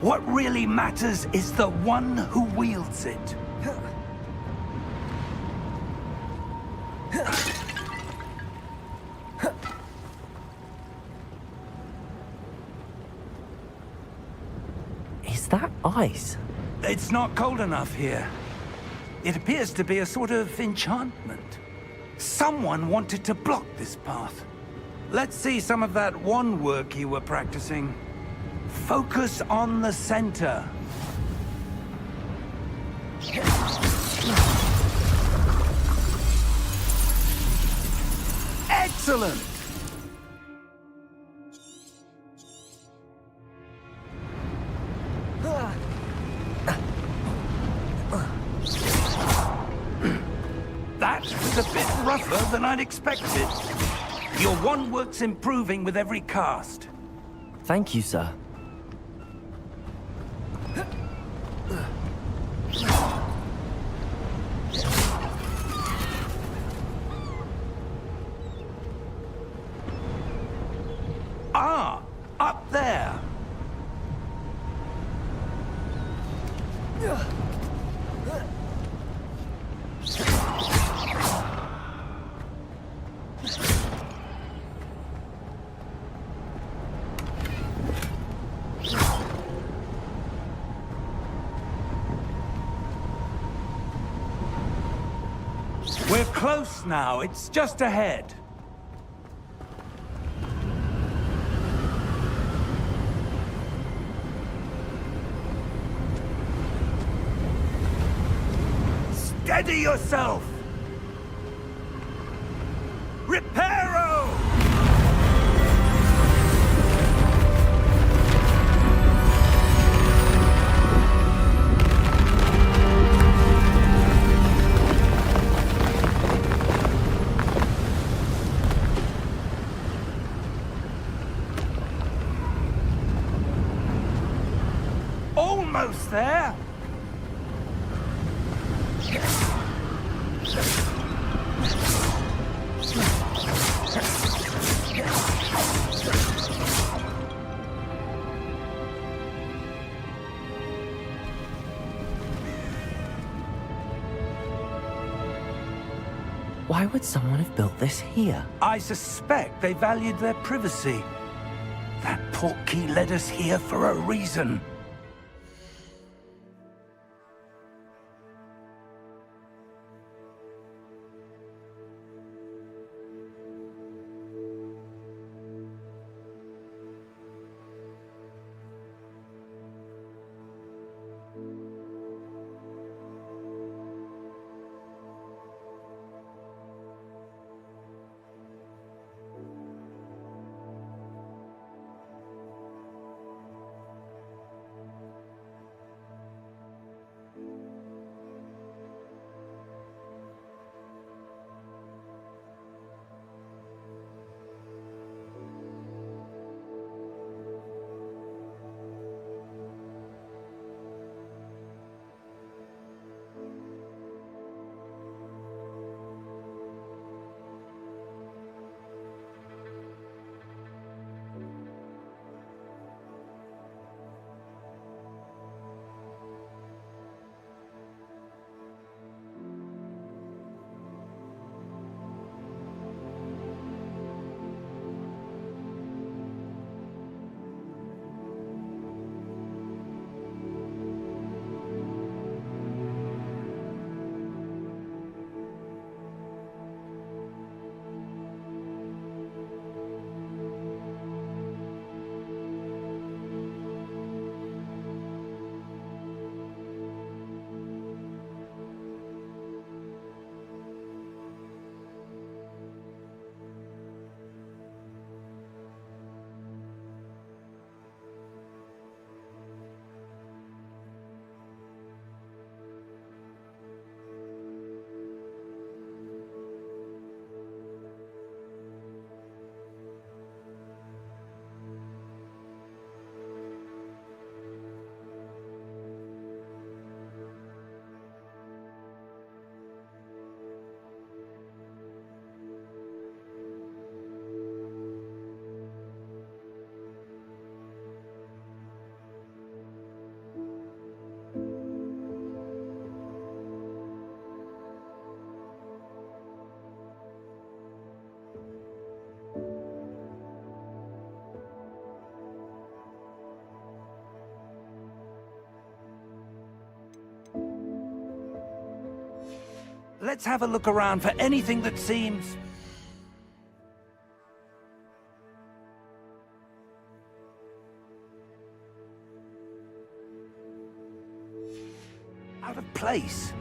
What really matters is the one who wields it. Is that ice? It's not cold enough here. It appears to be a sort of enchantment. Someone wanted to block this path. Let's see some of that wand work you were practicing. Focus on the center. Excellent! That was a bit rougher than I'd expected. Your wand work's improving with every cast. Thank you, sir. Ah, up there. We're close now. It's just ahead. Steady yourself! Reparo! Almost there! Why would someone have built this here? I suspect they valued their privacy. That portkey led us here for a reason. Let's have a look around for anything that seems... out of place.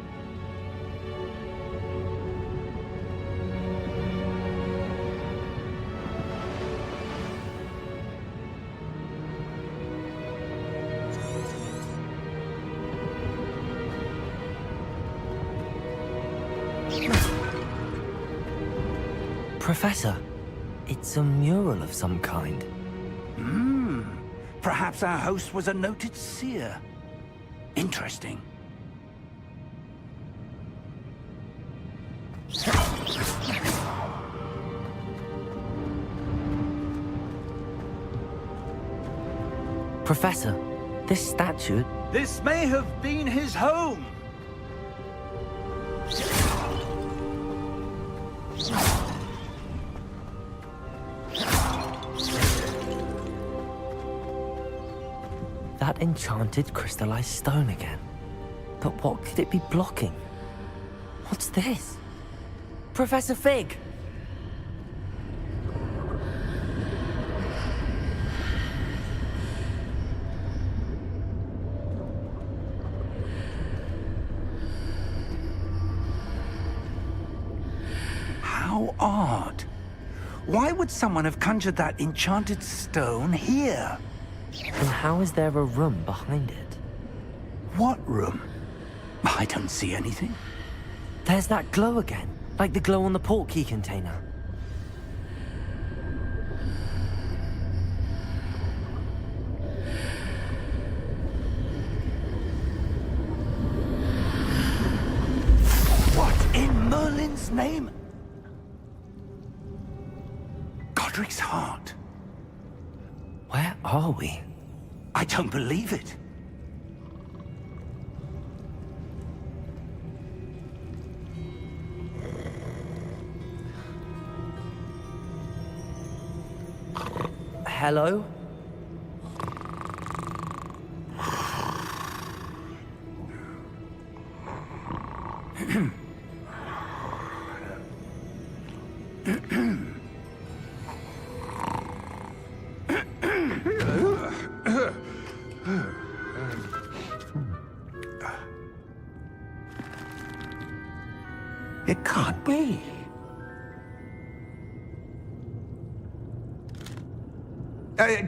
Professor, it's a mural of some kind. Perhaps our host was a noted seer. Interesting. Professor, this statue... This may have been his home. That enchanted crystallized stone again. But what could it be blocking? What's this? Professor Fig! How odd. Why would someone have conjured that enchanted stone here? And how is there a room behind it? What room? I don't see anything. There's that glow again, like the glow on the portkey container. What in Merlin's name? Godric's heart. Where are we? I don't believe it. Hello? It can't be.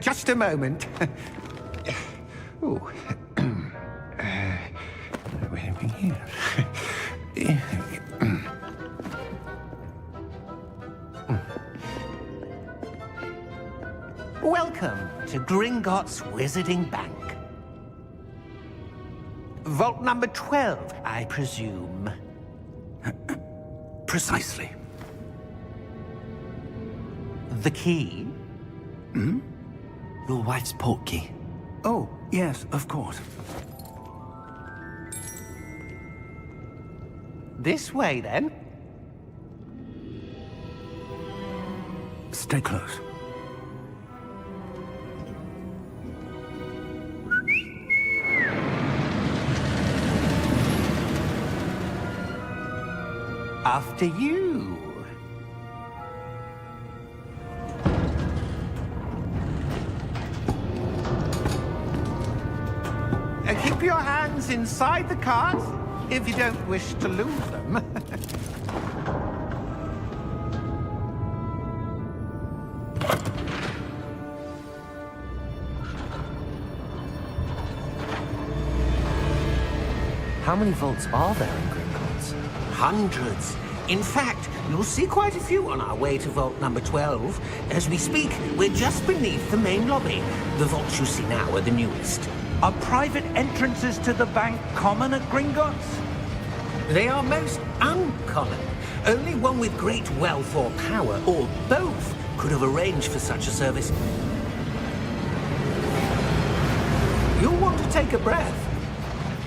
Just a moment. Oh. Where are we here? Welcome to Gringotts Wizarding Bank. Vault number 12, I presume. Precisely. The key? Your wife's portkey. Oh, yes, of course. This way, then. Stay close. After you. Keep your hands inside the cart if you don't wish to lose them. How many vaults are there in Gringotts? Hundreds. In fact, you'll see quite a few on our way to vault number 12. As we speak, we're just beneath the main lobby. The vaults you see now are the newest. Are private entrances to the bank common at Gringotts? They are most uncommon. Only one with great wealth or power, or both, could have arranged for such a service. You'll want to take a breath.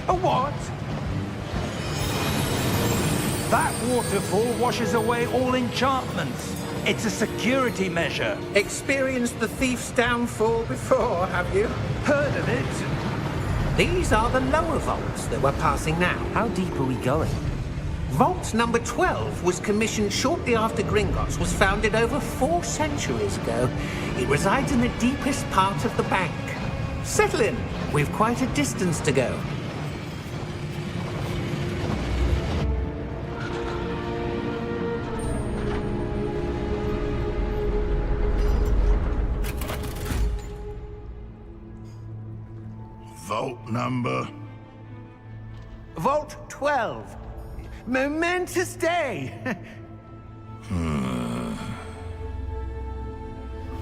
A what? That waterfall washes away all enchantments. It's a security measure. Experienced the thief's downfall before, have you? Heard of it? These are the lower vaults that we're passing now. How deep are we going? Vault number 12 was commissioned shortly after Gringotts was founded over 4 centuries ago. It resides in the deepest part of the bank. Settle in. We've quite a distance to go. Vault number? Vault 12. Momentous day.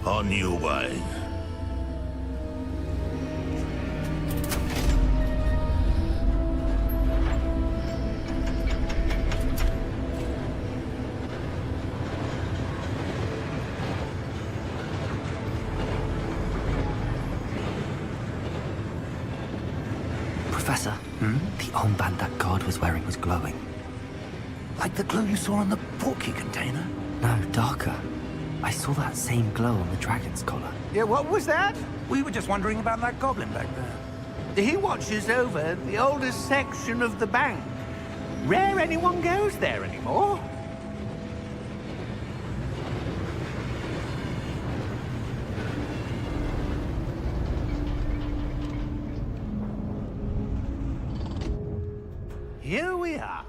On your way. Professor, the armband that guard was wearing was glowing. Like the glow you saw on the porky container? No, darker. I saw that same glow on the dragon's collar. Yeah, what was that? We were just wondering about that goblin back there. He watches over the oldest section of the bank. Rare anyone goes there anymore. Here we are.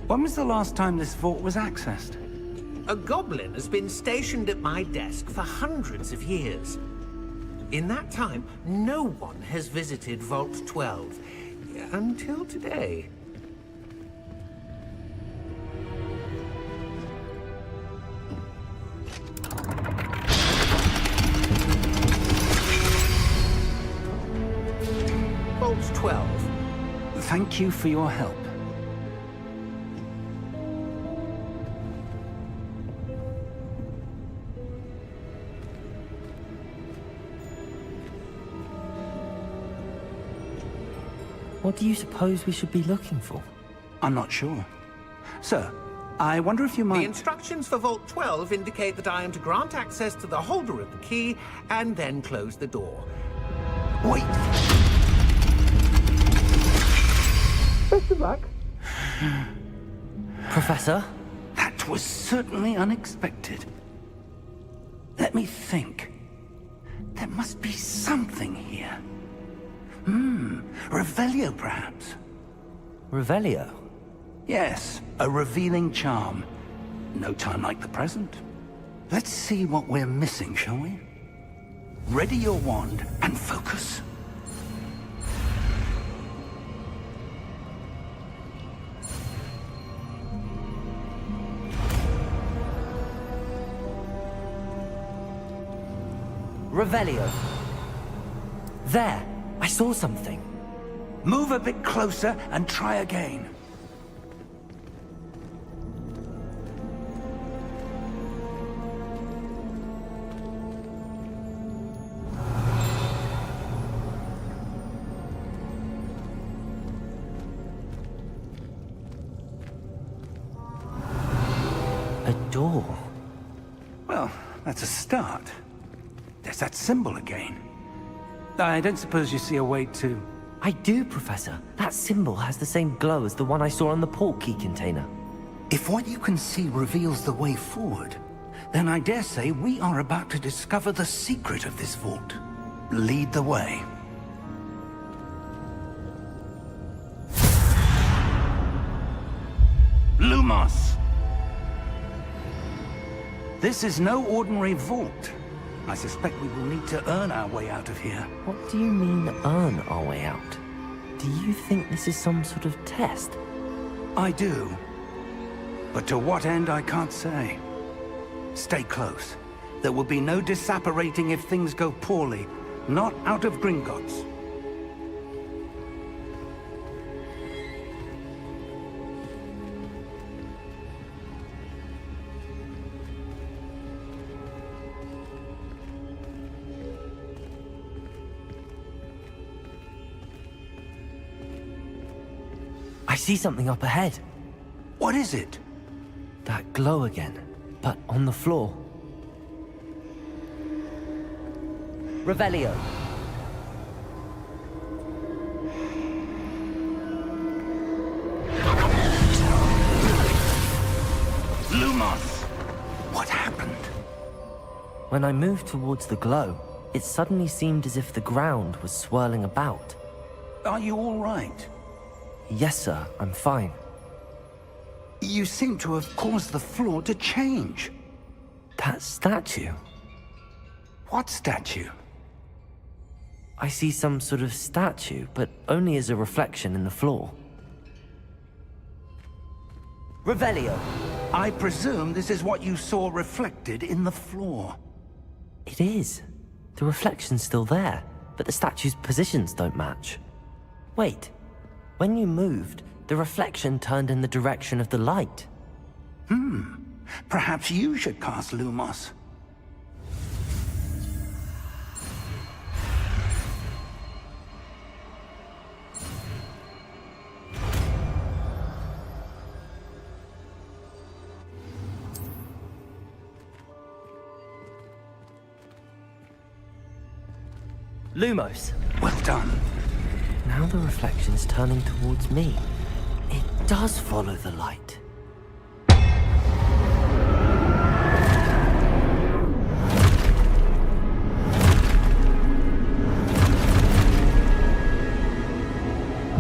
When was the last time this vault was accessed? A goblin has been stationed at my desk for hundreds of years. In that time, no one has visited Vault 12. Until today. Vault 12. Thank you for your help. What do you suppose we should be looking for? I'm not sure. Sir, I wonder if you might... The instructions for Vault 12 indicate that I am to grant access to the holder of the key and then close the door. Wait! Best of luck. Professor? That was certainly unexpected. Let me think. There must be something here. Revelio, perhaps? Revelio? Yes, a revealing charm. No time like the present. Let's see what we're missing, shall we? Ready your wand and focus. Revelio. There! I saw something. Move a bit closer and try again. A door. Well, that's a start. There's that symbol again. I don't suppose you see a way to... I do, Professor. That symbol has the same glow as the one I saw on the port key container. If what you can see reveals the way forward, then I dare say we are about to discover the secret of this vault. Lead the way. Lumos! This is no ordinary vault. I suspect we will need to earn our way out of here. What do you mean, earn our way out? Do you think this is some sort of test? I do. But to what end, I can't say. Stay close. There will be no disapparating if things go poorly. Not out of Gringotts. I see something up ahead. What is it? That glow again, but on the floor. Revelio. Lumos! What happened? When I moved towards the glow, it suddenly seemed as if the ground was swirling about. Are you all right? Yes, sir, I'm fine. You seem to have caused the floor to change. That statue? What statue? I see some sort of statue, but only as a reflection in the floor. Revelio. I presume this is what you saw reflected in the floor. It is. The reflection's still there, but the statue's positions don't match. Wait. When you moved, the reflection turned in the direction of the light. Perhaps you should cast Lumos. Lumos. Well done. Now the reflection's turning towards me. It does follow the light.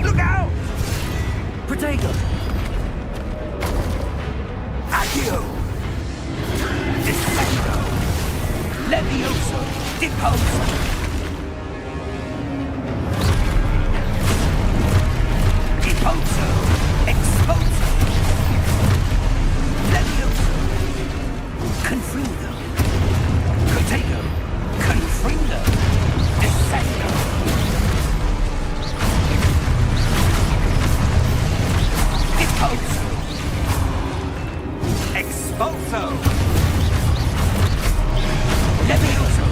Look out! Protego! Accio! Descendo! Levioso! Deposo! Deposo! Exposo! Levioso! Confrido! Protego! Confrido! Descendo! Deposo! Exposo! Levioso!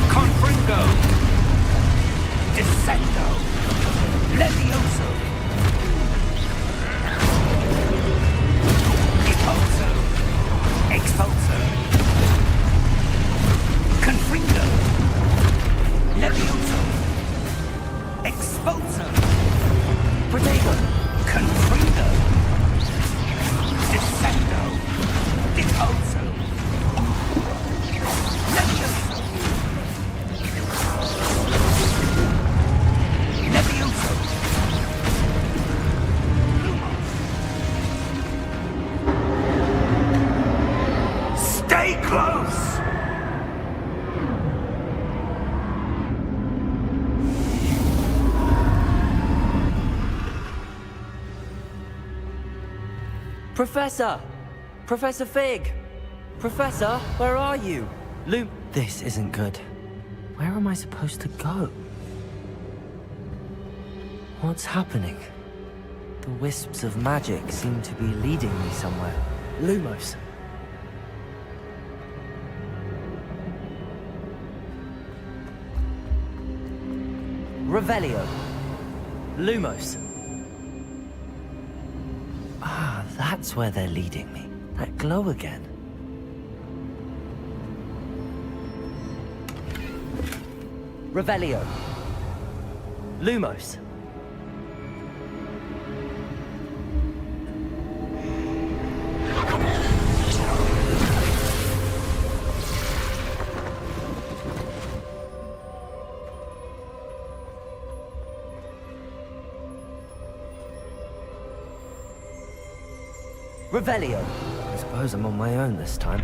Confringo! Descendo! Levioso! Deposo! Exposo! Confringo! Levioso! Exposo! Protego! Confrido! Descendo! Deposo! Levioso! Levioso! Stay close! Professor! Professor Fig! Professor, where are you? This isn't good. Where am I supposed to go? What's happening? The wisps of magic seem to be leading me somewhere. Lumos. Revelio. Lumos. Ah, that's where they're leading me. That glow again. Revelio. Lumos. Revelio. I suppose I'm on my own this time.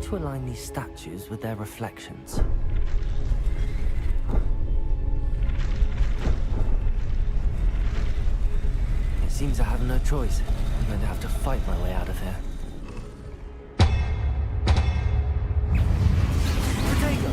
To align these statues with their reflections. It seems I have no choice. I'm going to have to fight my way out of here. Protego!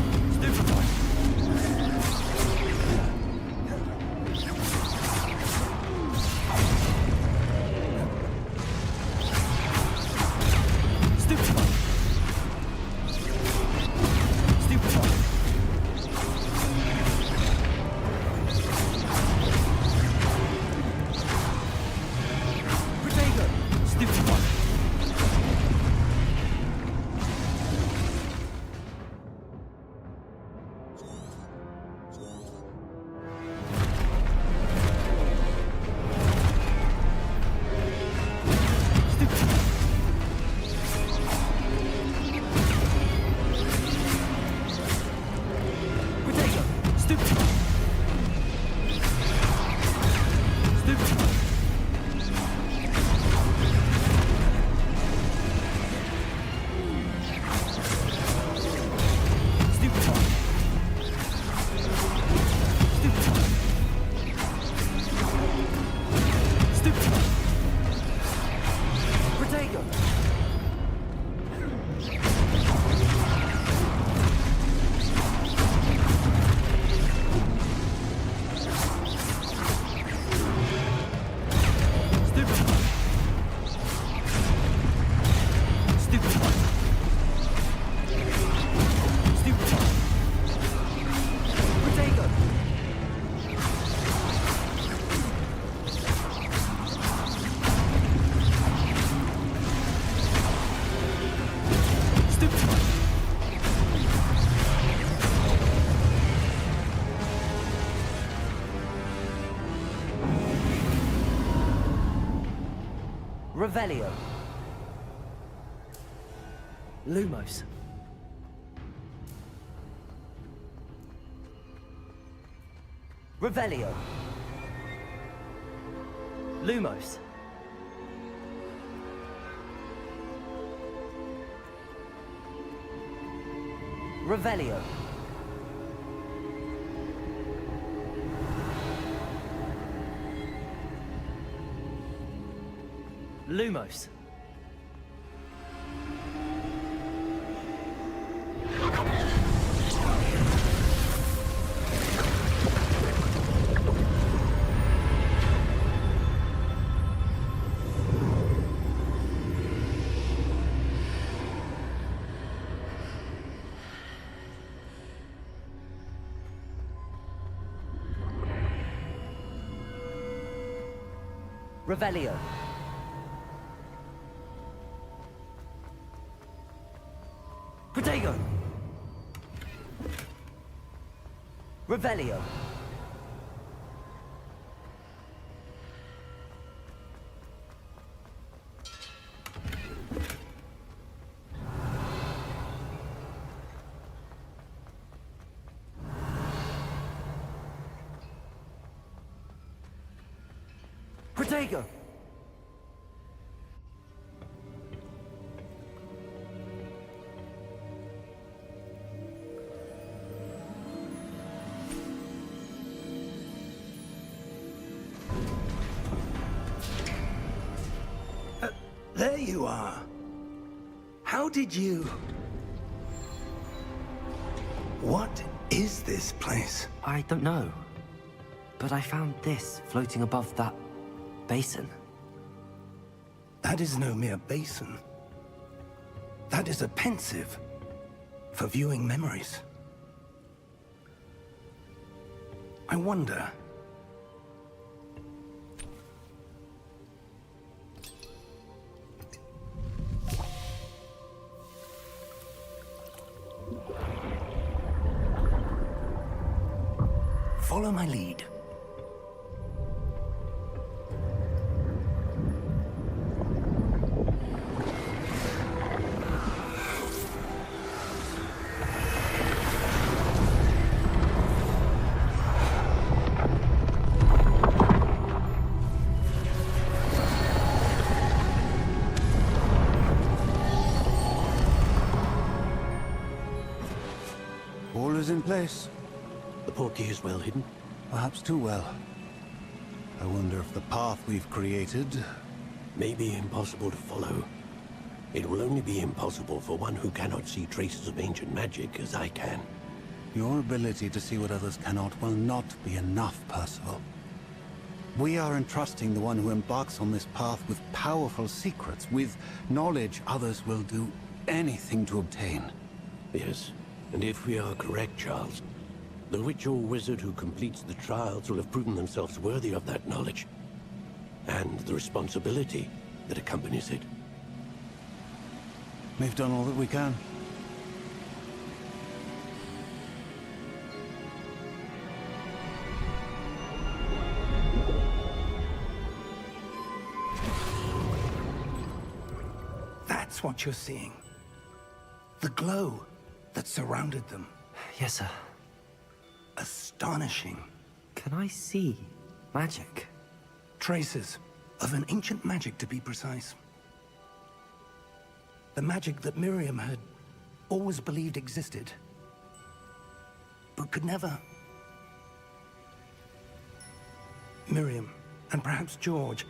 Revelio. Lumos. Revelio. Lumos. Revelio. Lumos. Revelio. Protego. Revelio. Protego. There you are. How did you... What is this place? I don't know. But I found this floating above that basin. That is no mere basin. That is a pensive for viewing memories. I wonder... Follow my lead. All is in place. The portkey is well hidden. Perhaps too well. I wonder if the path we've created... May be impossible to follow. It will only be impossible for one who cannot see traces of ancient magic as I can. Your ability to see what others cannot will not be enough, Percival. We are entrusting the one who embarks on this path with powerful secrets, with knowledge others will do anything to obtain. Yes, and if we are correct, Charles, the witch or wizard who completes the trials will have proven themselves worthy of that knowledge, and the responsibility that accompanies it. We've done all that we can. That's what you're seeing. The glow that surrounded them. Yes, sir. Astonishing. Can I see magic? Traces of an ancient magic, to be precise. The magic that Miriam had always believed existed, but could never. Miriam, and perhaps George,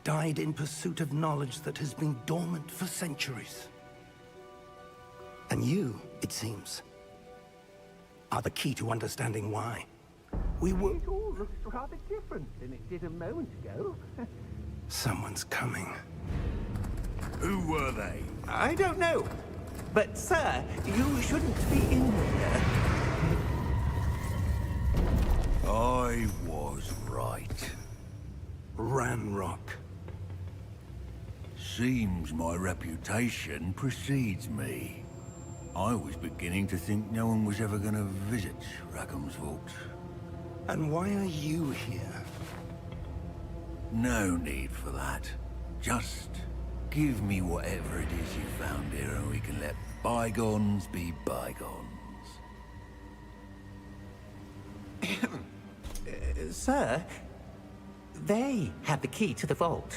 died in pursuit of knowledge that has been dormant for centuries. And you, it seems, are the key to understanding why. We were... It all looks rather different than it did a moment ago. Someone's coming. Who were they? I don't know. But, sir, you shouldn't be in here. I was right. Ranrock. Seems my reputation precedes me. I was beginning to think no one was ever going to visit Rackham's vault. And why are you here? No need for that. Just give me whatever it is you found here and we can let bygones be bygones. Sir, they had the key to the vault.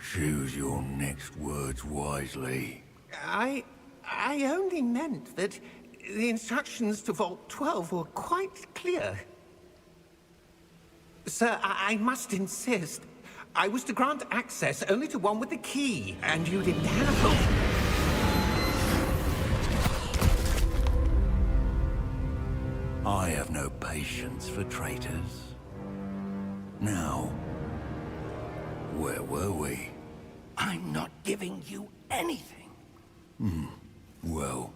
Choose your next words wisely. I only meant that the instructions to Vault 12 were quite clear. Sir, I must insist. I was to grant access only to one with the key, and you didn't have. I have no patience for traitors. Now, where were we? I'm not giving you anything. Well,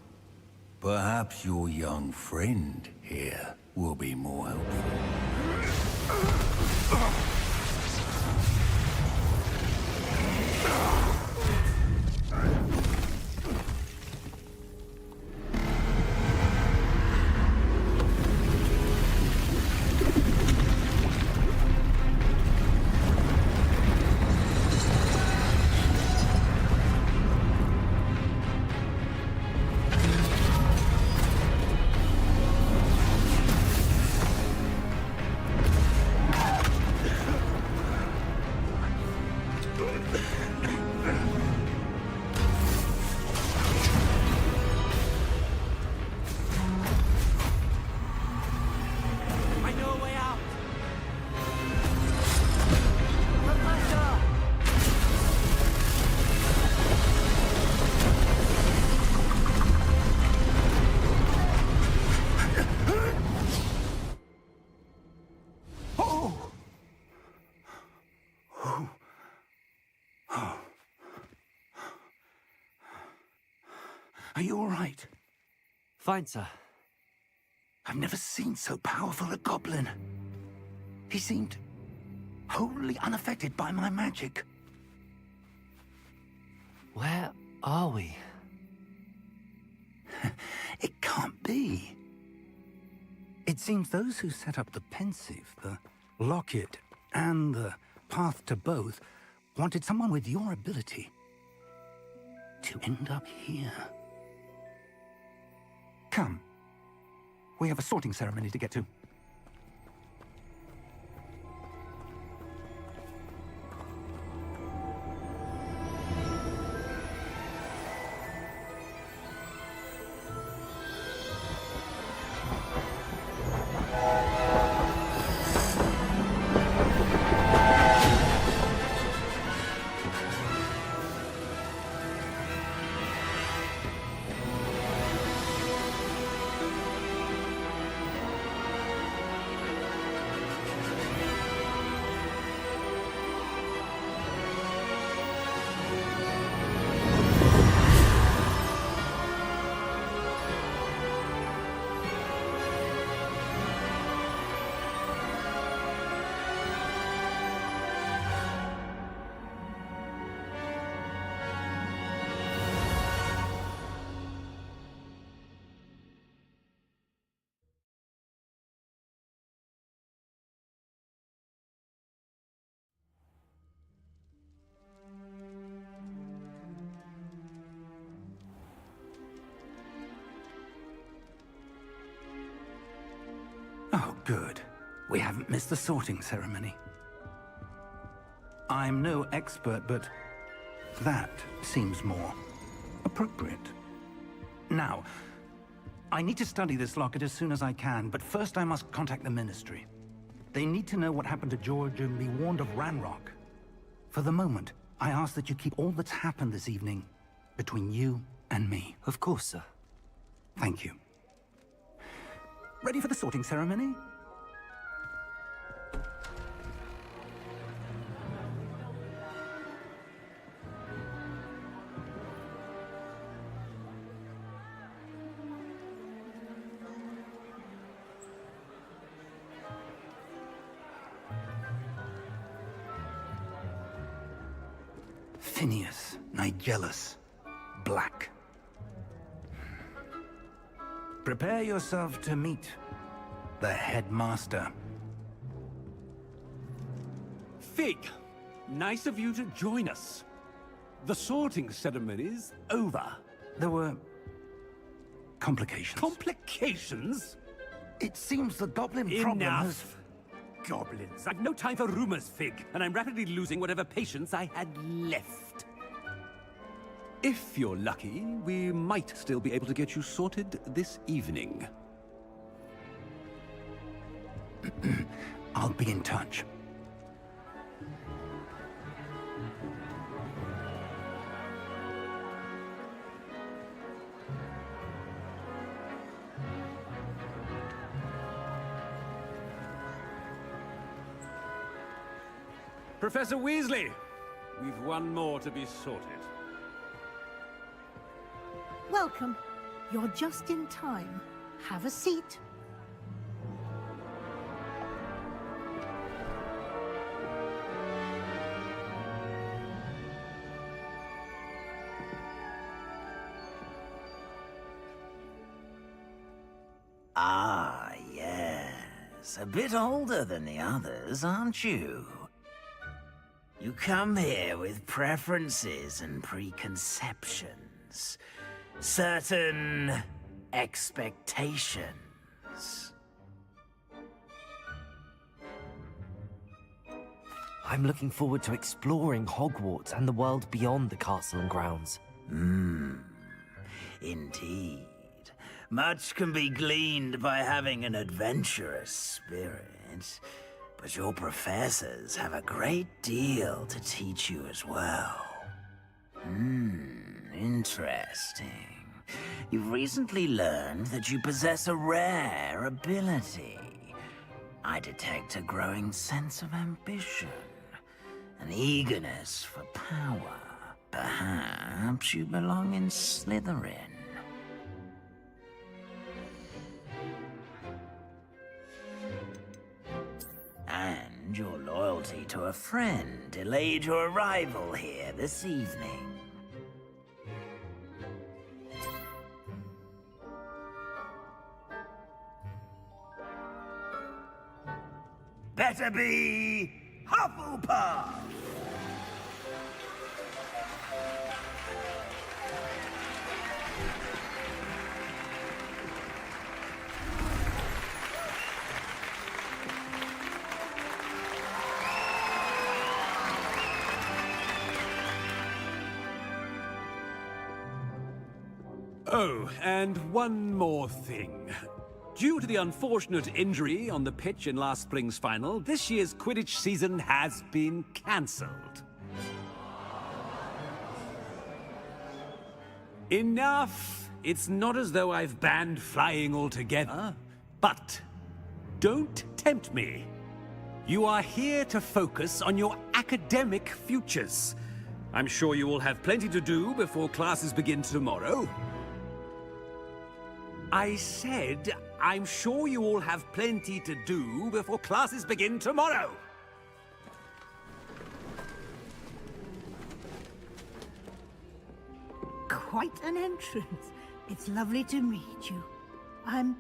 perhaps your young friend here will be more helpful. Are you all right? Fine, sir. I've never seen so powerful a goblin. He seemed wholly unaffected by my magic. Where are we? It can't be. It seems those who set up the pensive, the locket, and the path to both wanted someone with your ability to end up here. Come. We have a sorting ceremony to get to. Oh, good. We haven't missed the sorting ceremony. I'm no expert, but that seems more appropriate. Now, I need to study this locket as soon as I can, but first I must contact the Ministry. They need to know what happened to George and be warned of Ranrock. For the moment, I ask that you keep all that's happened this evening between you and me. Of course, sir. Thank you. Ready for the sorting ceremony? Phineas, Nigellus, Black. Prepare yourself to meet the headmaster. Fig, Nice of you to join us. The sorting ceremony's over. There were complications. Complications? It seems the goblin problem has... Enough! Goblins. I've no time for rumors, Fig, and I'm rapidly losing whatever patience I had left. If you're lucky, we might still be able to get you sorted this evening. I'll be in touch. Professor Weasley, we've one more to be sorted. Welcome. You're just in time. Have a seat. Ah, yes. A bit older than the others, aren't you? You come here with preferences and preconceptions. Certain expectations. I'm looking forward to exploring Hogwarts and the world beyond the castle and grounds. Indeed. Much can be gleaned by having an adventurous spirit, but your professors have a great deal to teach you as well. Interesting. You've recently learned that you possess a rare ability. I detect a growing sense of ambition, an eagerness for power. Perhaps you belong in Slytherin. And your loyalty to a friend delayed your arrival here this evening. Better be Hufflepuff! Oh, and one more thing. Due to the unfortunate injury on the pitch in last spring's final, this year's Quidditch season has been cancelled. Enough! It's not as though I've banned flying altogether, but don't tempt me. You are here to focus on your academic futures. I'm sure you will have plenty to do before classes begin tomorrow. I said, I'm sure you all have plenty to do before classes begin tomorrow. Quite an entrance. It's lovely to meet you.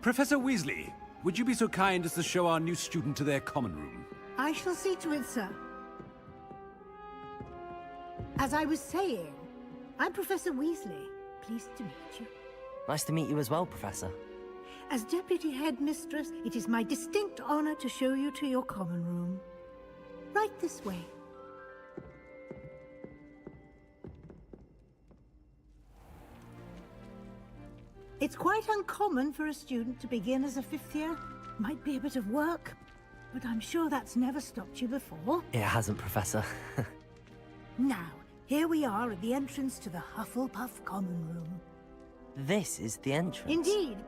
Professor Weasley, would you be so kind as to show our new student to their common room? I shall see to it, sir. As I was saying, I'm Professor Weasley. Pleased to meet you. Nice to meet you as well, Professor. As Deputy Headmistress, it is my distinct honor to show you to your common room. Right this way. It's quite uncommon for a student to begin as a fifth year. Might be a bit of work, but I'm sure that's never stopped you before. It hasn't, Professor. Now, here we are at the entrance to the Hufflepuff common room. This is the entrance. Indeed.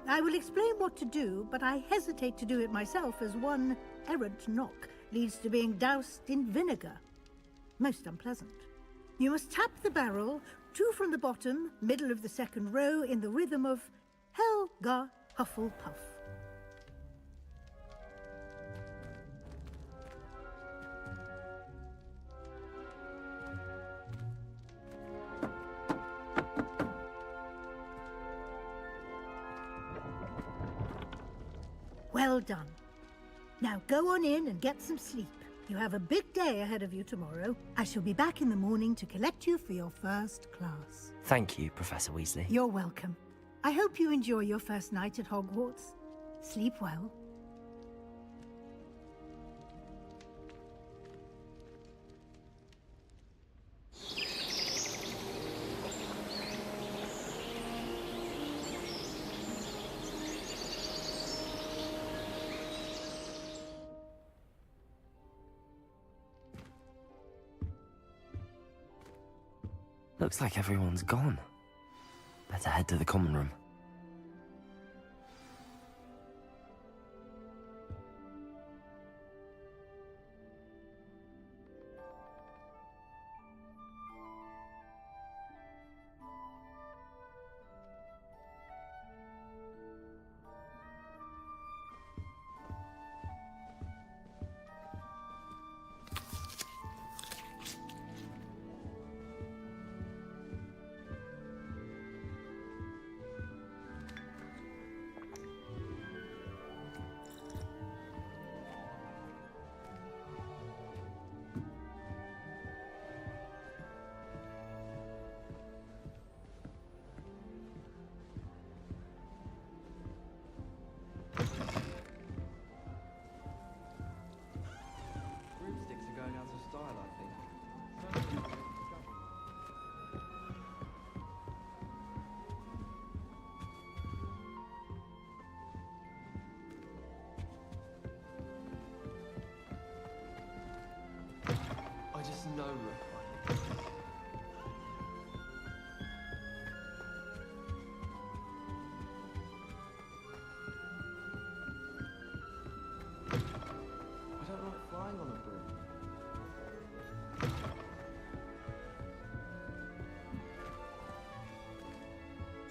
I will explain what to do, but I hesitate to do it myself as one errant knock leads to being doused in vinegar. Most unpleasant. You must tap the barrel, 2 from the bottom, middle of the second row, in the rhythm of Helga Hufflepuff. Well done. Now go on in and get some sleep. You have a big day ahead of you tomorrow. I shall be back in the morning to collect you for your first class. Thank you, Professor Weasley. You're welcome. I hope you enjoy your first night at Hogwarts. Sleep well. Looks like everyone's gone. Better head to the common room. Broomsticks are going out of style, I think. I just know we're fine. I don't like flying on a broom.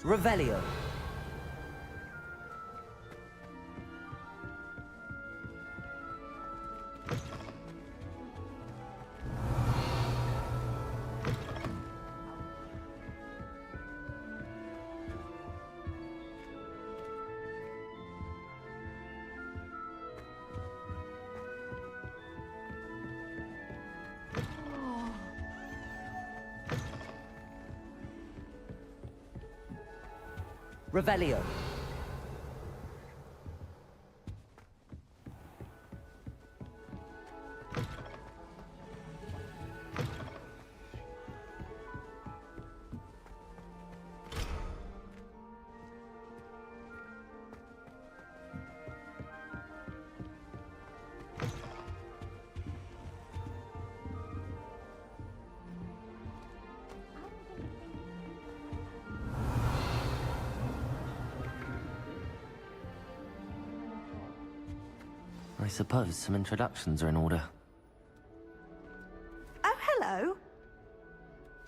Revelio. Revelio. I suppose some introductions are in order. Oh, hello.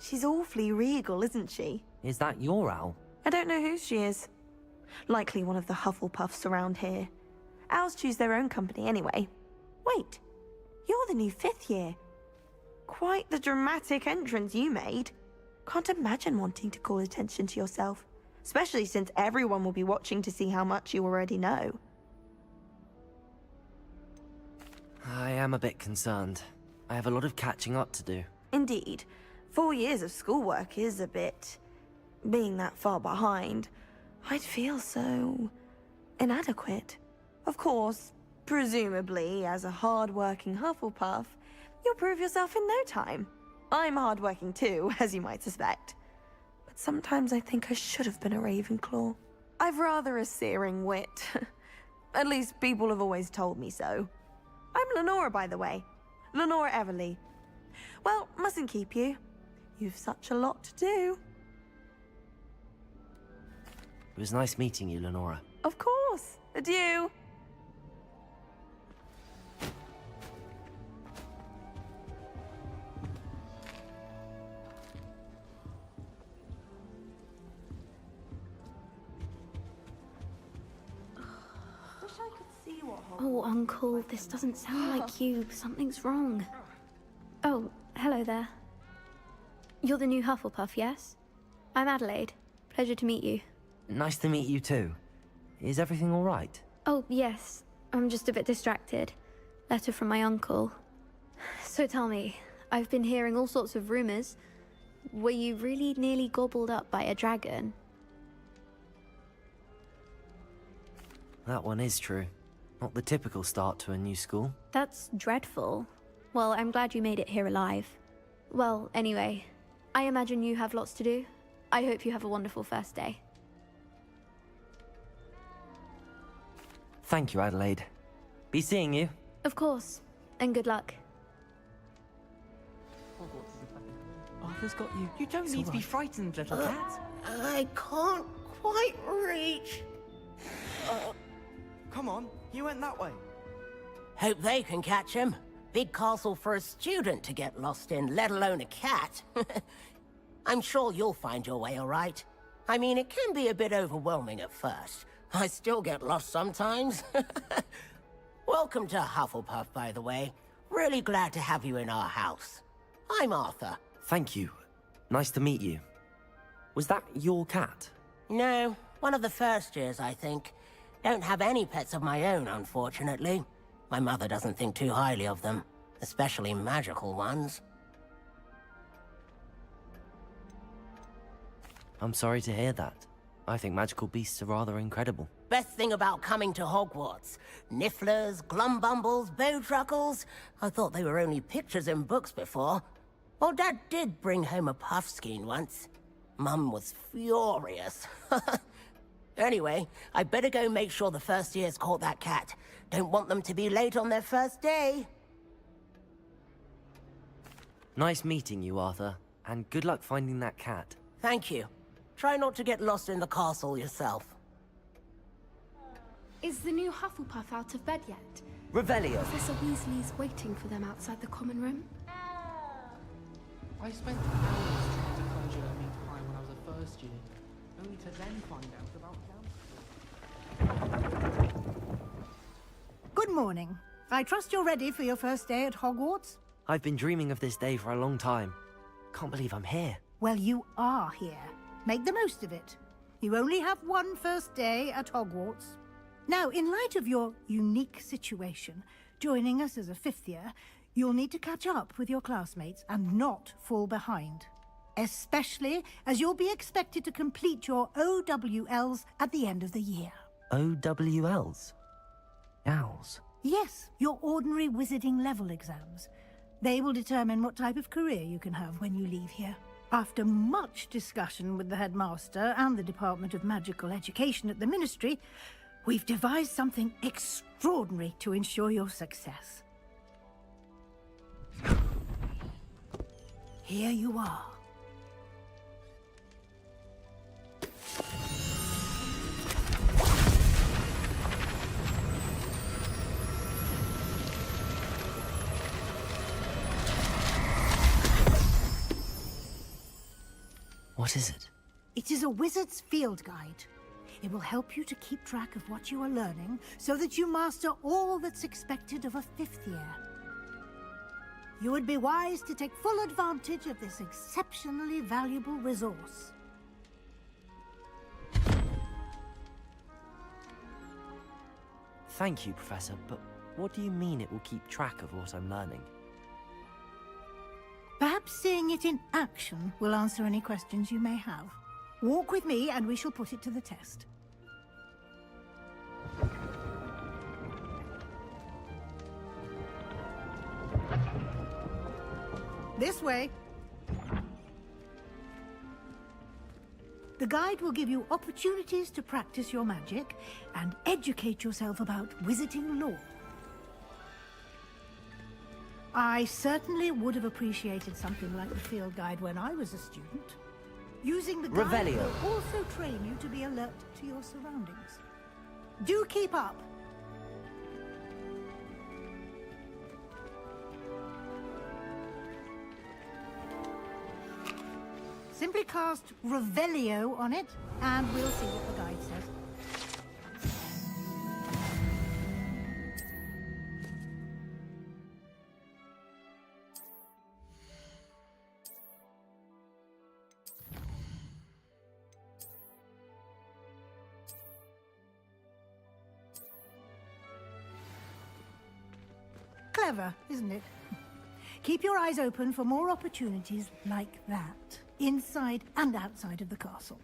She's awfully regal, isn't she? Is that your owl? I don't know who she is. Likely one of the Hufflepuffs around here. Owls choose their own company anyway. Wait, you're the new 5th year. Quite the dramatic entrance you made. Can't imagine wanting to call attention to yourself, especially since everyone will be watching to see how much you already know. I am a bit concerned. I have a lot of catching up to do. Indeed. 4 years of schoolwork is a bit... being that far behind, I'd feel so... inadequate. Of course, presumably, as a hard-working Hufflepuff, you'll prove yourself in no time. I'm hard-working too, as you might suspect. But sometimes I think I should have been a Ravenclaw. I've rather a searing wit. At least people have always told me so. I'm Lenora, by the way. Lenora Everly. Well, mustn't keep you. You've such a lot to do. It was nice meeting you, Lenora. Of course. Adieu. Oh, Uncle, this doesn't sound like you. Something's wrong. Oh, hello there. You're the new Hufflepuff, yes? I'm Adelaide. Pleasure to meet you. Nice to meet you too. Is everything all right? Oh, yes. I'm just a bit distracted. Letter from my uncle. So tell me, I've been hearing all sorts of rumors. Were you really nearly gobbled up by a dragon? That one is true. Not the typical start to a new school. That's dreadful. Well, I'm glad you made it here alive. Well, anyway, I imagine you have lots to do. I hope you have a wonderful first day. Thank you, Adelaide. Be seeing you. Of course, and good luck. Arthur's got you. You don't need to be frightened, little cat. I can't quite reach. Come on, you went that way. Hope they can catch him. Big castle for a student to get lost in, let alone a cat. I'm sure you'll find your way all right. I mean, it can be a bit overwhelming at first. I still get lost sometimes. Welcome to Hufflepuff, by the way. Really glad to have you in our house. I'm Arthur. Thank you. Nice to meet you. Was that your cat? No, one of the first years, I think. Don't have any pets of my own, unfortunately. My mother doesn't think too highly of them, especially magical ones. I'm sorry to hear that. I think magical beasts are rather incredible. Best thing about coming to Hogwarts. Nifflers, Glumbumbles, Bowtruckles. I thought they were only pictures in books before. Well, Dad did bring home a Puffskein once. Mum was furious. Anyway, I better go make sure the first years caught that cat. Don't want them to be late on their first day. Nice meeting you, Arthur. And good luck finding that cat. Thank you. Try not to get lost in the castle yourself. Is the new Hufflepuff out of bed yet? Revelio. Professor Weasley's waiting for them outside the common room. I spent hours trying to conjure a meat pie when I was a first year, only to then find out about counseling. Good morning. I trust you're ready for your first day at Hogwarts? I've been dreaming of this day for a long time. Can't believe I'm here. Well, you are here. Make the most of it. You only have one first day at Hogwarts. Now, in light of your unique situation, joining us as a fifth year, you'll need to catch up with your classmates and not fall behind. Especially as you'll be expected to complete your OWLs at the end of the year. OWLs? Owls? Yes, your ordinary wizarding level exams. They will determine what type of career you can have when you leave here. After much discussion with the headmaster and the Department of Magical Education at the Ministry, we've devised something extraordinary to ensure your success. Here you are. What is it? It is a wizard's field guide. It will help you to keep track of what you are learning so that you master all that's expected of a fifth year. You would be wise to take full advantage of this exceptionally valuable resource. Thank you, Professor, but what do you mean it will keep track of what I'm learning? Perhaps seeing it in action will answer any questions you may have. Walk with me and we shall put it to the test. This way. The guide will give you opportunities to practice your magic and educate yourself about wizarding lore. I certainly would have appreciated something like the field guide when I was a student. Using the guide Revelio. will also train you to be alert to your surroundings. Do keep up. Simply cast Revelio on it, and we'll see what the guide says. Clever, isn't it? Keep your eyes open for more opportunities like that, inside and outside of the castle.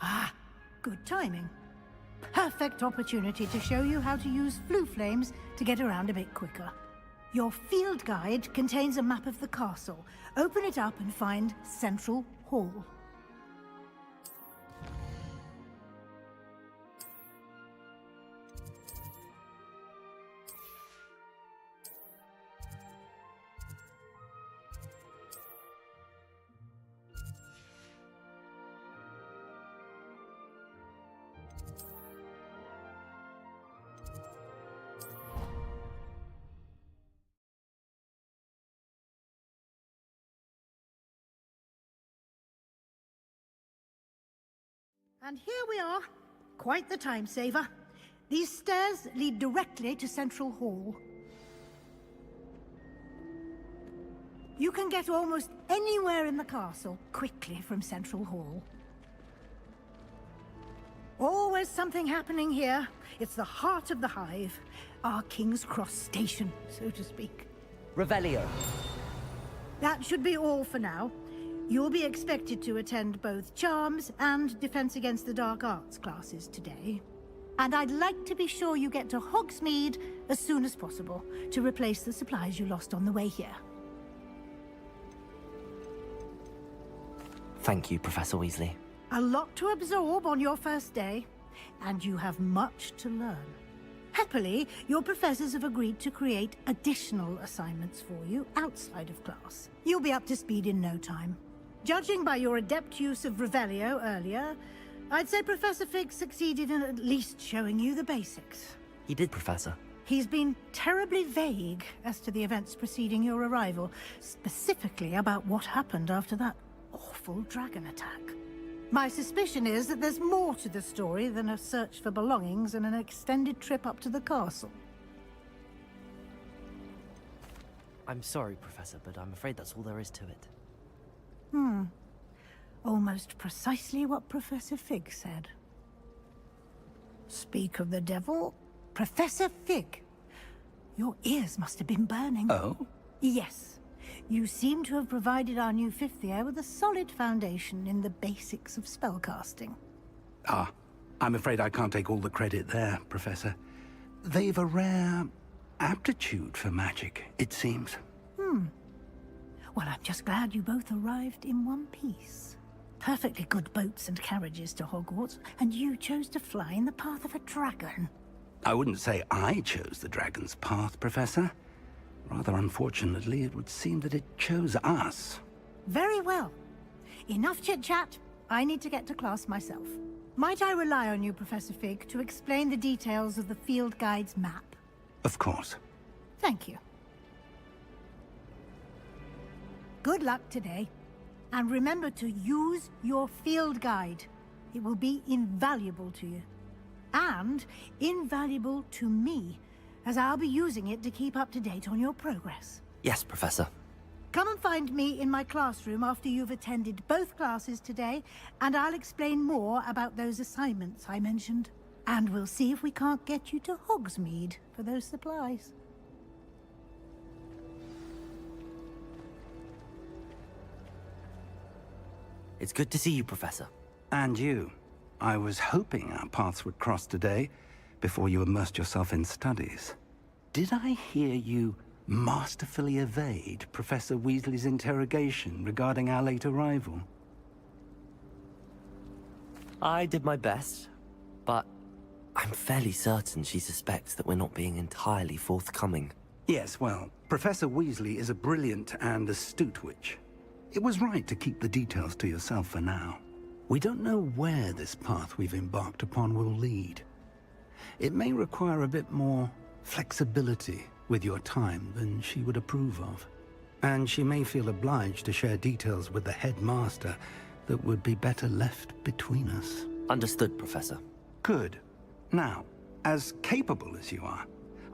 Ah, good timing. Perfect opportunity to show you how to use flue flames to get around a bit quicker. Your field guide contains a map of the castle. Open it up and find Central Hall. And here we are. Quite the time saver. These stairs lead directly to Central Hall. You can get almost anywhere in the castle quickly from Central Hall. Always something happening here. It's the heart of the Hive. Our King's Cross station, so to speak. Revelio. That should be all for now. You'll be expected to attend both Charms and Defense Against the Dark Arts classes today. And I'd like to be sure you get to Hogsmeade as soon as possible to replace the supplies you lost on the way here. Thank you, Professor Weasley. A lot to absorb on your first day, and you have much to learn. Happily, your professors have agreed to create additional assignments for you outside of class. You'll be up to speed in no time. Judging by your adept use of Revelio earlier, I'd say Professor Fig succeeded in at least showing you the basics. He did, Professor. He's been terribly vague as to the events preceding your arrival, specifically about what happened after that awful dragon attack. My suspicion is that there's more to the story than a search for belongings and an extended trip up to the castle. I'm sorry, Professor, but I'm afraid that's all there is to it. Almost precisely what Professor Fig said. Speak of the devil, Professor Fig. Your ears must have been burning. Oh? Yes. You seem to have provided our new fifth year with a solid foundation in the basics of spellcasting. Ah, I'm afraid I can't take all the credit there, Professor. They've a rare aptitude for magic, it seems. Well, I'm just glad you both arrived in one piece. Perfectly good boats and carriages to Hogwarts, and you chose to fly in the path of a dragon. I wouldn't say I chose the dragon's path, Professor. Rather unfortunately, it would seem that it chose us. Very well. Enough chit-chat. I need to get to class myself. Might I rely on you, Professor Fig, to explain the details of the field guide's map? Of course. Thank you. Good luck today. And remember to use your field guide. It will be invaluable to you. And invaluable to me, as I'll be using it to keep up to date on your progress. Yes, Professor. Come and find me in my classroom after you've attended both classes today, and I'll explain more about those assignments I mentioned. And we'll see if we can't get you to Hogsmeade for those supplies. It's good to see you, Professor. And you. I was hoping our paths would cross today, before you immersed yourself in studies. Did I hear you masterfully evade Professor Weasley's interrogation regarding our late arrival? I did my best, but I'm fairly certain she suspects that we're not being entirely forthcoming. Yes, well, Professor Weasley is a brilliant and astute witch. It was right to keep the details to yourself for now. We don't know where this path we've embarked upon will lead. It may require a bit more flexibility with your time than she would approve of. And she may feel obliged to share details with the headmaster that would be better left between us. Understood, Professor. Good. Now, as capable as you are,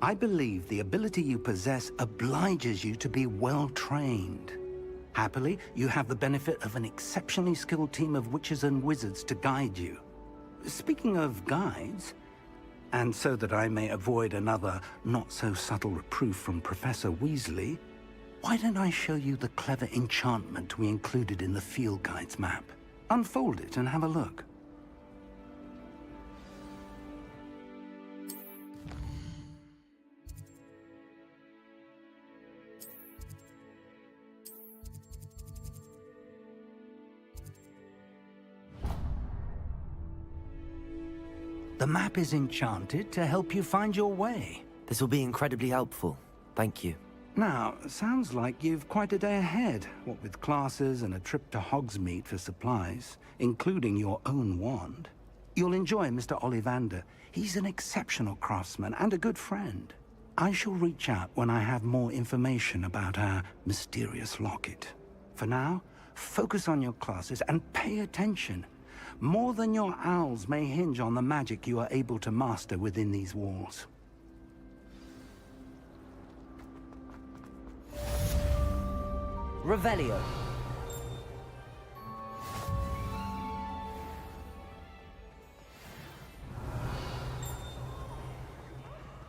I believe the ability you possess obliges you to be well-trained. Happily, you have the benefit of an exceptionally skilled team of witches and wizards to guide you. Speaking of guides, and so that I may avoid another not-so-subtle reproof from Professor Weasley, why don't I show you the clever enchantment we included in the field guide's map? Unfold it and have a look. The map is enchanted to help you find your way. This will be incredibly helpful. Thank you. Now, sounds like you've quite a day ahead, what with classes and a trip to Hogsmeade for supplies, including your own wand. You'll enjoy Mr. Ollivander. He's an exceptional craftsman and a good friend. I shall reach out when I have more information about our mysterious locket. For now, focus on your classes and pay attention. More than your owls may hinge on the magic you are able to master within these walls. Revelio.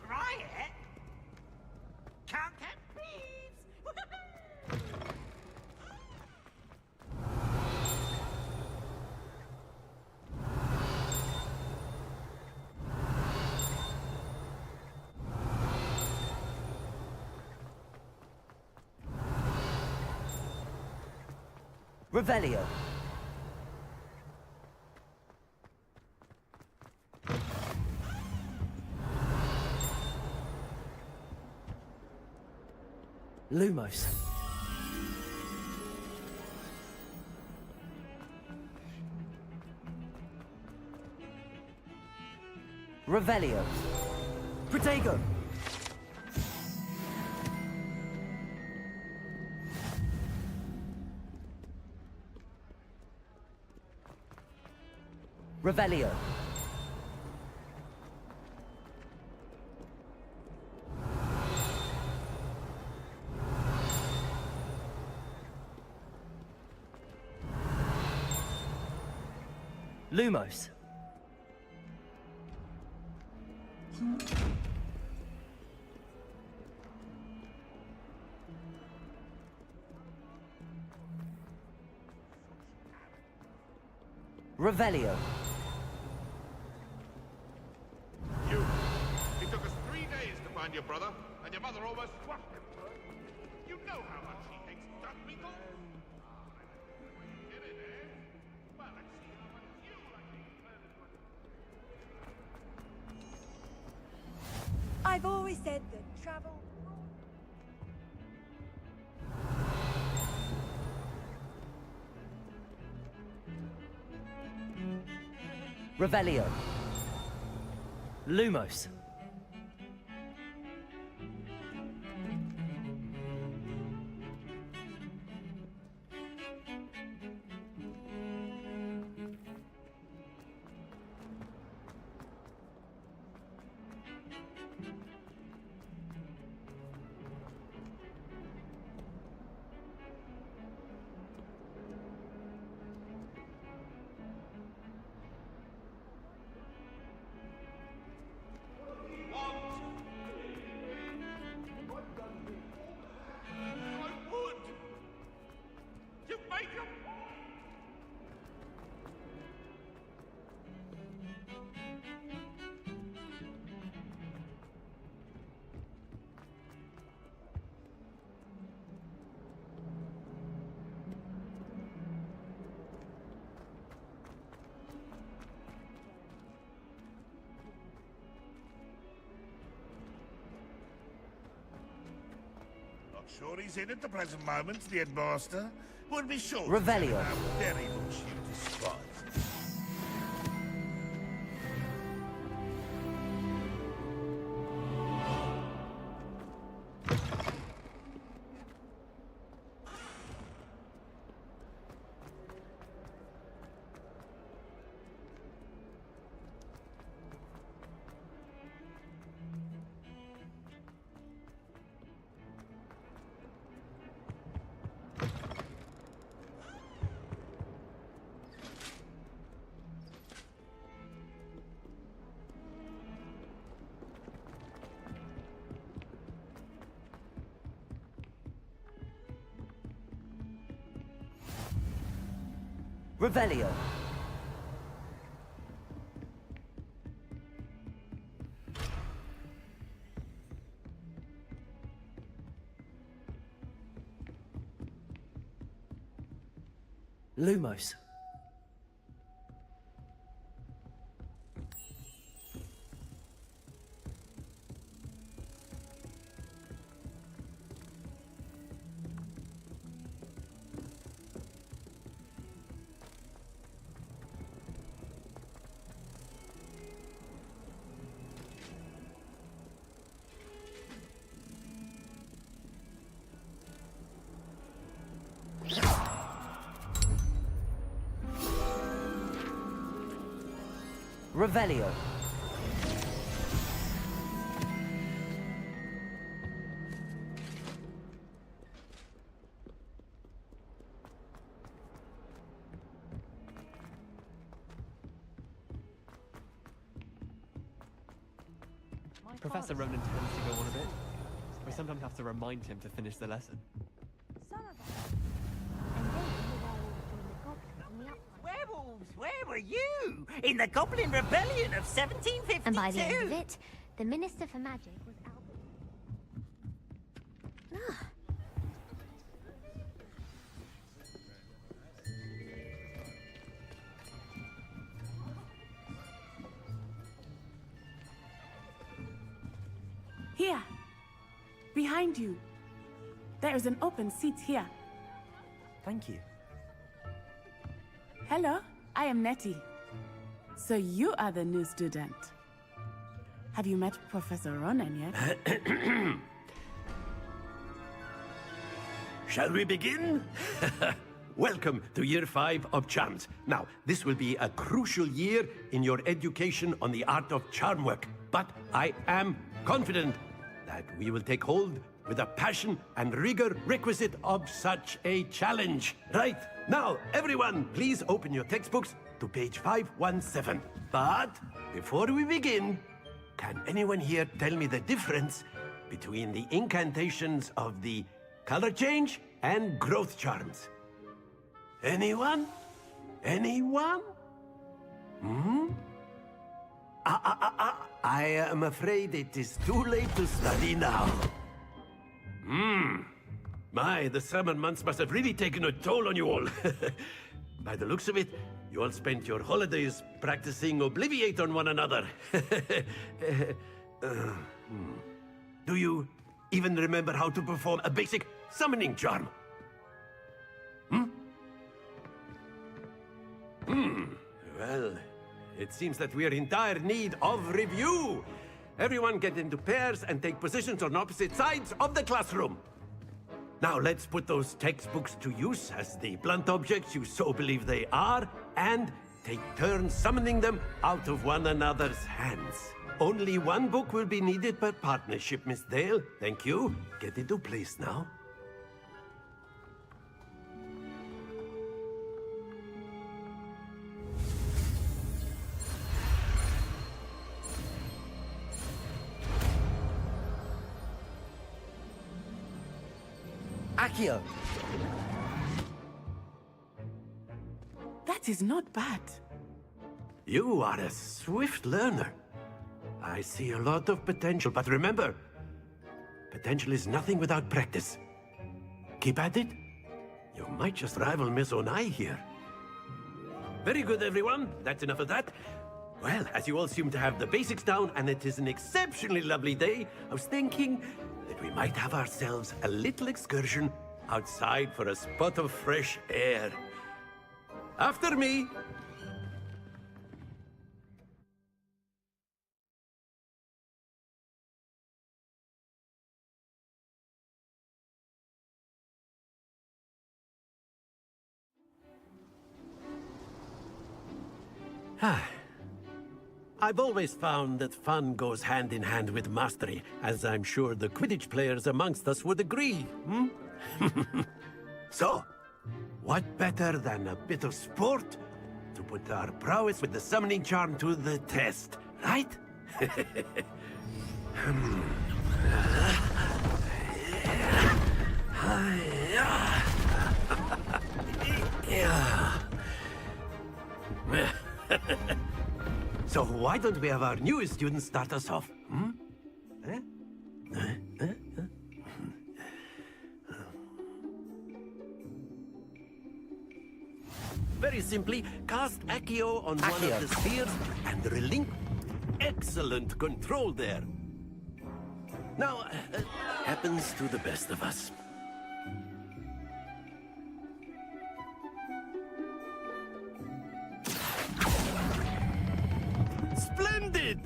Riot? Can't get thieves! Revelio. Lumos. Revelio. Protego. Revelio. Lumos. Revelio. It took us 3 days to find your brother, and your mother almost squashed him. You know how much he hates duck people. Get it, eh? Well, let's see how much you like it. I've always said that travel... Revelio. Lumos. Sure he's in at the present moment, the headmaster. Would be sure Revelio. to very much you despise. Revelio. Lumos. Revelio. Professor Ronan tends to go on a bit. We sometimes have to remind him to finish the lesson. Werewolves, where were you? In the Goblin Rebellion of 1752? And by the end of it, the Minister for Magic was Here. Behind you. There is an open seat here. Thank you. Hello, I am Nettie. So you are the new student. Have you met Professor Ronan yet? Shall we begin? Welcome to Year 5 of Charms. Now, this will be a crucial year in your education on the art of charm work. But I am confident that we will take hold with the passion and rigor requisite of such a challenge. Right, now, everyone, please open your textbooks to page 517. But before we begin, can anyone here tell me the difference between the incantations of the color change and growth charms? Anyone? Anyone? I am afraid it is too late to study now. My, the summer months must have really taken a toll on you all. By the looks of it, you all spent your holidays practicing Obliviate on one another. Do you even remember how to perform a basic summoning charm? Well, it seems that we are in dire need of review. Everyone get into pairs and take positions on opposite sides of the classroom. Now let's put those textbooks to use as the blunt objects you so believe they are, and take turns summoning them out of one another's hands. Only one book will be needed per partnership, Miss Dale. Thank you. Get into place now. Accio. That is not bad. You are a swift learner. I see a lot of potential, but remember, potential is nothing without practice. Keep at it. You might just rival Miss Onai here. Very good, everyone. That's enough of that. Well, as you all seem to have the basics down, and it is an exceptionally lovely day, I was thinking that we might have ourselves a little excursion outside for a spot of fresh air. After me. I've always found that fun goes hand in hand with mastery, as I'm sure the Quidditch players amongst us would agree, So, what better than a bit of sport to put our prowess with the summoning charm to the test, right? why don't we have our newest student start us off? Hmm? Very simply, cast Accio on one of the spheres and relink. Excellent control there. Now, happens to the best of us. Splendid!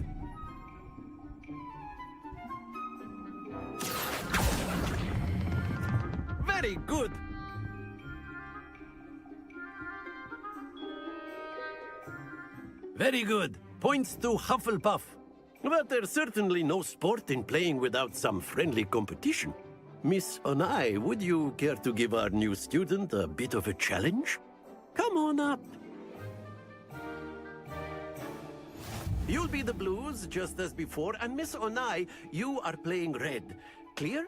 Very good! Very good. Points to Hufflepuff. But there's certainly no sport in playing without some friendly competition. Miss Onai, would you care to give our new student a bit of a challenge? Come on up. You'll be the blues, just as before, and Miss Onai, you are playing red. Clear?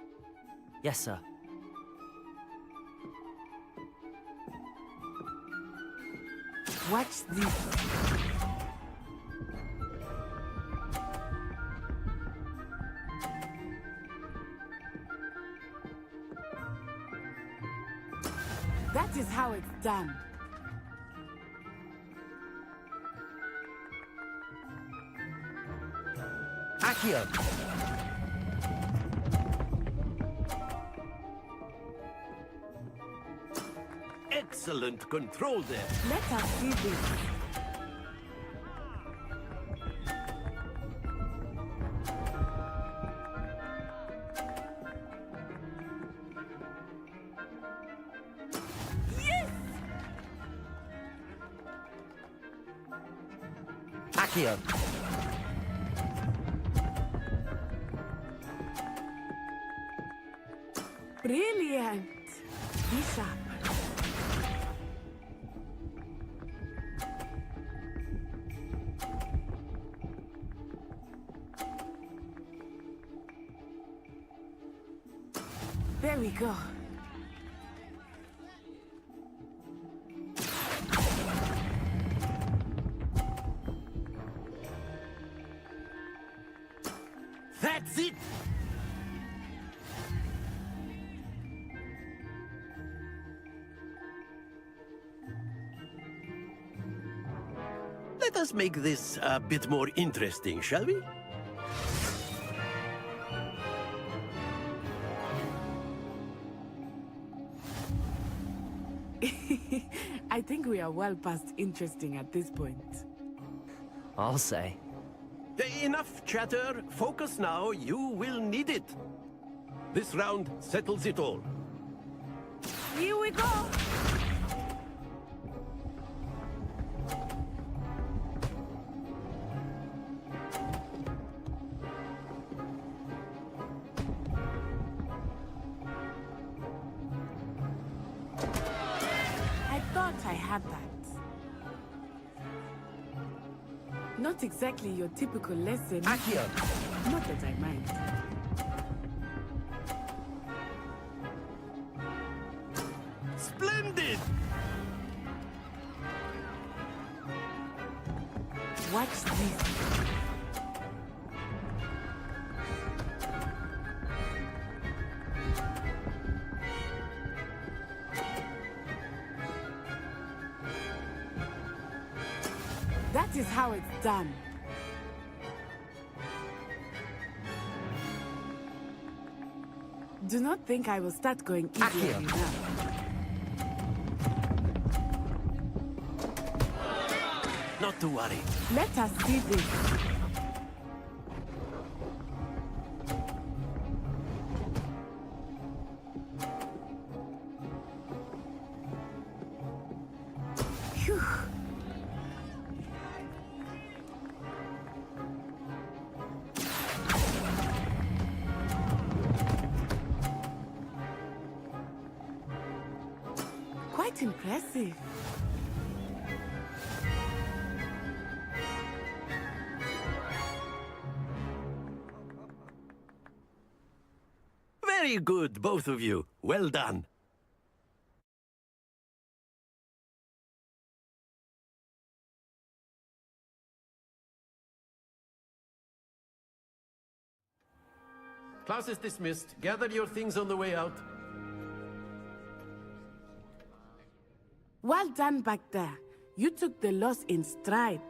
Yes, sir. Watch this. That is how it's done. Accio! Excellent control there. Let us see this. Accio! Brilliant. Bishop. There we go. That's it! Let us make this a bit more interesting, shall we? I think we are well past interesting at this point. I'll say. Enough chatter. Focus now. You will need it. This round settles it all. Here we go! I thought I had that. Not exactly your typical lesson. Accio! Not that I mind. Splendid! Watch this. That is how it's done. Do not think I will start going easy on you now. Not to worry. Let us see this. Phew. Quite impressive. Very good, both of you. Well done. Class is dismissed. Gather your things on the way out. Well done back there. You took the loss in stride.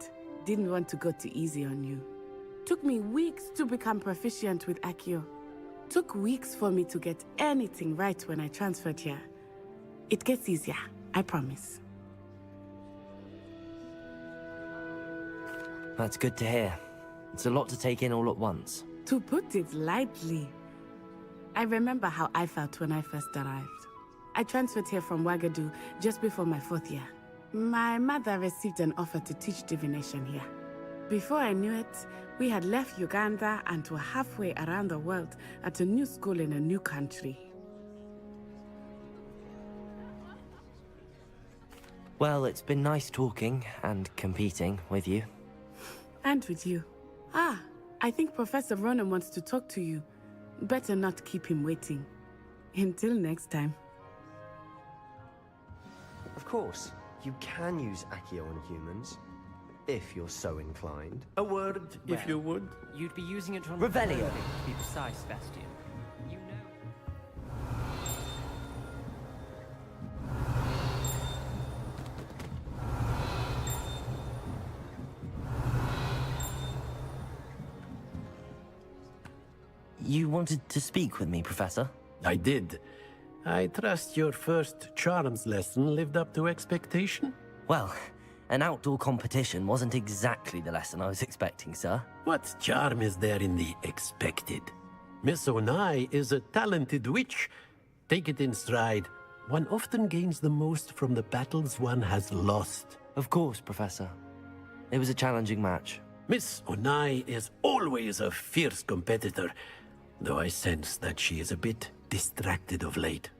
Didn't want to go too easy on you. Took me weeks to become proficient with Accio. Took weeks for me to get anything right when I transferred here. It gets easier, I promise. That's good to hear. It's a lot to take in all at once. To put it lightly, I remember how I felt when I first arrived. I transferred here from Wagadu just before my 4th year. My mother received an offer to teach divination here. Before I knew it, we had left Uganda and were halfway around the world at a new school in a new country. Well, it's been nice talking and competing with you. And with you. Ah, I think Professor Ronan wants to talk to you. Better not keep him waiting. Until next time. Of course, you can use Accio on humans, if you're so inclined. A word, if you would. You'd be using it on Revelio. To be precise, Sebastian. You know. You wanted to speak with me, Professor? I did. I trust your first charms lesson lived up to expectation? Well, an outdoor competition wasn't exactly the lesson I was expecting, sir. What charm is there in the expected? Miss Onai is a talented witch. Take it in stride. One often gains the most from the battles one has lost. Of course, Professor. It was a challenging match. Miss Onai is always a fierce competitor, though I sense that she is a bit distracted of late.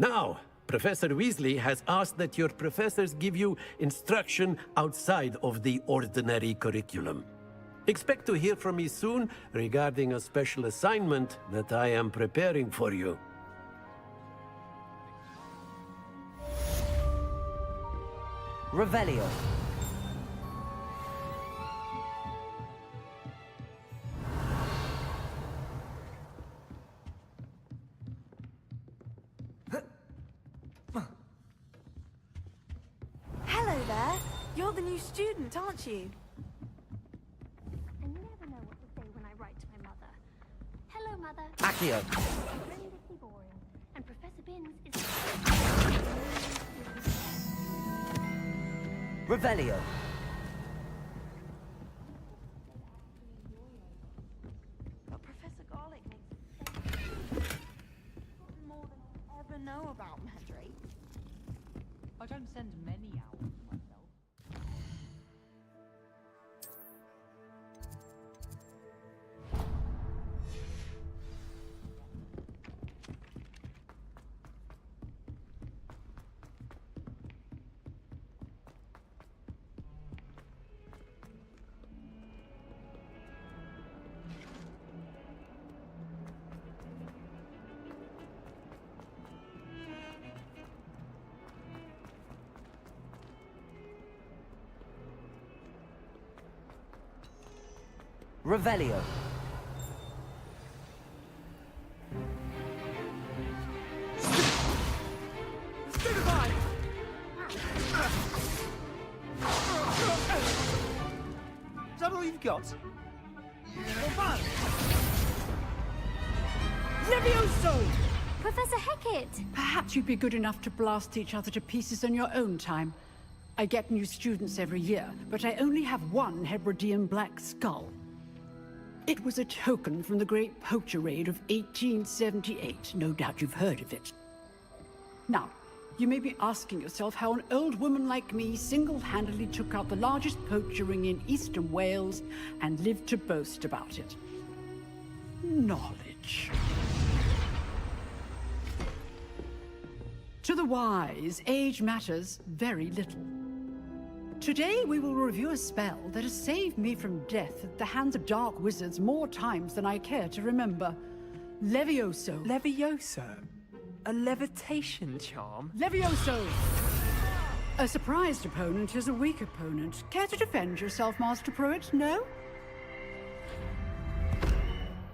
Now, Professor Weasley has asked that your professors give you instruction outside of the ordinary curriculum. Expect to hear from me soon regarding a special assignment that I am preparing for you. Revelio. Hello there. You're the new student, aren't you? I never know what to say when I write to my mother. Hello, Mother. Accio. Horrendously boring. And Professor Binns is... Revelio. But Professor Garlic makes more than I'll ever know about Mandrake. I don't send many out myself. Revelio. Stupefy! Is that all you've got? Levioso! Professor Hecat! Perhaps you'd be good enough to blast each other to pieces on your own time. I get new students every year, but I only have one Hebridean black skull. It was a token from the Great Poacher Raid of 1878. No doubt you've heard of it. Now, you may be asking yourself how an old woman like me single-handedly took out the largest poacher ring in eastern Wales and lived to boast about it. Knowledge. To the wise, age matters very little. Today we will review a spell that has saved me from death at the hands of dark wizards more times than I care to remember. Levioso. Levioso? A levitation charm? Levioso! A surprised opponent is a weak opponent. Care to defend yourself, Master Pruitt? No?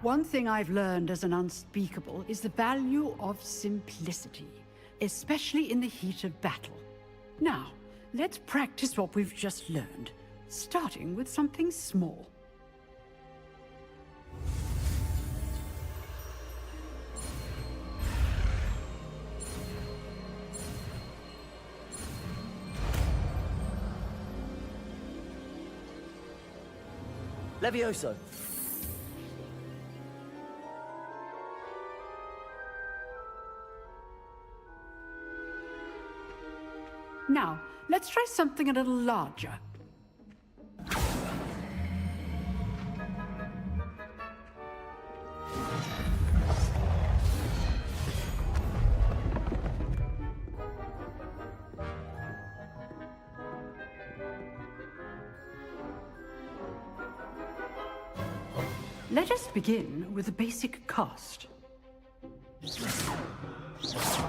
One thing I've learned as an unspeakable is the value of simplicity, especially in the heat of battle. Now, let's practice what we've just learned, starting with something small. Levioso! Now, let's try something a little larger. Let us begin with the basic cast.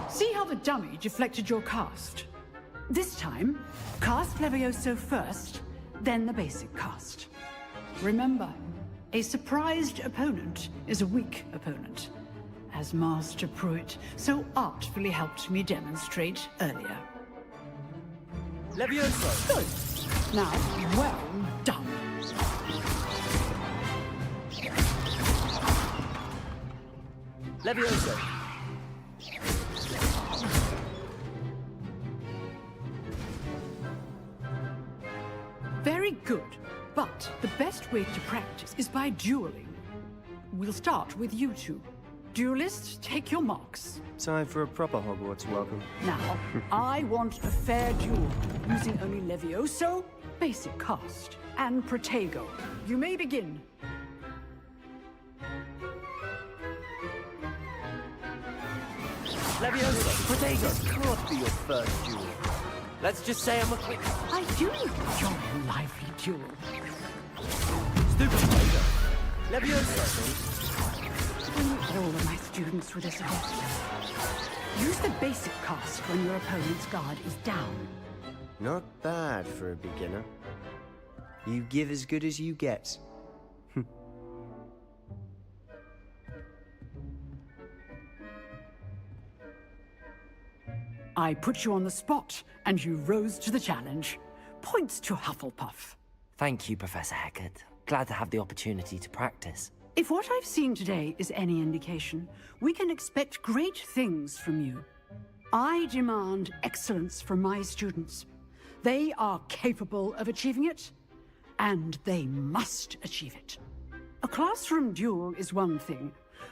See how the dummy deflected your cast? This time, cast Levioso first, then the basic cast. Remember, a surprised opponent is a weak opponent, as Master Pruitt so artfully helped me demonstrate earlier. Levioso! Good. Now, well done. Levioso! Very good, but the best way to practice is by dueling. We'll start with you two. Duelists, take your marks. Time for a proper Hogwarts welcome. Now, I want a fair duel, using only Levioso, basic cast, and Protego. You may begin. Levioso! Protego! Can't be your first duel. Let's just say I'm a quick... I do enjoy a lively duel. Stupid Protego! Levioso! All of my students with a suggestion. Use the basic cast when your opponent's guard is down. Not bad for a beginner. You give as good as you get. I put you on the spot, and you rose to the challenge. Points to Hufflepuff. Thank you, Professor Hecat. Glad to have the opportunity to practice. If what I've seen today is any indication, we can expect great things from you. I demand excellence from my students. They are capable of achieving it, and they must achieve it. A classroom duel is one thing,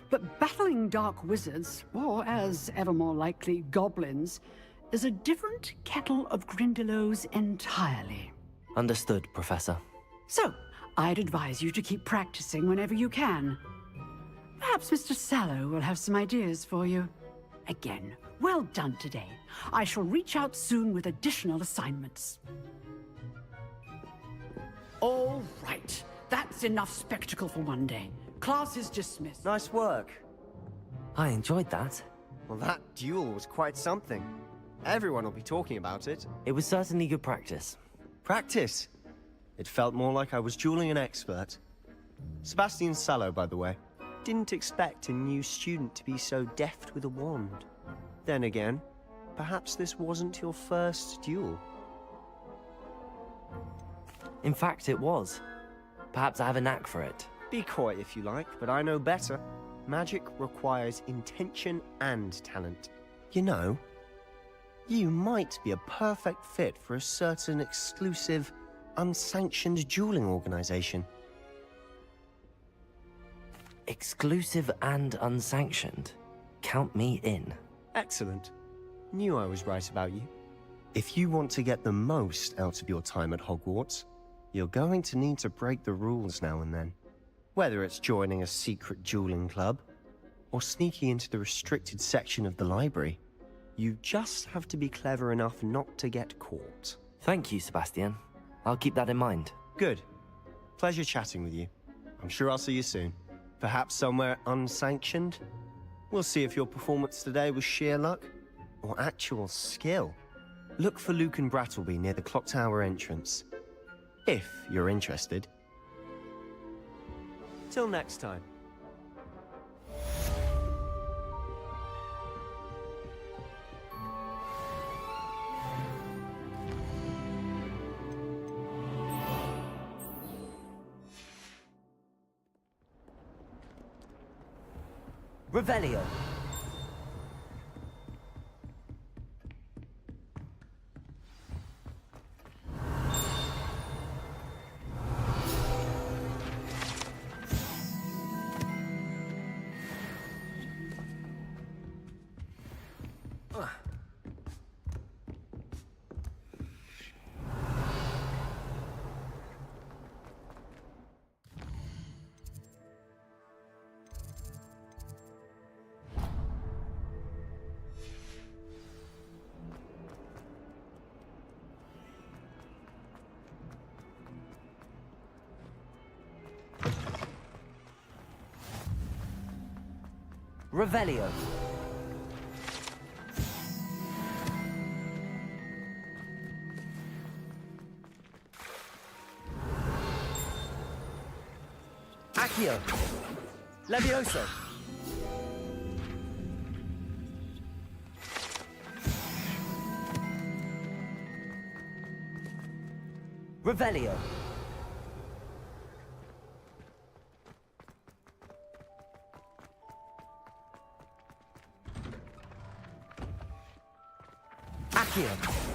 but battling dark wizards, or as ever more likely, goblins, is a different kettle of Grindylows entirely. Understood, Professor. So, I'd advise you to keep practicing whenever you can. Perhaps Mr. Sallow will have some ideas for you. Again, well done today. I shall reach out soon with additional assignments. All right. That's enough spectacle for one day. Class is dismissed. Nice work. I enjoyed that. Well, that duel was quite something. Everyone will be talking about it. It was certainly good practice. Practice? It felt more like I was dueling an expert. Sebastian Sallow, by the way. Didn't expect a new student to be so deft with a wand. Then again, perhaps this wasn't your first duel. In fact, it was. Perhaps I have a knack for it. Be coy if you like, but I know better. Magic requires intention and talent. You know, you might be a perfect fit for a certain exclusive, unsanctioned dueling organization. Exclusive and unsanctioned? Count me in. Excellent. Knew I was right about you. If you want to get the most out of your time at Hogwarts, you're going to need to break the rules now and then. Whether it's joining a secret dueling club, or sneaking into the restricted section of the library, you just have to be clever enough not to get caught. Thank you, Sebastian. I'll keep that in mind. Good. Pleasure chatting with you. I'm sure I'll see you soon. Perhaps somewhere unsanctioned? We'll see if your performance today was sheer luck, or actual skill. Look for Luke and Brattleby near the clock tower entrance. If you're interested. Till next time. Revelio. Revelio. Accio. Levioso. Revelio. Accio.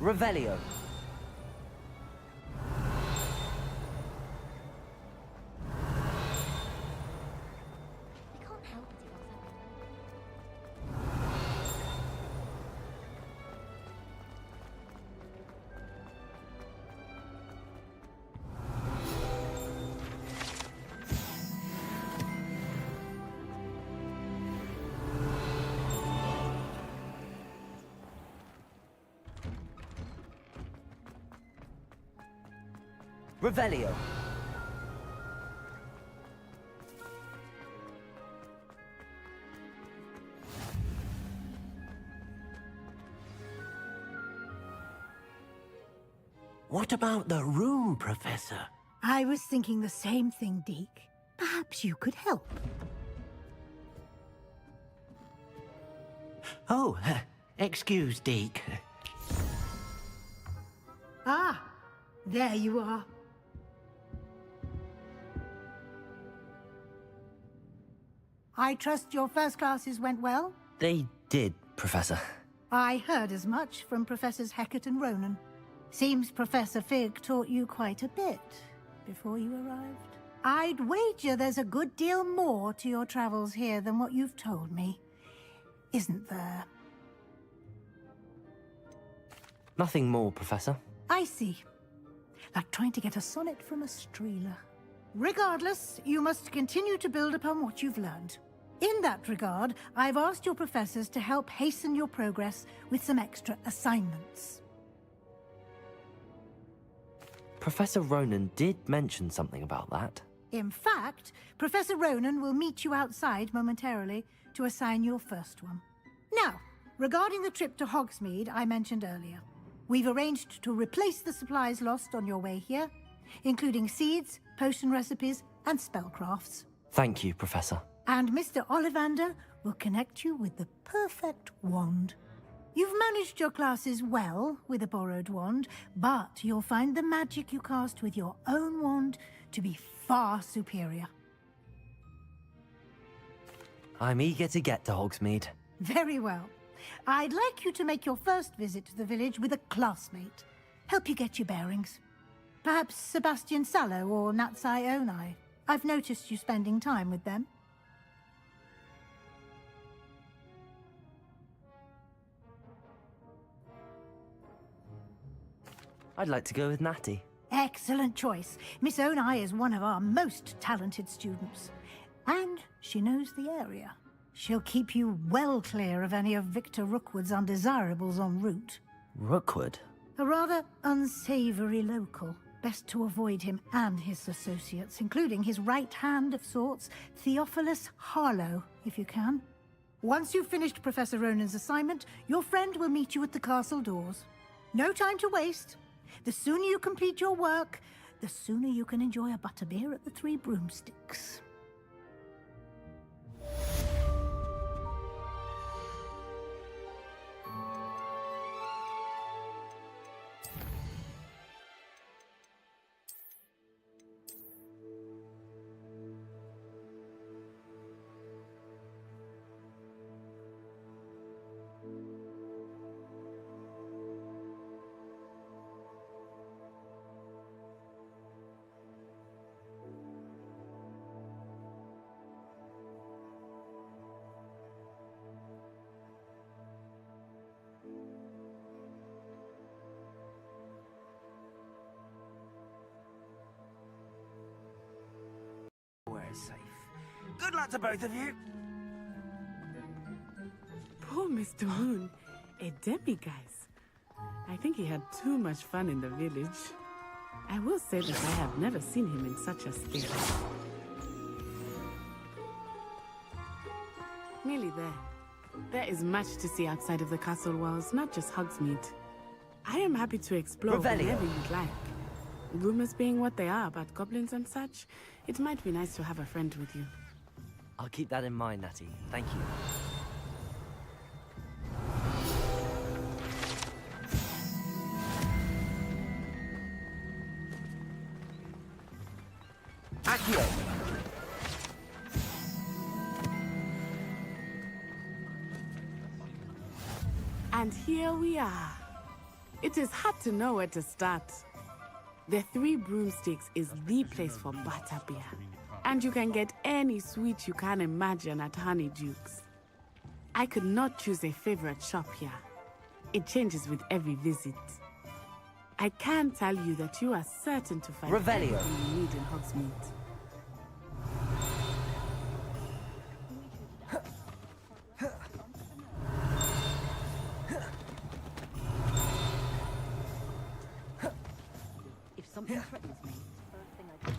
Revelio. Revelio. What about the room, Professor? I was thinking the same thing, Deke. Perhaps you could help. Oh, excuse, Deke. Ah, there you are. I trust your first classes went well? They did, Professor. I heard as much from Professors Hecat and Ronan. Seems Professor Fig taught you quite a bit before you arrived. I'd wager there's a good deal more to your travels here than what you've told me. Isn't there? Nothing more, Professor. I see. Like trying to get a sonnet from a streeler. Regardless, you must continue to build upon what you've learned. In that regard, I've asked your professors to help hasten your progress with some extra assignments. Professor Ronan did mention something about that. In fact, Professor Ronan will meet you outside momentarily to assign your first one. Now, regarding the trip to Hogsmeade I mentioned earlier, we've arranged to replace the supplies lost on your way here, including seeds, potion recipes, and spellcrafts. Thank you, Professor. And Mr. Ollivander will connect you with the perfect wand. You've managed your classes well with a borrowed wand, but you'll find the magic you cast with your own wand to be far superior. I'm eager to get to Hogsmeade. Very well. I'd like you to make your first visit to the village with a classmate. Help you get your bearings. Perhaps Sebastian Sallow or Natsai Onai. I've noticed you spending time with them. I'd like to go with Natty. Excellent choice. Miss Onai is one of our most talented students. And she knows the area. She'll keep you well clear of any of Victor Rookwood's undesirables en route. Rookwood? A rather unsavory local. Best to avoid him and his associates, including his right hand of sorts, Theophilus Harlow, if you can. Once you've finished Professor Ronan's assignment, your friend will meet you at the castle doors. No time to waste. The sooner you complete your work, the sooner you can enjoy a butterbeer at the Three Broomsticks. We're safe. Good luck to both of you. Poor Mr. Moon, a demiguise. I think he had too much fun in the village. I will say that I have never seen him in such a state. Nearly there. There is much to see outside of the castle walls, not just Hogsmeade. I am happy to explore wherever you'd like. Rumors being what they are about goblins and such, it might be nice to have a friend with you. I'll keep that in mind, Natty. Thank you. Accio! And here we are. It is hard to know where to start. The Three Broomsticks is the place for butterbeer. And you can get any sweet you can imagine at Honeyduke's. I could not choose a favorite shop here. It changes with every visit. I can tell you that you are certain to find Revelio. everything you need in Hogsmeade. If something threatens me, first thing I do.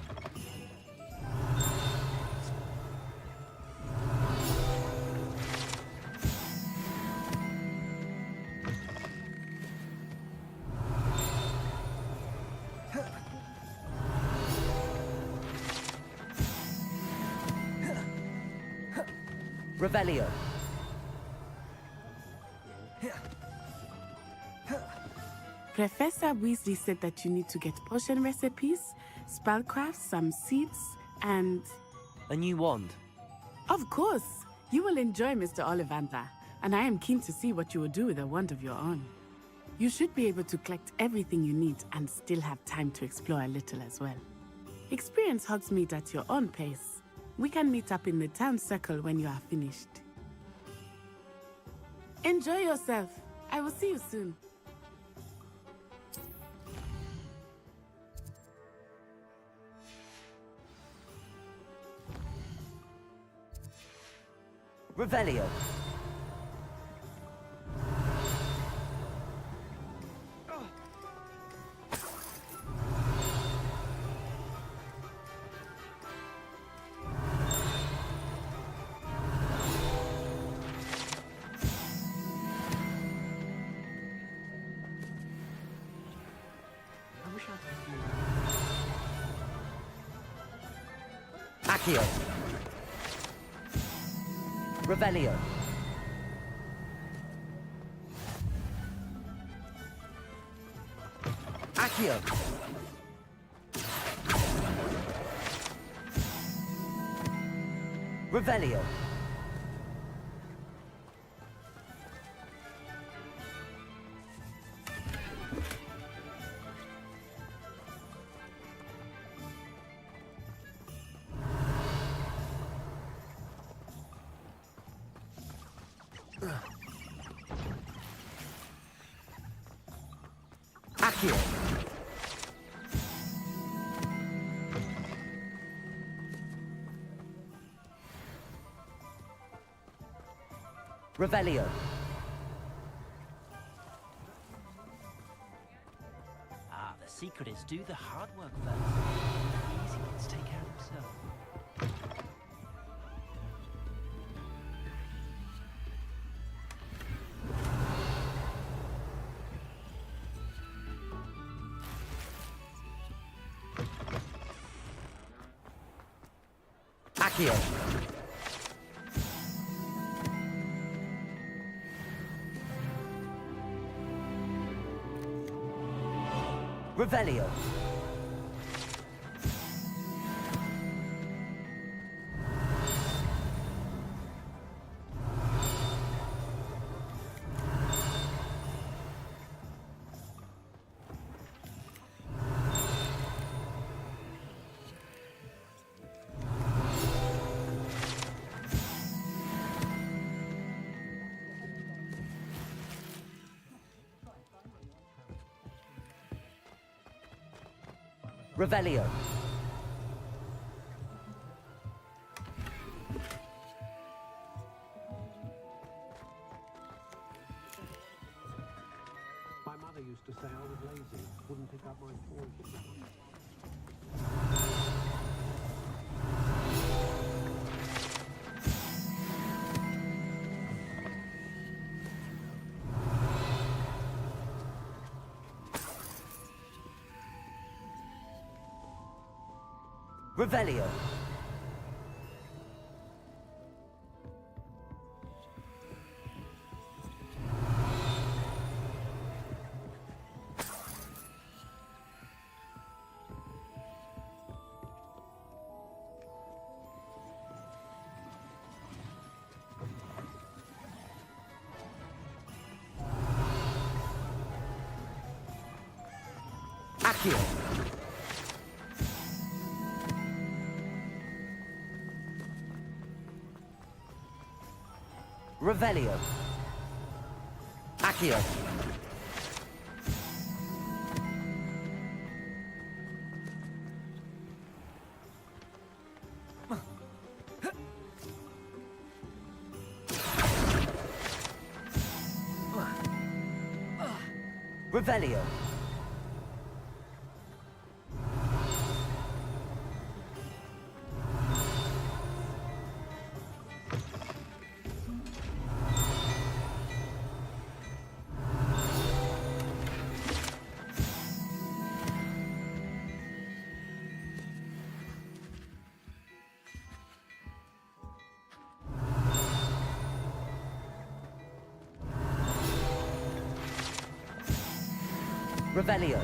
Revelio. Professor Weasley said that you need to get potion recipes, spellcraft, some seeds, and... A new wand. Of course! You will enjoy Mr. Ollivander, and I am keen to see what you will do with a wand of your own. You should be able to collect everything you need and still have time to explore a little as well. Experience Hogsmeade at your own pace. We can meet up in the town circle when you are finished. Enjoy yourself. I will see you soon. Revelio. Accio. Revelio. Accio. Revelio. Accio. Revelio. Ah, the secret is do the hard work first. The easy ones take care of themselves. Accio. Revelio. Revelio. My mother used to say I was lazy, wouldn't pick up my toys. Revelio. Accio. Revelio. Accio. Revelio. Revelio.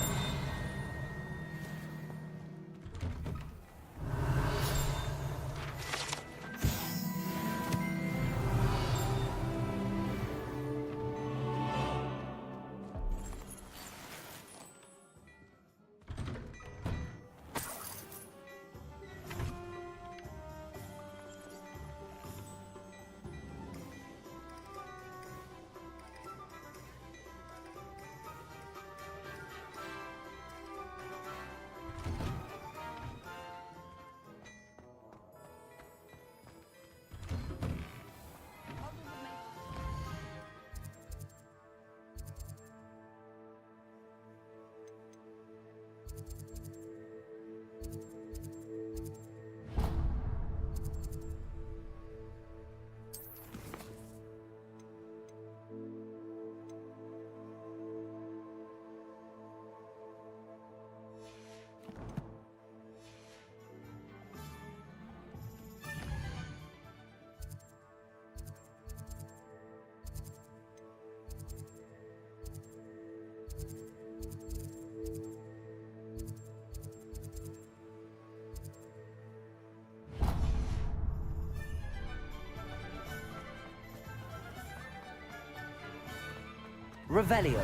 Revelio.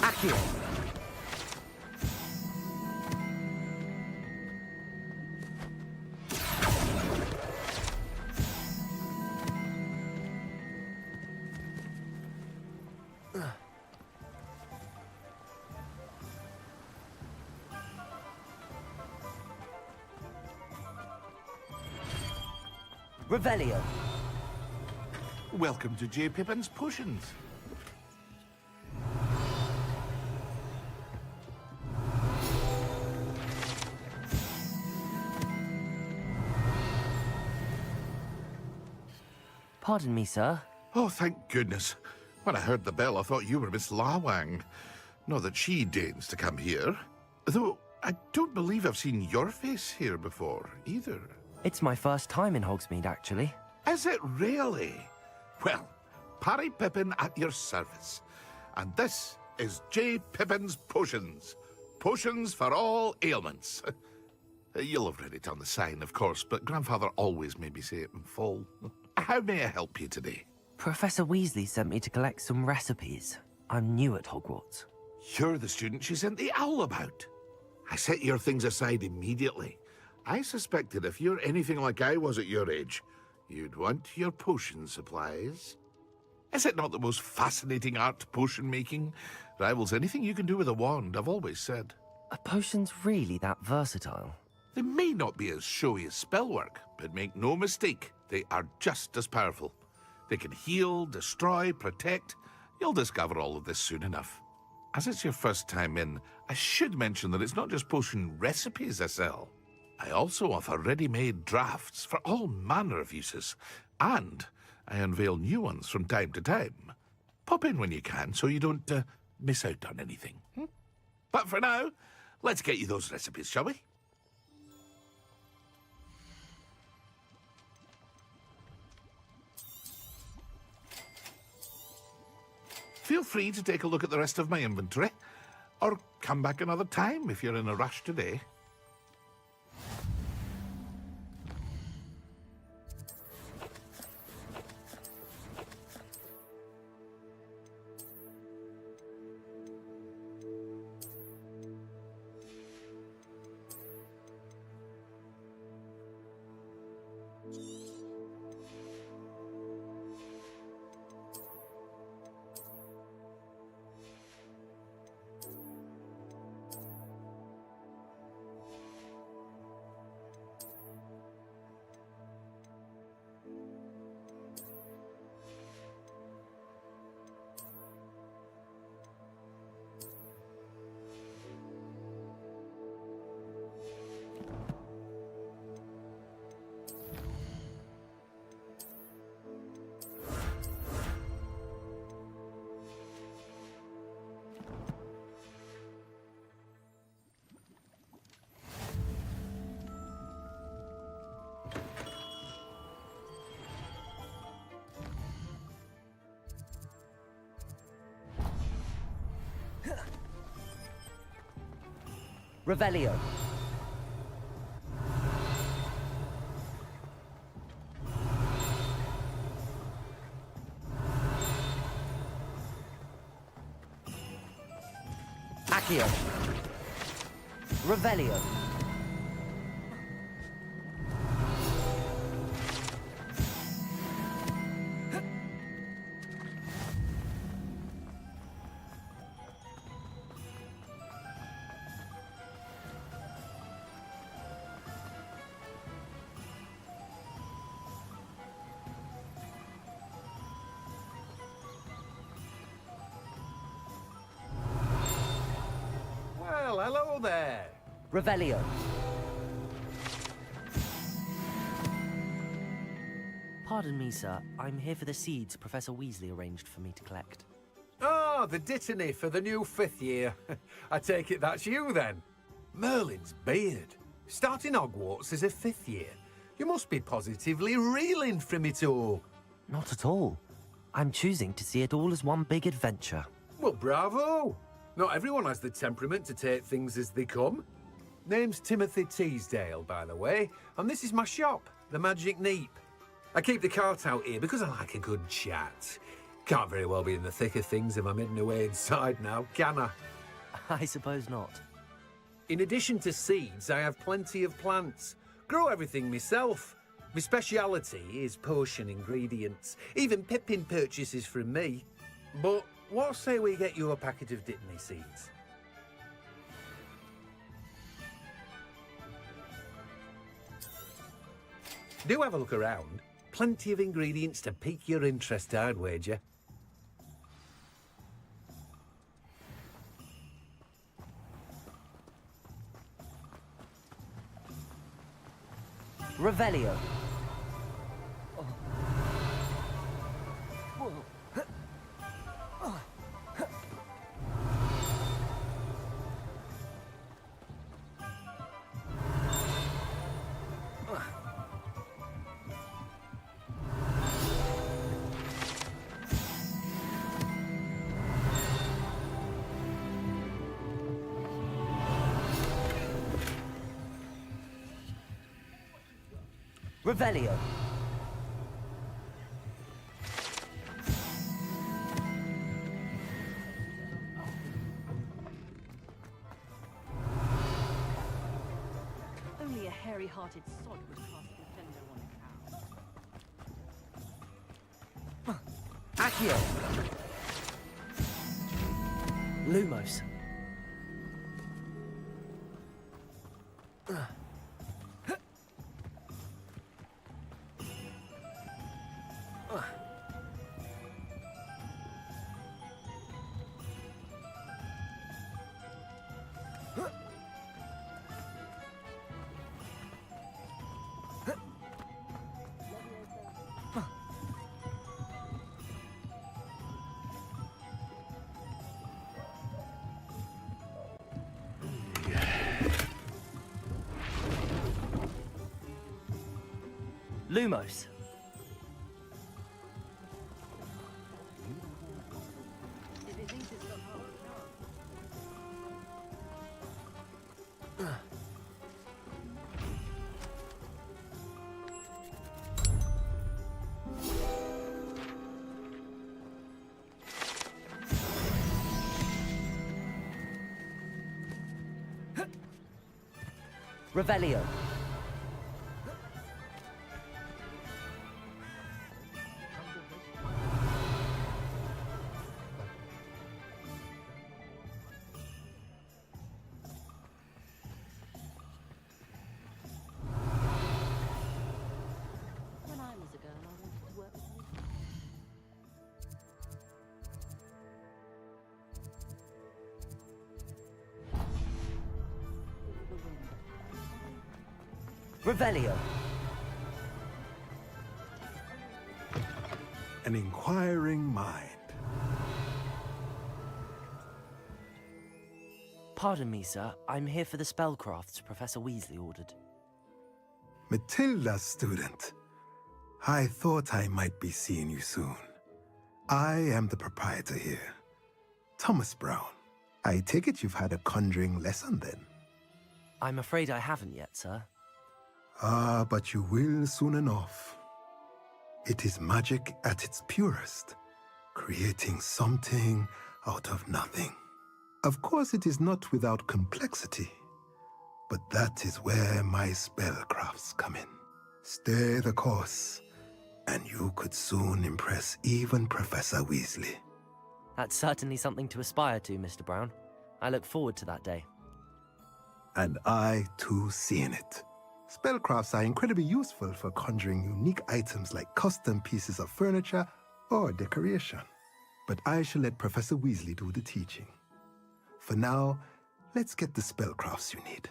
Accio. Revelio. Welcome to J. Pippin's Potions. Pardon me, sir. Oh, thank goodness. When I heard the bell, I thought you were Miss Lawang. Not that she deigns to come here. Though, I don't believe I've seen your face here before, either. It's my first time in Hogsmeade, actually. Is it really? Well, Parry Pippin at your service. And this is J. Pippin's Potions. Potions for all ailments. You'll have read it on the sign, of course, but Grandfather always made me say it in full. How may I help you today? Professor Weasley sent me to collect some recipes. I'm new at Hogwarts. You're the student she sent the owl about. I set your things aside immediately. I suspected if you're anything like I was at your age, you'd want your potion supplies. Is it not the most fascinating art, potion making? Rivals anything you can do with a wand, I've always said. Are potions really that versatile? They may not be as showy as spellwork, but make no mistake, they are just as powerful. They can heal, destroy, protect. You'll discover all of this soon enough. As it's your first time in, I should mention that it's not just potion recipes I sell. I also offer ready-made drafts for all manner of uses, and I unveil new ones from time to time. Pop in when you can so you don't miss out on anything. But for now, let's get you those recipes, shall we? Feel free to take a look at the rest of my inventory, or come back another time if you're in a rush today. Revelio. Accio. Revelio. Well, hello there. Revelio. Pardon me, sir. I'm here for the seeds Professor Weasley arranged for me to collect. Oh, the dittany for the new 5th year. I take it that's you, then. Merlin's beard. Starting Hogwarts as a 5th year. You must be positively reeling from it all. Not at all. I'm choosing to see it all as one big adventure. Well, bravo. Not everyone has the temperament to take things as they come. Name's Timothy Teasdale, by the way, and this is my shop, the Magic Neep. I keep the cart out here because I like a good chat. Can't very well be in the thick of things if I'm hidden away inside now, can I? I suppose not. In addition to seeds, I have plenty of plants. Grow everything myself. My speciality is potion ingredients. Even Pippin purchases from me. But what say we get you a packet of dittany seeds? Do have a look around. plenty of ingredients to pique your interest, I'd wager. Revelio. Revelio. Only a hairy-hearted sod would cast Defender on a cow. Accio. Lumos. Lumos. Revelio. When I was a girl, I wanted to work with you. Revelio. An inquiring mind. Pardon me, sir. I'm here for the spellcrafts Professor Weasley ordered. Matilda's student. I thought I might be seeing you soon. I am the proprietor here, Thomas Brown. I take it you've had a conjuring lesson then? I'm afraid I haven't yet, sir. Ah, but you will soon enough. It is magic at its purest, creating something out of nothing. Of course, it is not without complexity, but that is where my spellcrafts come in. Stay the course, and you could soon impress even Professor Weasley. That's certainly something to aspire to, Mr. Brown. I look forward to that day. And I, too, see in it. Spellcrafts are incredibly useful for conjuring unique items like custom pieces of furniture or decoration. But I shall let Professor Weasley do the teaching. For now, let's get the spellcrafts you need.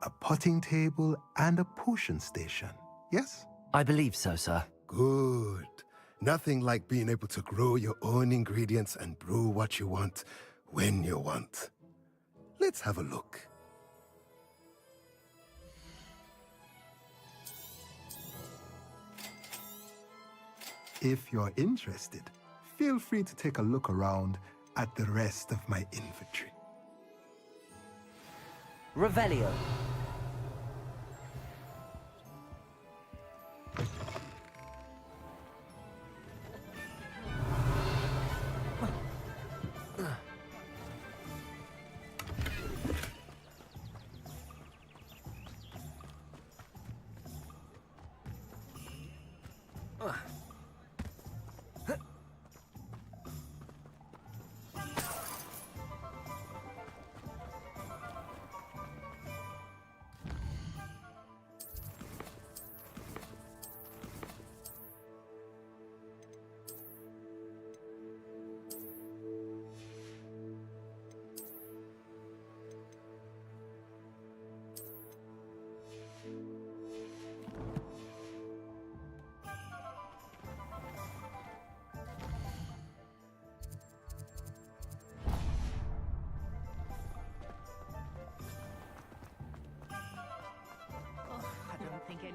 A potting table and a potion station, yes? I believe so, sir. Good. Nothing like being able to grow your own ingredients and brew what you want when you want. Let's have a look. If you're interested, feel free to take a look around at the rest of my inventory. Revelio.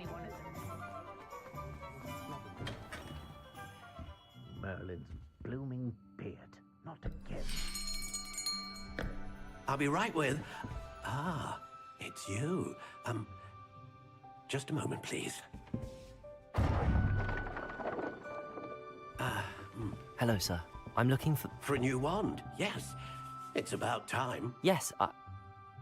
anyone is. Merlin's blooming beard. Not again. I'll be right with... Ah, it's you. Just a moment, please. Hello, sir. I'm looking for... For a new wand, yes. It's about time. Yes,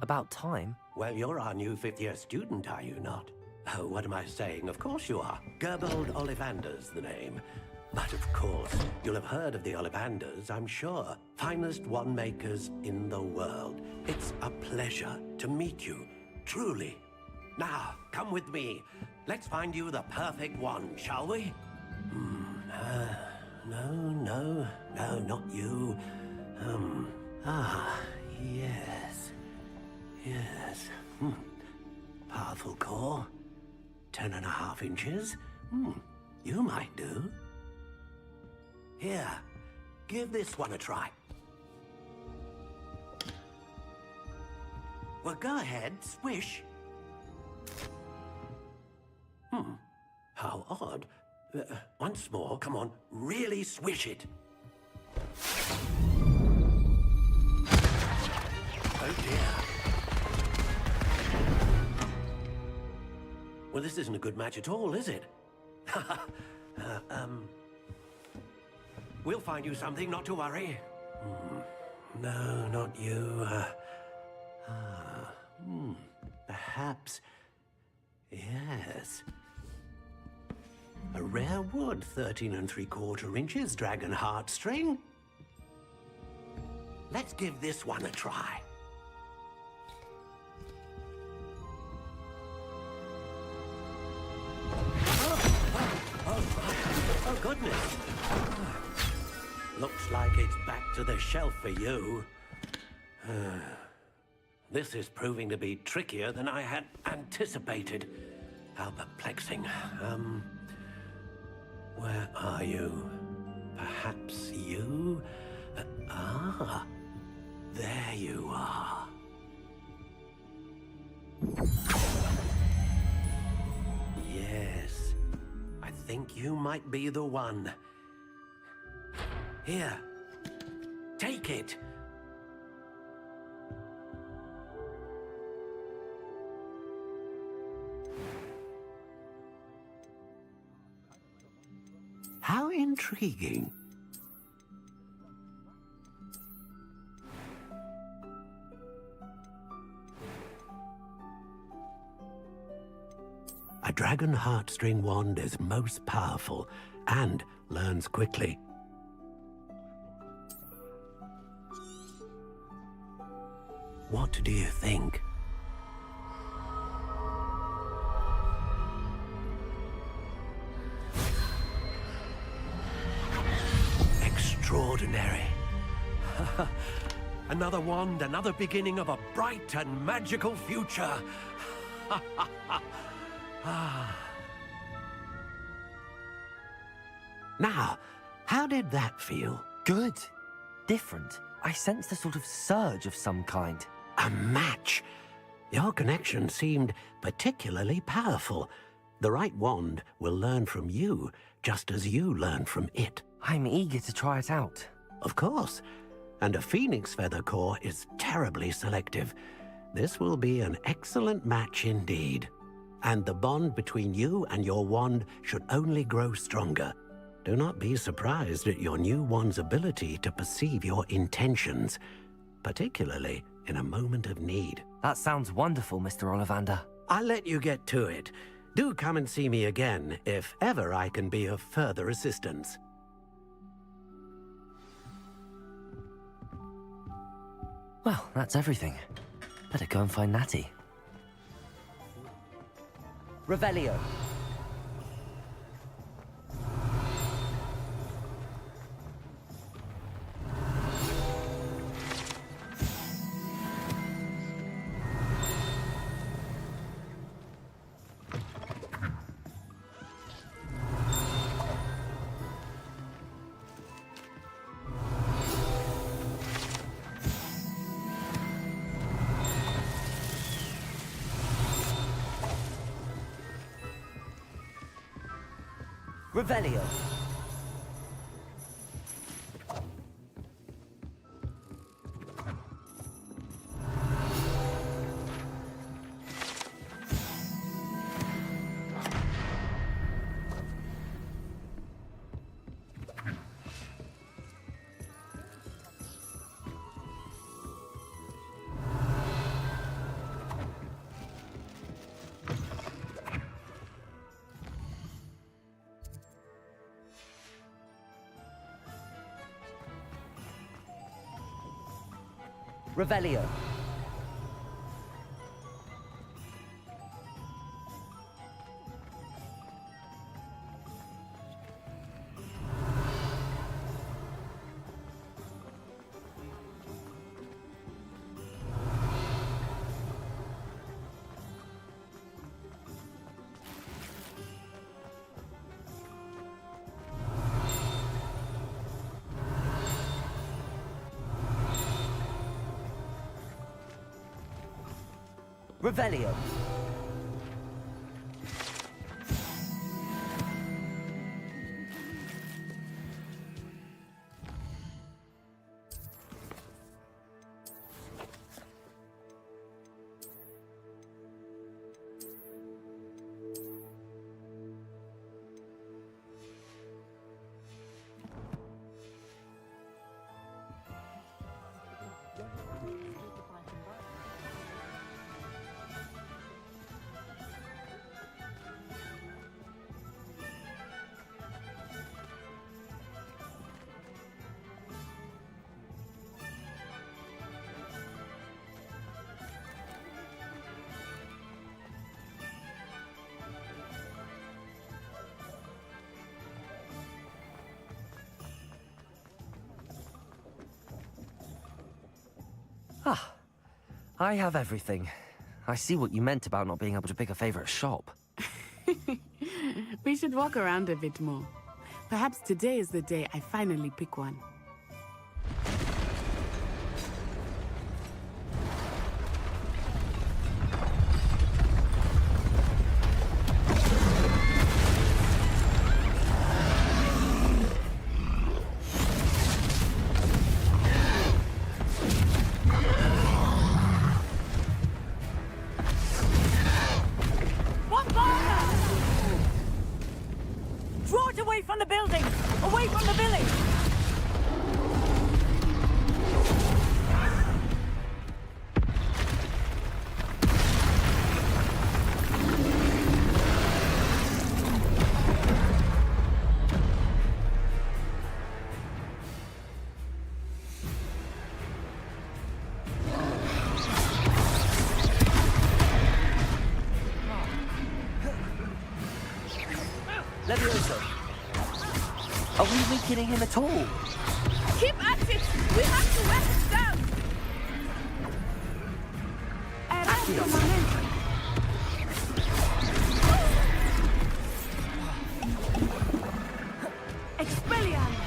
about time? Well, you're our new fifth-year student, are you not? Oh, what am I saying? Of course you are. Gerbold Ollivander's the name. But of course, you'll have heard of the Ollivanders, I'm sure. Finest wand makers in the world. It's a pleasure to meet you, truly. Now, come with me. Let's find you the perfect wand, shall we? No, not you. Yes. Powerful core. 10.5 inches. You might do. Here, give this one a try. Well, go ahead, swish. How odd. Once more, come on, really swish it. Oh dear. Well, this isn't a good match at all, is it? We'll find you something, not to worry. No, not you. Perhaps... Yes. A rare wood, 13 3/4 inches, dragon heartstring. Let's give this one a try. Oh, goodness. Looks like it's back to the shelf for you. This is proving to be trickier than I had anticipated. How perplexing. Where are you? Perhaps you? There you are. Yes, I think you might be the one. Here, take it. How intriguing. A dragon heartstring wand is most powerful and learns quickly. What do you think? Extraordinary. Another wand, another beginning of a bright and magical future. Now, how did that feel? Good. Different. I sensed a sort of surge of some kind. A match. Your connection seemed particularly powerful. The right wand will learn from you, just as you learn from it. I'm eager to try it out. Of course. And a phoenix feather core is terribly selective. This will be an excellent match indeed. And the bond between you and your wand should only grow stronger. Do not be surprised at your new wand's ability to perceive your intentions, particularly in a moment of need. That sounds wonderful, Mr. Ollivander. I'll let you get to it. Do come and see me again if ever I can be of further assistance. Well, that's everything. Better go and find Natty. Revelio. Revelio. Revelio. Revelio. Ah, I have everything. I see what you meant about not being able to pick a favorite shop. We should walk around a bit more. Perhaps today is the day I finally pick one. Draw it away from the building! Away from the village! Levioso. Are we weakening him at all? Keep at it! We have to wear him down! Expelliarmus!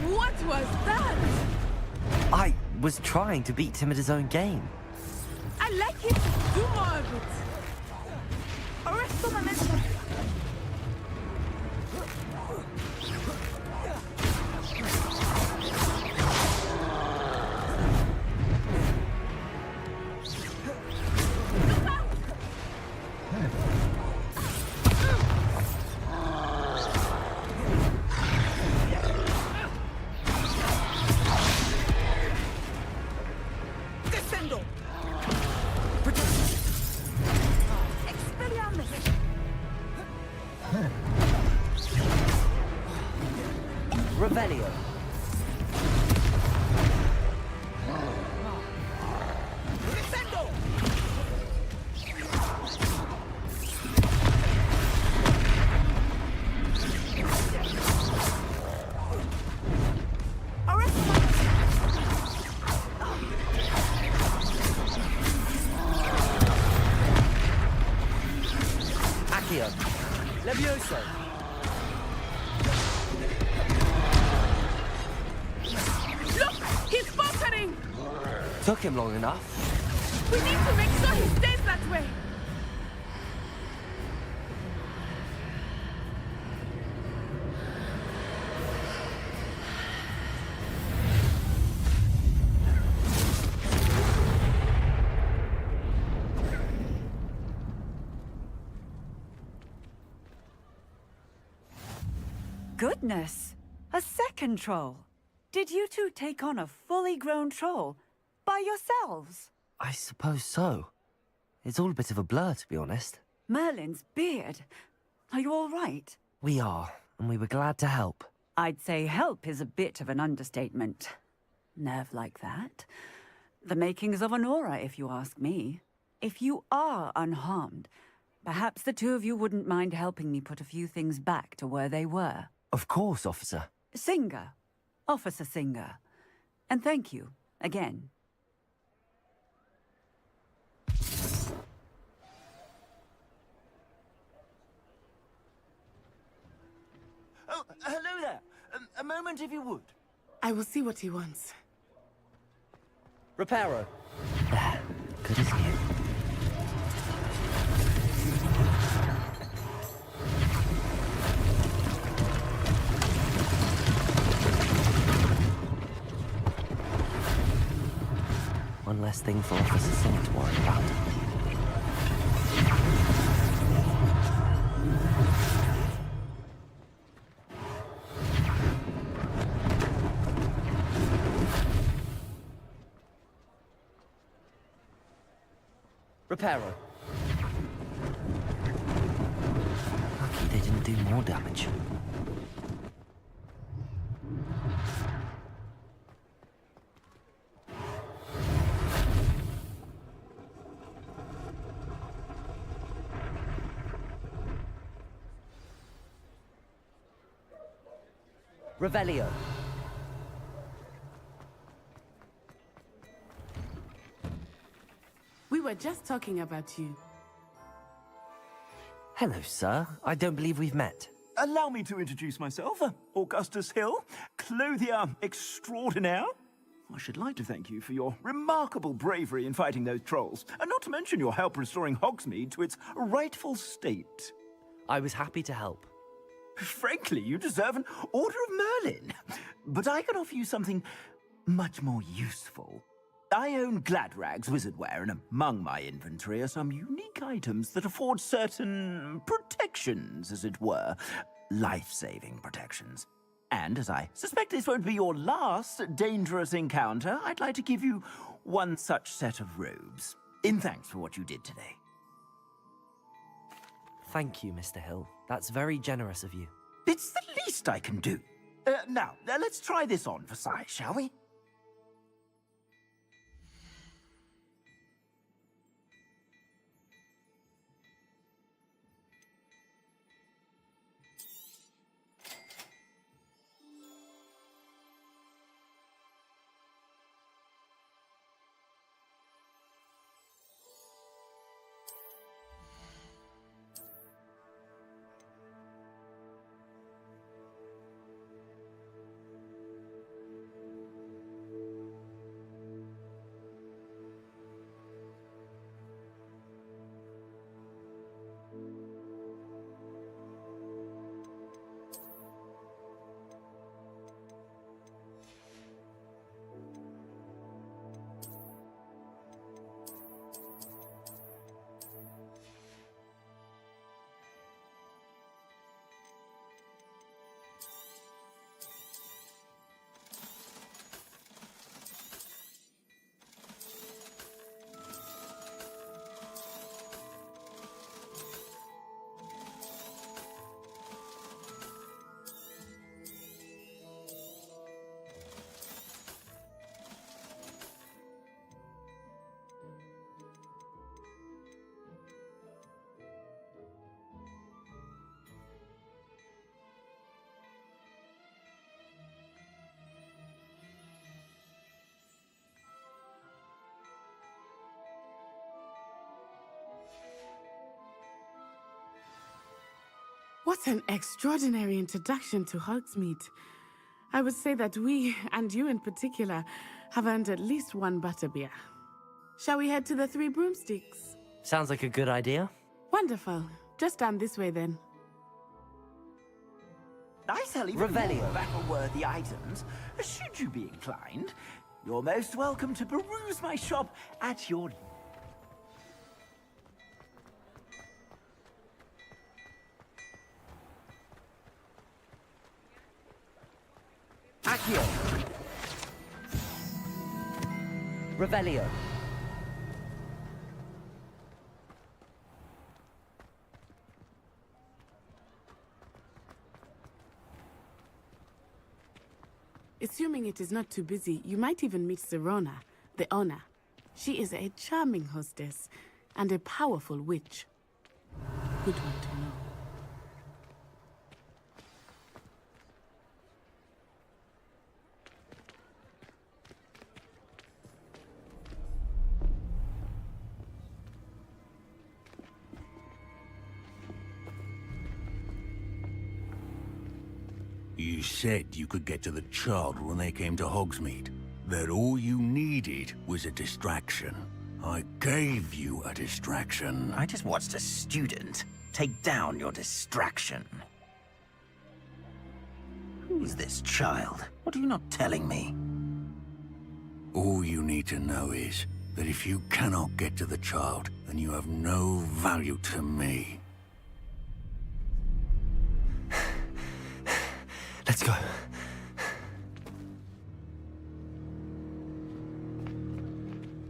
What was that? I was trying to beat him at his own game. I like it! Do more of it! Arresto momentum! Descendo! Expelliarmus! Revelio. Descendo! Arresto! Levioso! Look! He's faltering! Took him long enough. We need to make sure he stays that way! Goodness! A second troll! Did you two take on a fully grown troll by yourselves? I suppose so. It's all a bit of a blur, to be honest. Merlin's beard. Are you all right? We are, and we were glad to help. I'd say help is a bit of an understatement. Nerve like that. The makings of an aura, if you ask me. If you are unharmed, perhaps the two of you wouldn't mind helping me put a few things back to where they were. Of course, officer. Singer. Officer Singer. And thank you, again. Oh, hello there. A moment, if you would. I will see what he wants. Reparo. There. Good as new. One less thing for Officer Singer to worry about. Reparo. Lucky they didn't do more damage. Revelio. We were just talking about you. Hello, sir. I don't believe we've met. Allow me to introduce myself. Augustus Hill, clothier extraordinaire. I should like to thank you for your remarkable bravery in fighting those trolls, and not to mention your help restoring Hogsmeade to its rightful state. I was happy to help. Frankly, you deserve an Order of Merlin. But I can offer you something much more useful. I own Gladrag's wizardware, and among my inventory are some unique items that afford certain protections, as it were. Life-saving protections. And as I suspect this won't be your last dangerous encounter, I'd like to give you one such set of robes, in thanks for what you did today. Thank you, Mr. Hill. That's very generous of you. It's the least I can do. Now, let's try this on for size, shall we? What an extraordinary introduction to Hogsmeade. I would say that we, and you in particular, have earned at least one butterbeer. Shall we head to the Three Broomsticks? Sounds like a good idea. Wonderful. Just down this way then. I sell even more battle-worthy items. Should you be inclined, you're most welcome to peruse my shop at your... Accio! Revelio. Assuming it is not too busy, you might even meet Sirona, the owner. She is a charming hostess and a powerful witch. Good one to know. You said you could get to the child when they came to Hogsmeade. That all you needed was a distraction. I gave you a distraction. I just watched a student take down your distraction. Who is this child? What are you not telling me? All you need to know is that if you cannot get to the child, then you have no value to me. Let's go.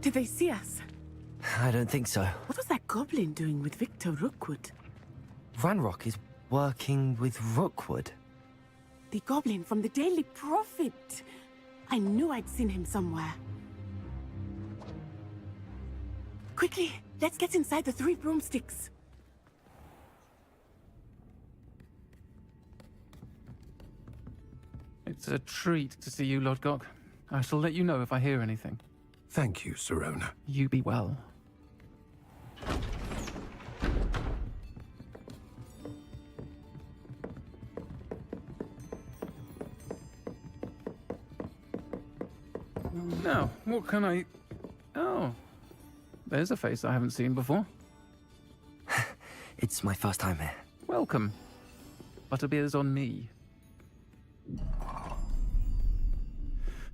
Did they see us? I don't think so. What was that goblin doing with Victor Rookwood? Ranrock is working with Rookwood. The goblin from the Daily Prophet. I knew I'd seen him somewhere. Quickly, let's get inside the Three Broomsticks. It's a treat to see you, Lodgok. I shall let you know if I hear anything. Thank you, Sirona. You be well. Now, what can I... Oh, there's a face I haven't seen before. It's my first time here. Welcome. Butterbeer's on me.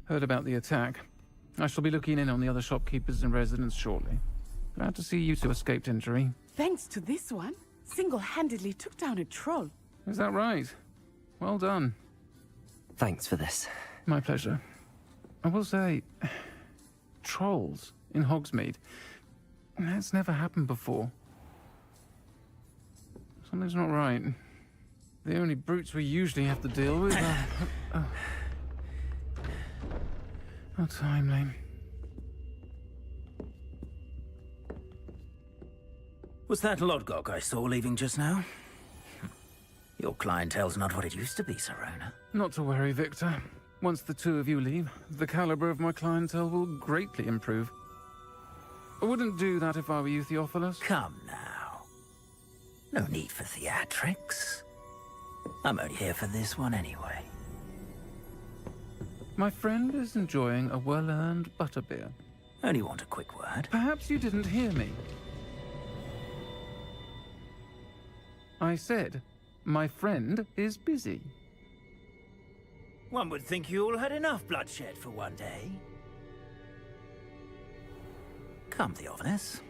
Heard about the attack. I shall be looking in on the other shopkeepers and residents shortly. Glad to see you two escaped injury. Thanks to this one, single-handedly took down a troll. Is that right? Well done. Thanks for this. My pleasure. I will say, trolls in Hogsmeade. That's never happened before. Something's not right. The only brutes we usually have to deal with are... How timely. Was that Lodgok I saw leaving just now? Your clientele's not what it used to be, Sirona. Not to worry, Victor. Once the two of you leave, the caliber of my clientele will greatly improve. I wouldn't do that if I were you, Theophilus. Come now. No need for theatrics. I'm only here for this one anyway. My friend is enjoying a well-earned butterbeer. Only want a quick word. Perhaps you didn't hear me. I said, my friend is busy. One would think you all had enough bloodshed for one day. Come, Theophilus.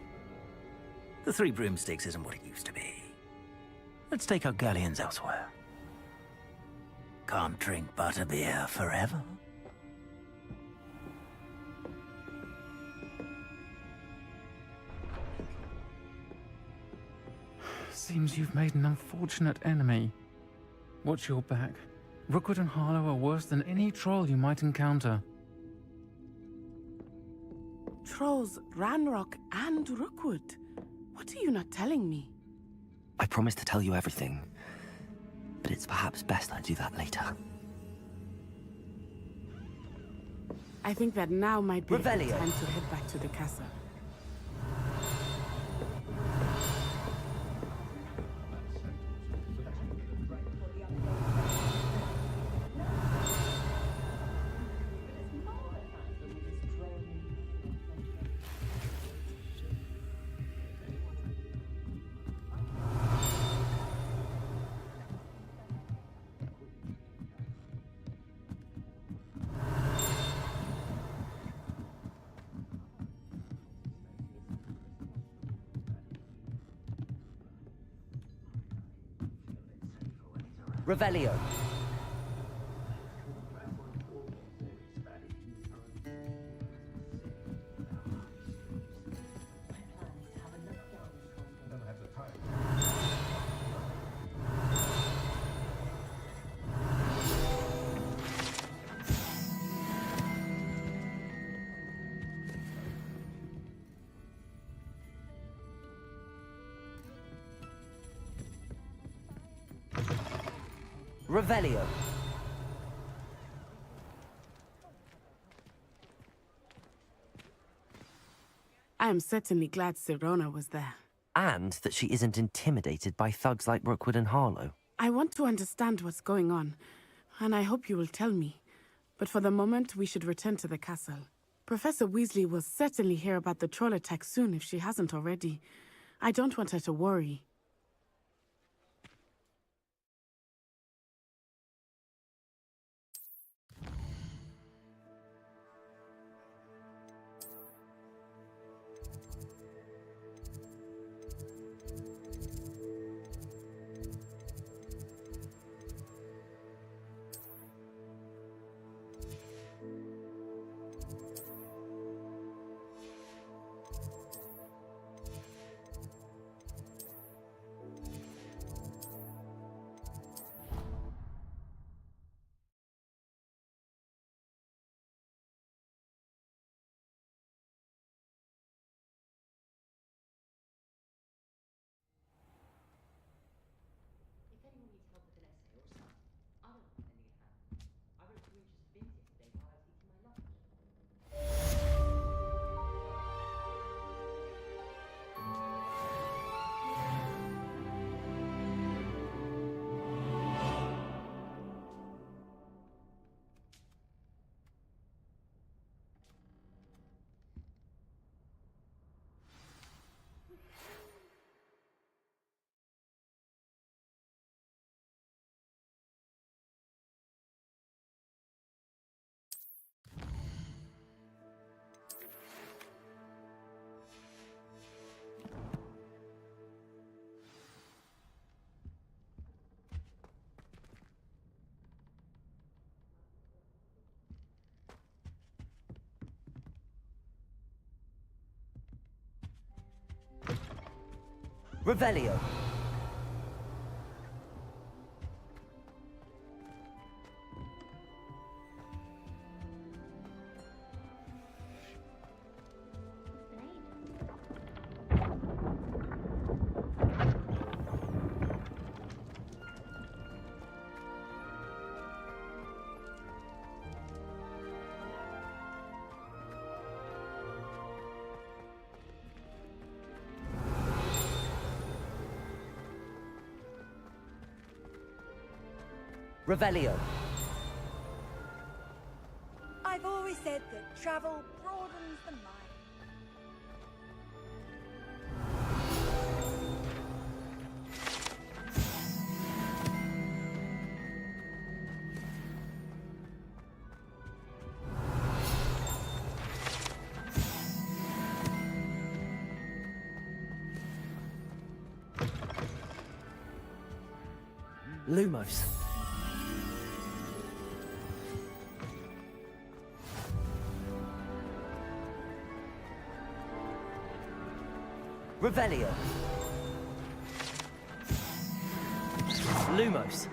The Three Broomsticks isn't what it used to be. Let's take our galleons elsewhere. Can't drink butterbeer forever. Seems you've made an unfortunate enemy. Watch your back. Rookwood and Harlow are worse than any troll you might encounter. Trolls, Ranrock, and Rookwood. What are you not telling me? I promised to tell you everything, but it's perhaps best I do that later. I think that now might be the time Revelio. to head back to the castle. Revelio. Revelio. I am certainly glad Sirona was there. And that she isn't intimidated by thugs like Rookwood and Harlow. I want to understand what's going on, and I hope you will tell me. But for the moment, we should return to the castle. Professor Weasley will certainly hear about the troll attack soon if she hasn't already. I don't want her to worry. Revelio. Revelio. I've always said that travel broadens the mind. Lumos. Revelio. Lumos.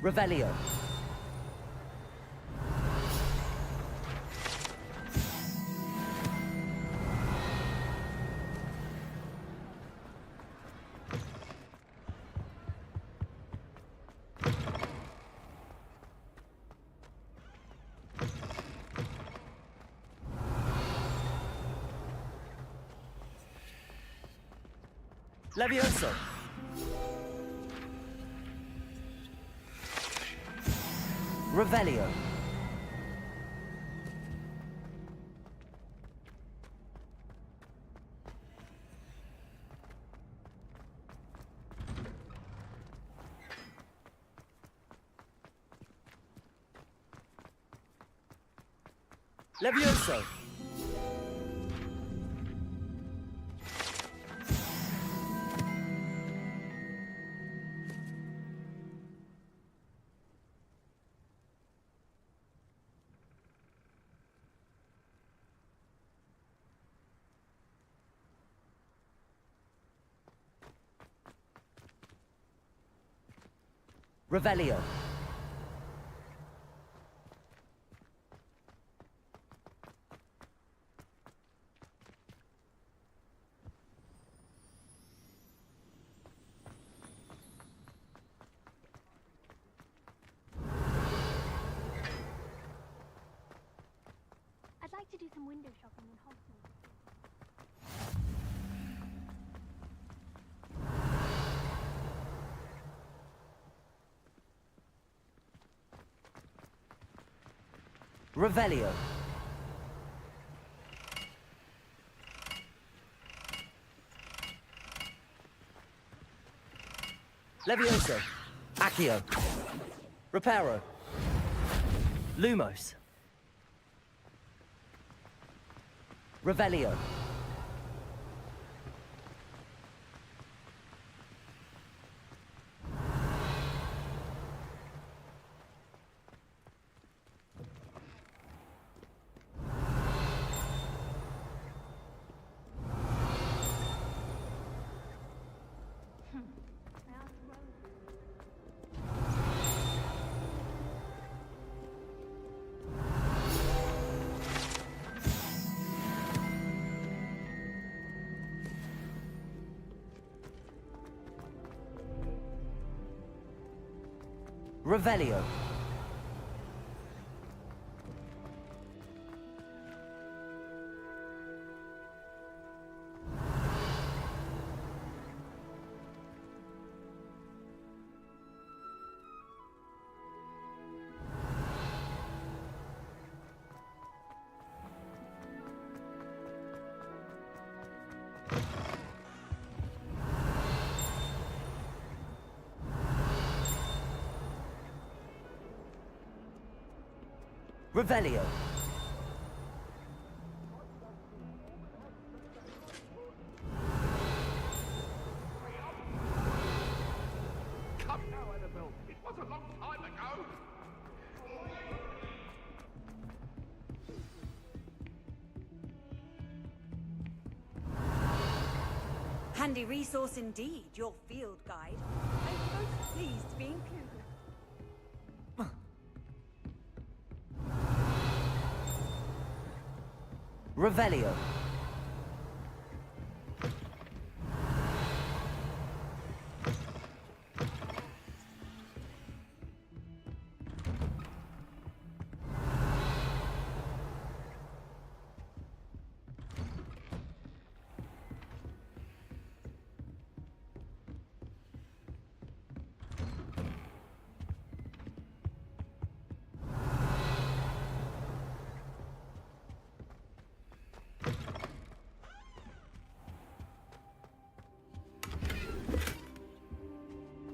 Revelio. Levioso. Revelio. Levioso. Revelio. I'd like to do some window shopping in Hogsmeade. Revelio. Levioso. Accio. Reparo. Lumos. Revelio. Revelio. Revelio. Come now, Annabelle. It was a long time ago. Handy resource indeed, your field guide. I'm most pleased to be included. Revelio.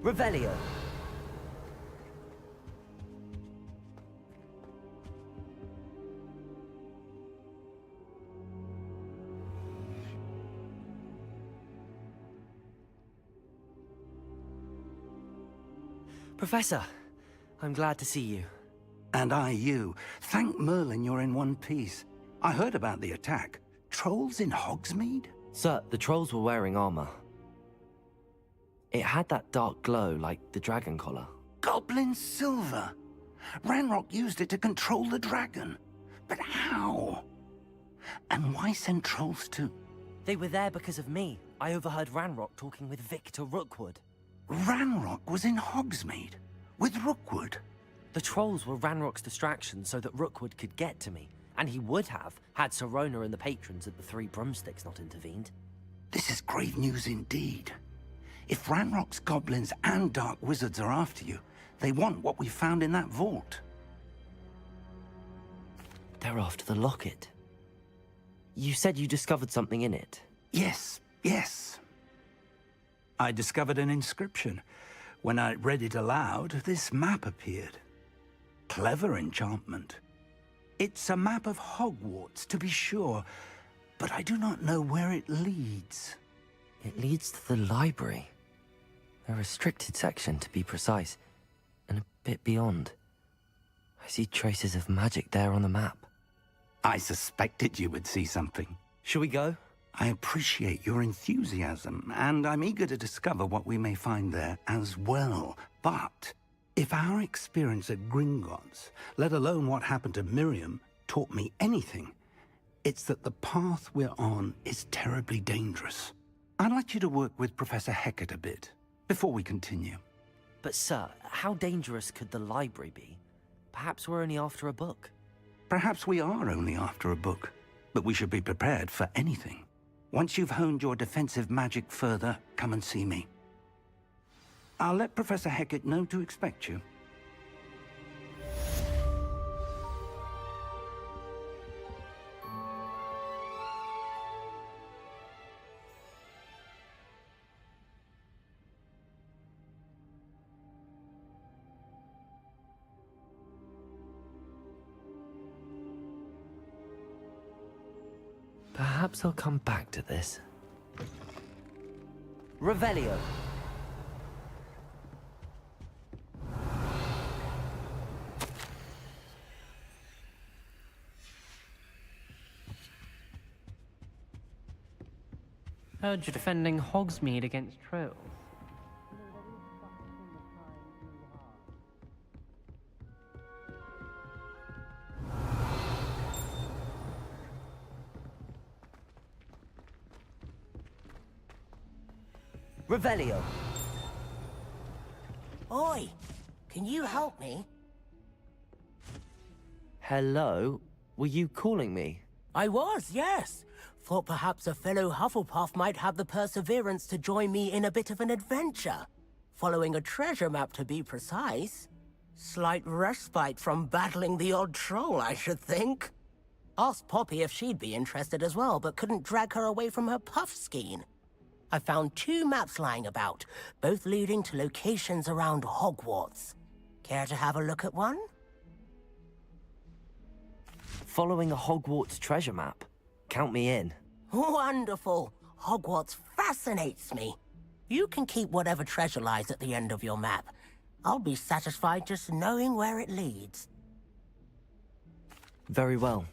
Revelio. Professor, I'm glad to see you. And I you. Thank Merlin you're in one piece. I heard about the attack. Trolls in Hogsmeade? Sir, the trolls were wearing armor. It had that dark glow like the dragon collar. Goblin silver. Ranrock used it to control the dragon. But how? And why send trolls to... They were there because of me. I overheard Ranrock talking with Victor Rookwood. Ranrock was in Hogsmeade? With Rookwood? The trolls were Ranrock's distraction so that Rookwood could get to me. And he would have, had Sirona and the patrons at the Three Broomsticks not intervened. This is grave news indeed. If Ranrock's goblins and dark wizards are after you, they want what we found in that vault. They're after the locket. You said you discovered something in it. Yes, yes. I discovered an inscription. When I read it aloud, this map appeared. Clever enchantment. It's a map of Hogwarts, to be sure, but I do not know where it leads. It leads to the library. A restricted section, to be precise, and a bit beyond. I see traces of magic there on the map. I suspected you would see something. Shall we go? I appreciate your enthusiasm, and I'm eager to discover what we may find there as well. But if our experience at Gringotts, let alone what happened to Miriam, taught me anything, it's that the path we're on is terribly dangerous. I'd like you to work with Professor Hecat a bit, before we continue. But sir, how dangerous could the library be? Perhaps we're only after a book. Perhaps we are only after a book, but we should be prepared for anything. Once you've honed your defensive magic further, come and see me. I'll let Professor Hecat know to expect you. Perhaps I'll come back to this. Revelio. Heard you're defending Hogsmeade against trolls. Revelio. Oi, can you help me? Hello? Were you calling me? I was, yes. Thought perhaps a fellow Hufflepuff might have the perseverance to join me in a bit of an adventure. Following a treasure map, to be precise. Slight respite from battling the odd troll, I should think. Asked Poppy if she'd be interested as well, but couldn't drag her away from her puff skein. I found 2 maps lying about, both leading to locations around Hogwarts. Care to have a look at one? Following a Hogwarts treasure map. Count me in. Wonderful. Hogwarts fascinates me. You can keep whatever treasure lies at the end of your map. I'll be satisfied just knowing where it leads. Very well.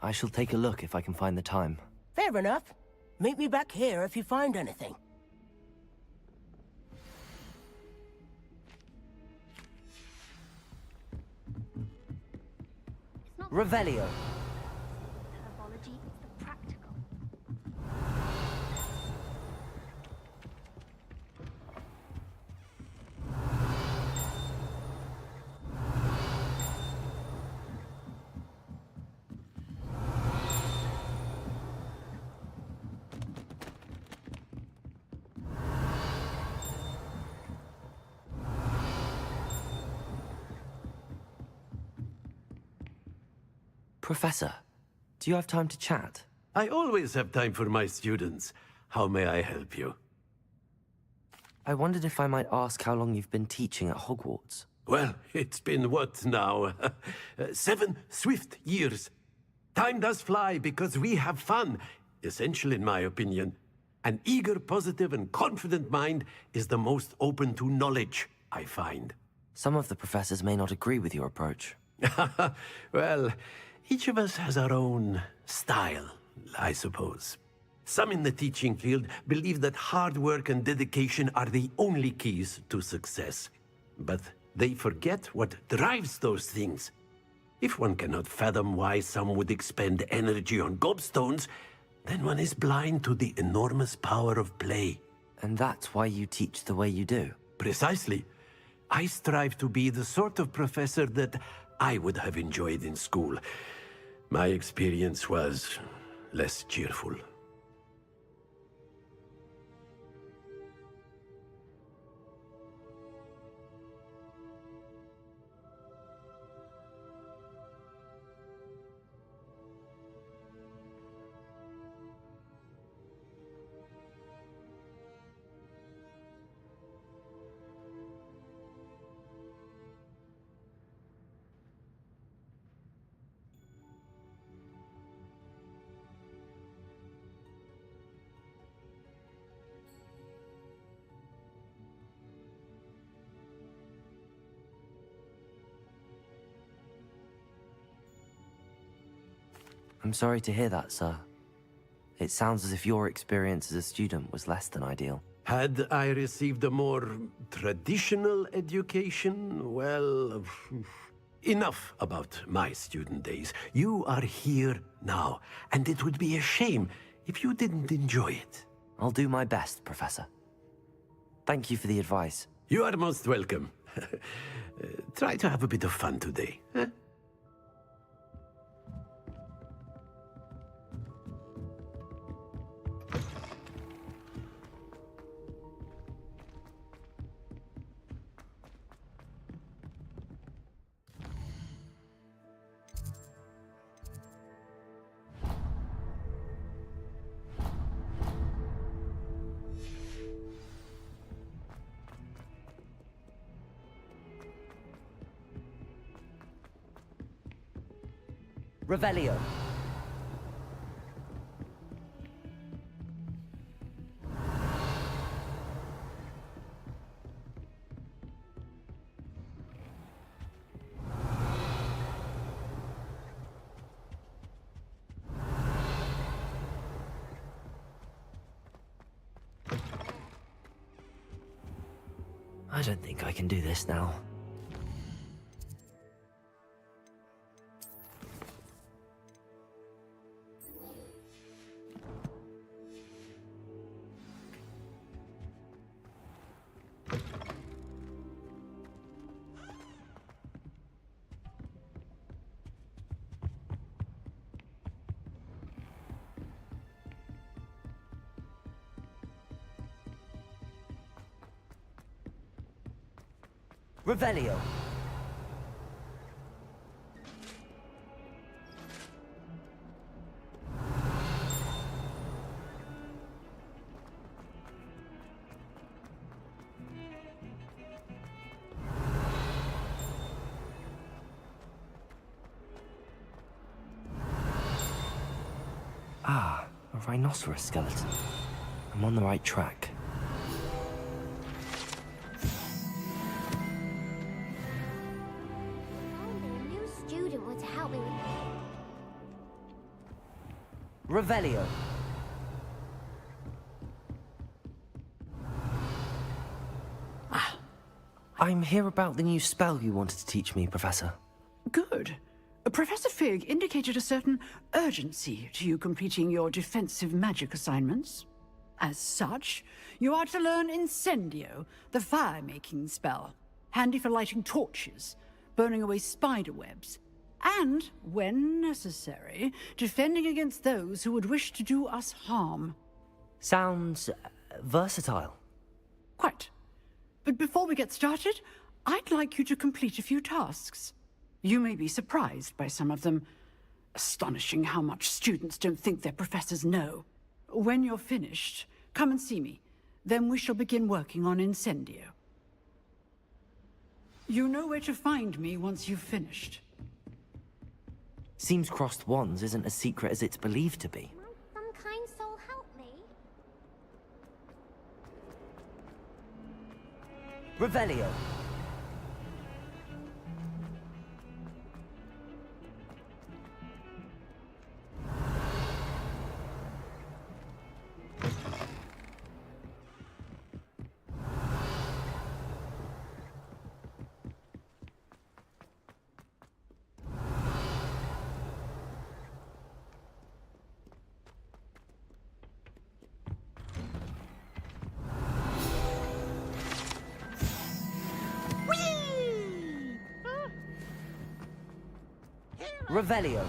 I shall take a look if I can find the time. Fair enough. Meet me back here if you find anything. Revelio. Herbology is the practical. Professor, do you have time to chat? I always have time for my students. How may I help you? I wondered if I might ask how long you've been teaching at Hogwarts. Well, it's been what now? 7 swift years. Time does fly because we have fun. Essential in my opinion. An eager, positive, and confident mind is the most open to knowledge, I find. Some of the professors may not agree with your approach. Well, each of us has our own style, I suppose. Some in the teaching field believe that hard work and dedication are the only keys to success. But they forget what drives those things. If one cannot fathom why some would expend energy on gobstones, then one is blind to the enormous power of play. And that's why you teach the way you do? Precisely. I strive to be the sort of professor that I would have enjoyed in school. My experience was less cheerful. I'm sorry to hear that, sir. It sounds as if your experience as a student was less than ideal. Had I received a more traditional education, well, enough about my student days. You are here now, and it would be a shame if you didn't enjoy it. I'll do my best, Professor. Thank you for the advice. You are most welcome. Try to have a bit of fun today. Huh? Revelio. I don't think I can do this now. Revelio. Ah, a rhinoceros skeleton. I'm on the right track. Revelio. I'm here about the new spell you wanted to teach me, Professor. Good. Professor Fig indicated a certain urgency to you completing your defensive magic assignments. As such, you are to learn Incendio, the fire-making spell, handy for lighting torches, burning away spider webs, and, when necessary, defending against those who would wish to do us harm. Sounds versatile. Quite. But before we get started, I'd like you to complete a few tasks. You may be surprised by some of them. Astonishing how much students don't think their professors know. When you're finished, come and see me. Then we shall begin working on Incendio. You know where to find me once you've finished. Seems crossed wands isn't as secret as it's believed to be. Some kind soul help me. Revelio. Revelio.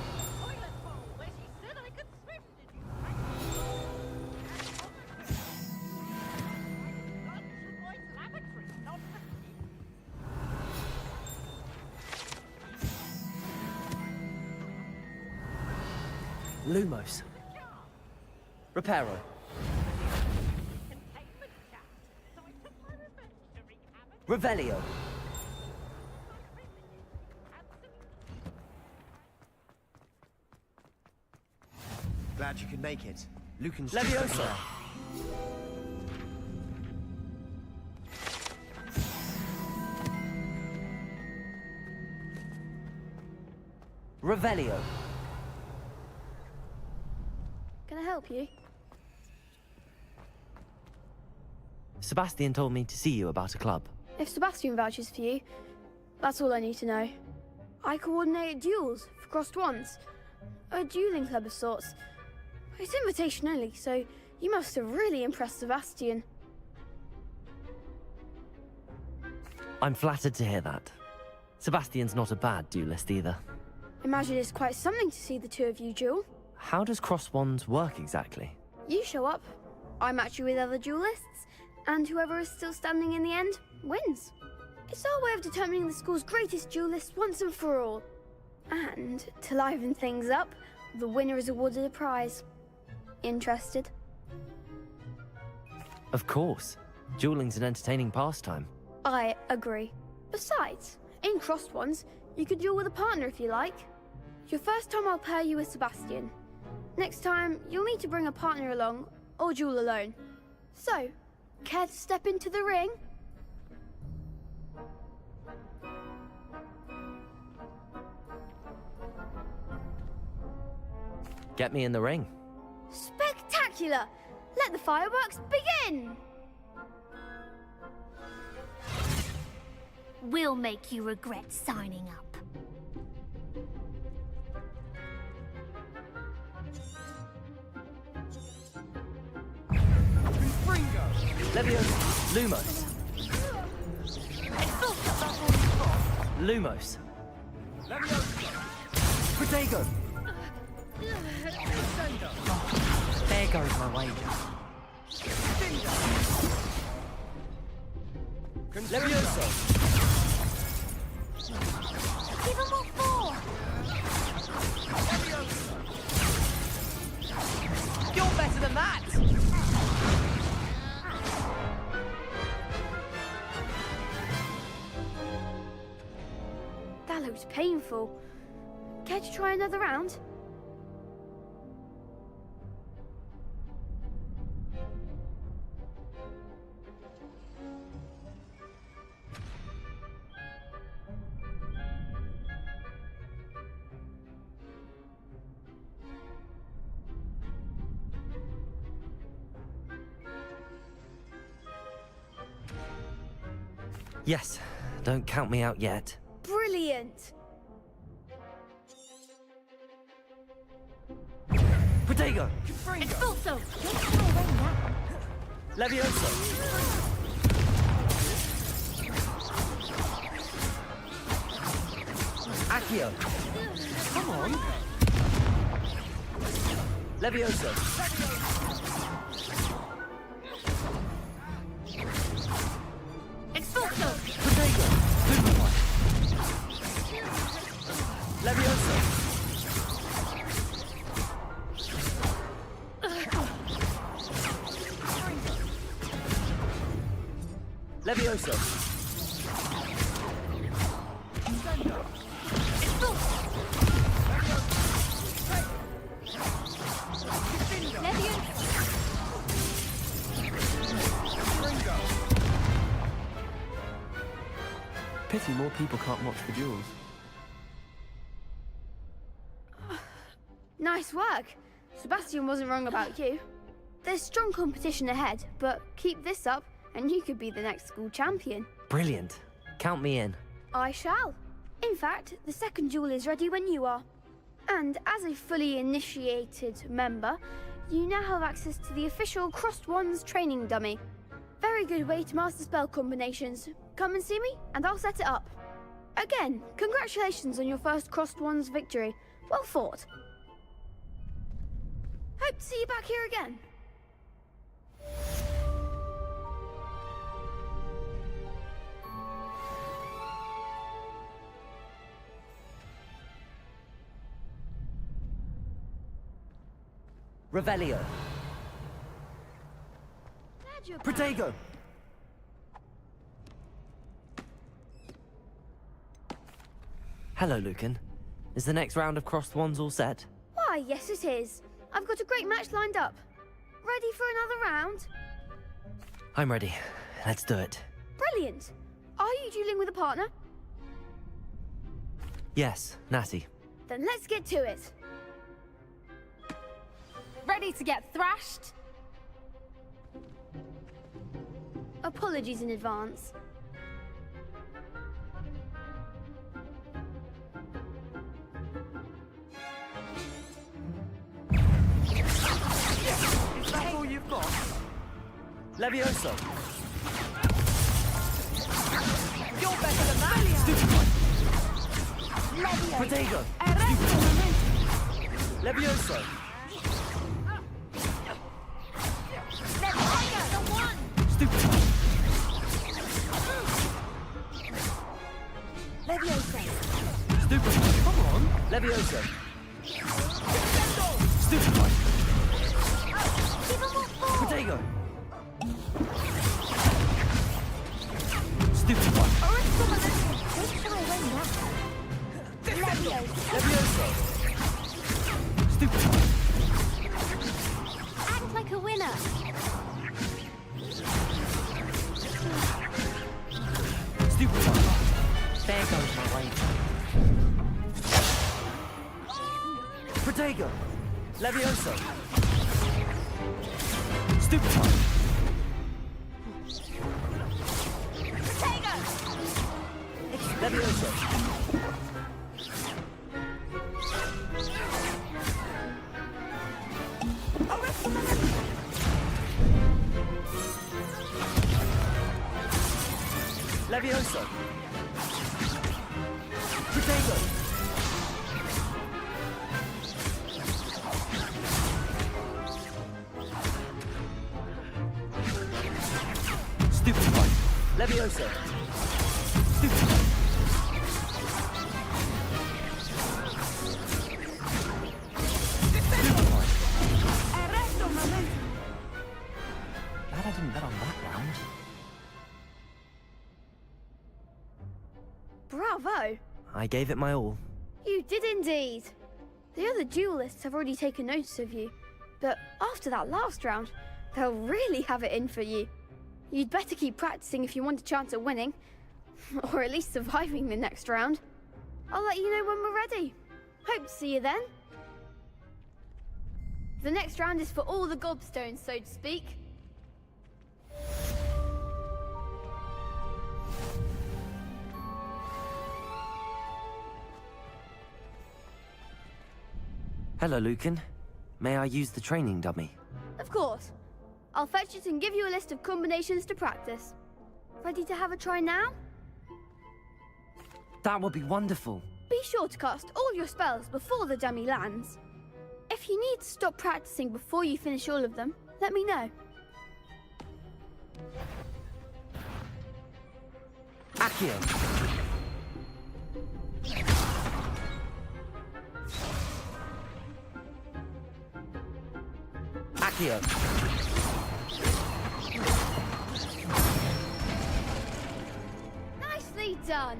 Lumos. Reparo. Revelio. Glad you could make it. Lucan's Leviosa. Revelio. Can I help you? Sebastian told me to see you about a club. If Sebastian vouches for you, that's all I need to know. I coordinate duels for crossed wands. A dueling club of sorts. It's invitation only, so you must have really impressed Sebastian. I'm flattered to hear that. Sebastian's not a bad duelist either. Imagine it's quite something to see the two of you duel. How does crossed wands work exactly? You show up, I match you with other duelists, and whoever is still standing in the end wins. It's our way of determining the school's greatest duelist once and for all. And to liven things up, the winner is awarded a prize. Interested? Of course. Dueling's an entertaining pastime. I agree. Besides, in crossed ones, you could duel with a partner if you like. Your first time I'll pair you with Sebastian. Next time, you'll need to bring a partner along, or duel alone. So, care to step into the ring? Get me in the ring. Spectacular! Let the fireworks begin! We'll make you regret signing up. Leviosa! Lumos! Lumos! Protego! There goes my wages. Leviosa! Give them all four! You're better than that! That looks painful. Care to try another round? Yes, don't count me out yet. Brilliant! Protego! Expulso! Leviosa! Accio! Come on! Leviosa! Expulso! Protego! Leviosa! Leviosa! Pity more people can't watch the duels. Nice work. Sebastian wasn't wrong about you. There's strong competition ahead, but keep this up and you could be the next school champion. Brilliant. Count me in. I shall. In fact, the second duel is ready when you are. And as a fully initiated member, you now have access to the official Crossed Wands training dummy. Very good way to master spell combinations. Come and see me, and I'll set it up. Again, congratulations on your first Crossed Wands victory. Well fought. Hope to see you back here again. Revelio. Protego. Hello, Lucan. Is the next round of Crossed Wands all set? Why, yes it is. I've got a great match lined up. Ready for another round? I'm ready. Let's do it. Brilliant. Are you dueling with a partner? Yes, Natty. Then let's get to it. Ready to get thrashed? Apologies in advance. Is that all you've got? Levioso! You're better than that! Stupid one! Levio! Protego! Levioso! Stupid one! Leviosa! Stupid one! Come on! Leviosa! Stupid one! Protego! Stupid one! Levioso! Stupid one! Act like a winner. Stupid one! There goes my way. Protego! Levioso! Stupid one! Levioso! Levioso! Protego! Stupid one! Levioso! Stupid one! Glad I didn't bet on that round. Bravo! I gave it my all. You did indeed. The other duelists have already taken notice of you, but after that last round, they'll really have it in for you. You'd better keep practicing if you want a chance at winning, or at least surviving the next round. I'll let you know when we're ready. Hope to see you then. The next round is for all the gobstones, so to speak. Hello, Lucan. May I use the training dummy? Of course. I'll fetch it and give you a list of combinations to practice. Ready to have a try now? That would be wonderful. Be sure to cast all your spells before the dummy lands. If you need to stop practicing before you finish all of them, let me know. Accio! Accio! Nicely done!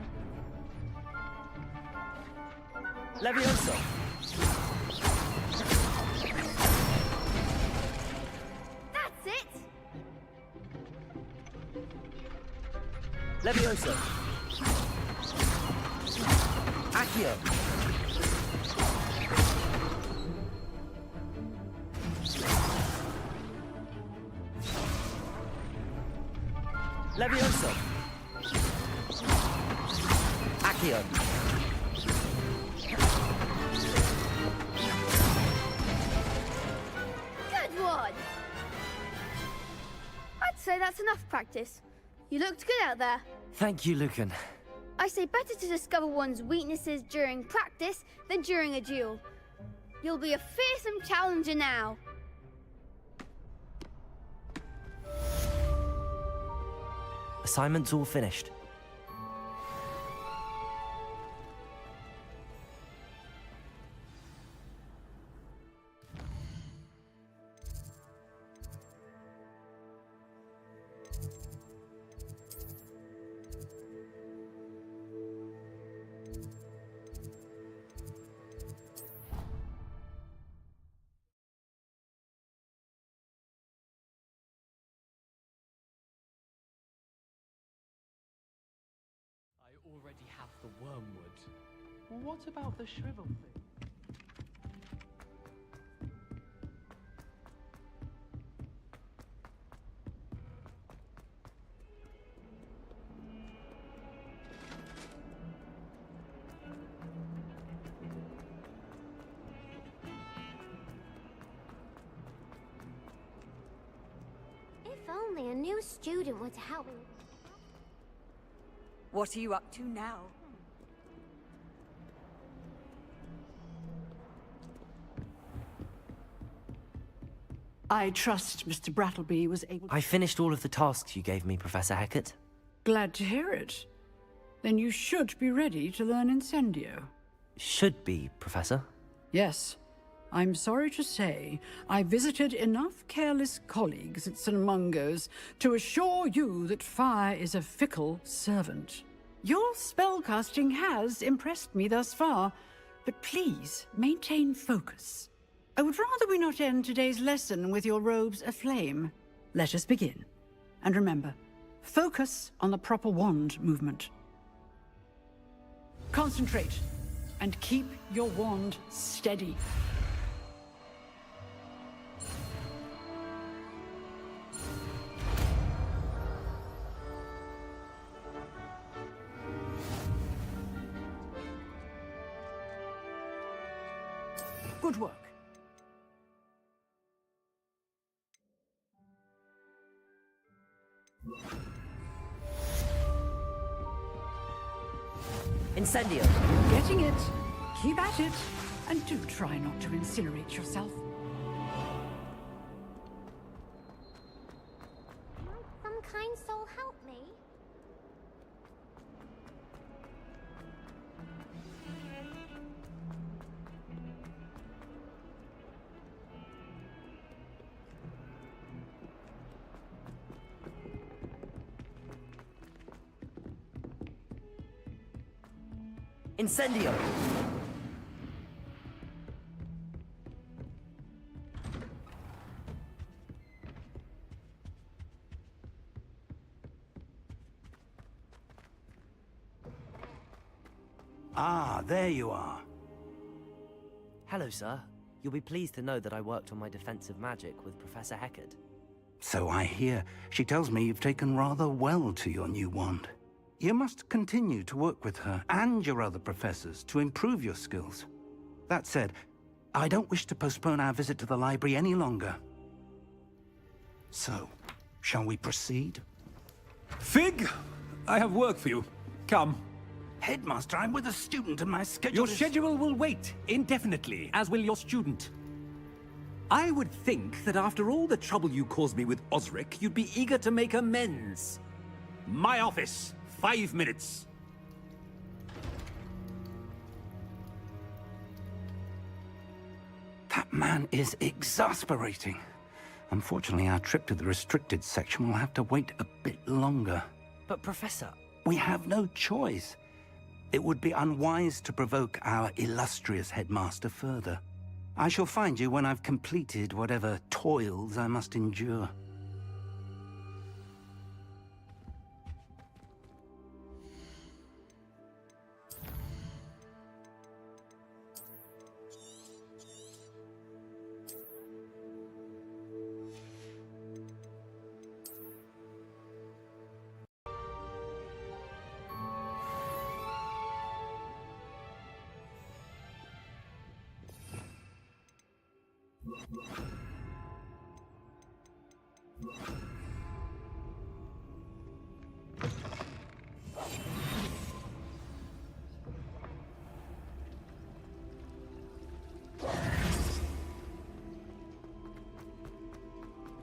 Levioso! That's it! Levioso! Accio! Levioso! Accio! Good one! I'd say that's enough practice. You looked good out there. Thank you, Lucan. I say better to discover one's weaknesses during practice than during a duel. You'll be a fearsome challenger now. Assignment's all finished. Already have the wormwood. What about the shrivel thing? only a new student were to help me. What are you up to now? I trust Mr. Brattleby was able to... I finished all of the tasks you gave me, Professor Hecat. Glad to hear it. Then you should be ready to learn Incendio. Should be, Professor. Yes. I'm sorry to say, I visited enough careless colleagues at St. Mungo's to assure you that fire is a fickle servant. Your spellcasting has impressed me thus far, but please maintain focus. I would rather we not end today's lesson with your robes aflame. Let us begin. And remember, focus on the proper wand movement. Concentrate, and keep your wand steady. Good work. Incendio. Getting it. Keep at it. And do try not to incinerate yourself. Might some kind soul help me? Incendio! Ah, there you are. Hello, sir. You'll be pleased to know that I worked on my defensive magic with Professor Hecat. So I hear. She tells me you've taken rather well to your new wand. You must continue to work with her and your other professors to improve your skills. That said, I don't wish to postpone our visit to the library any longer. So, shall we proceed? Fig, I have work for you. Come. Headmaster, I'm with a student and my schedule Your is... schedule will wait indefinitely, as will your student. I would think that after all the trouble you caused me with Osric, you'd be eager to make amends. My office. 5 minutes. That man is exasperating. Unfortunately, our trip to the restricted section will have to wait a bit longer. But, Professor... We have no choice. It would be unwise to provoke our illustrious headmaster further. I shall find you when I've completed whatever toils I must endure.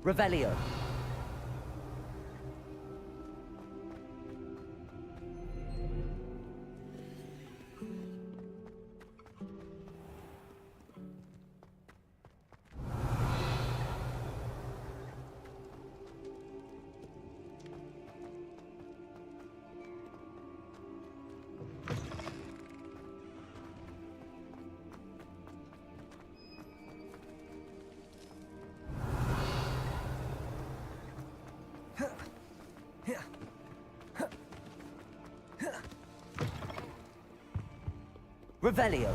Revelio. Revelio.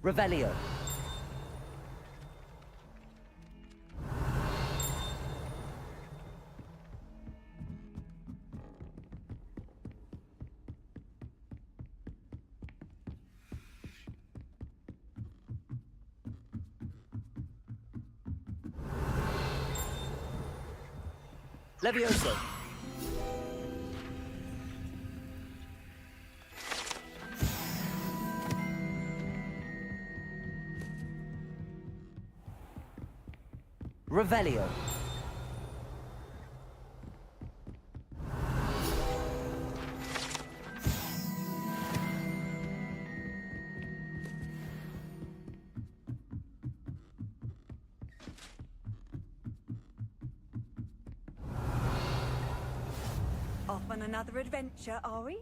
Revelio. Levioso. Revelio. Off on another adventure, are we?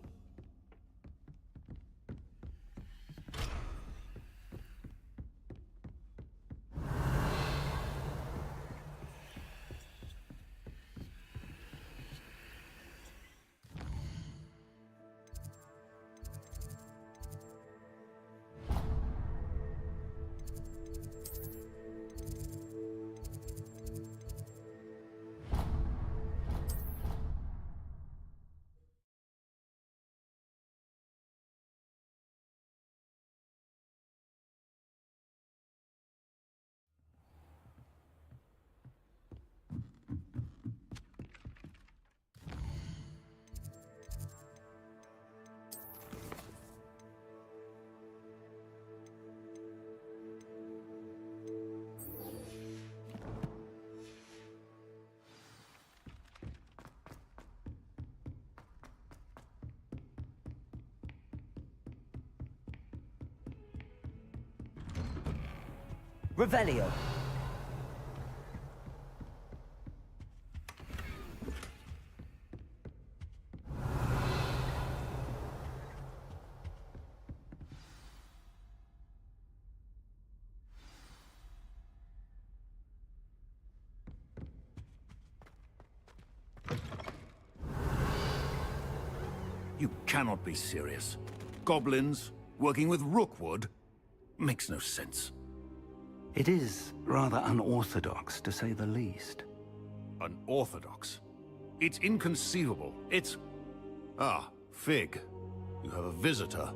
Revelio. You cannot be serious. Goblins working with Rookwood? Makes no sense. It is rather unorthodox, to say the least. Unorthodox? It's inconceivable. It's... Ah, Fig. You have a visitor.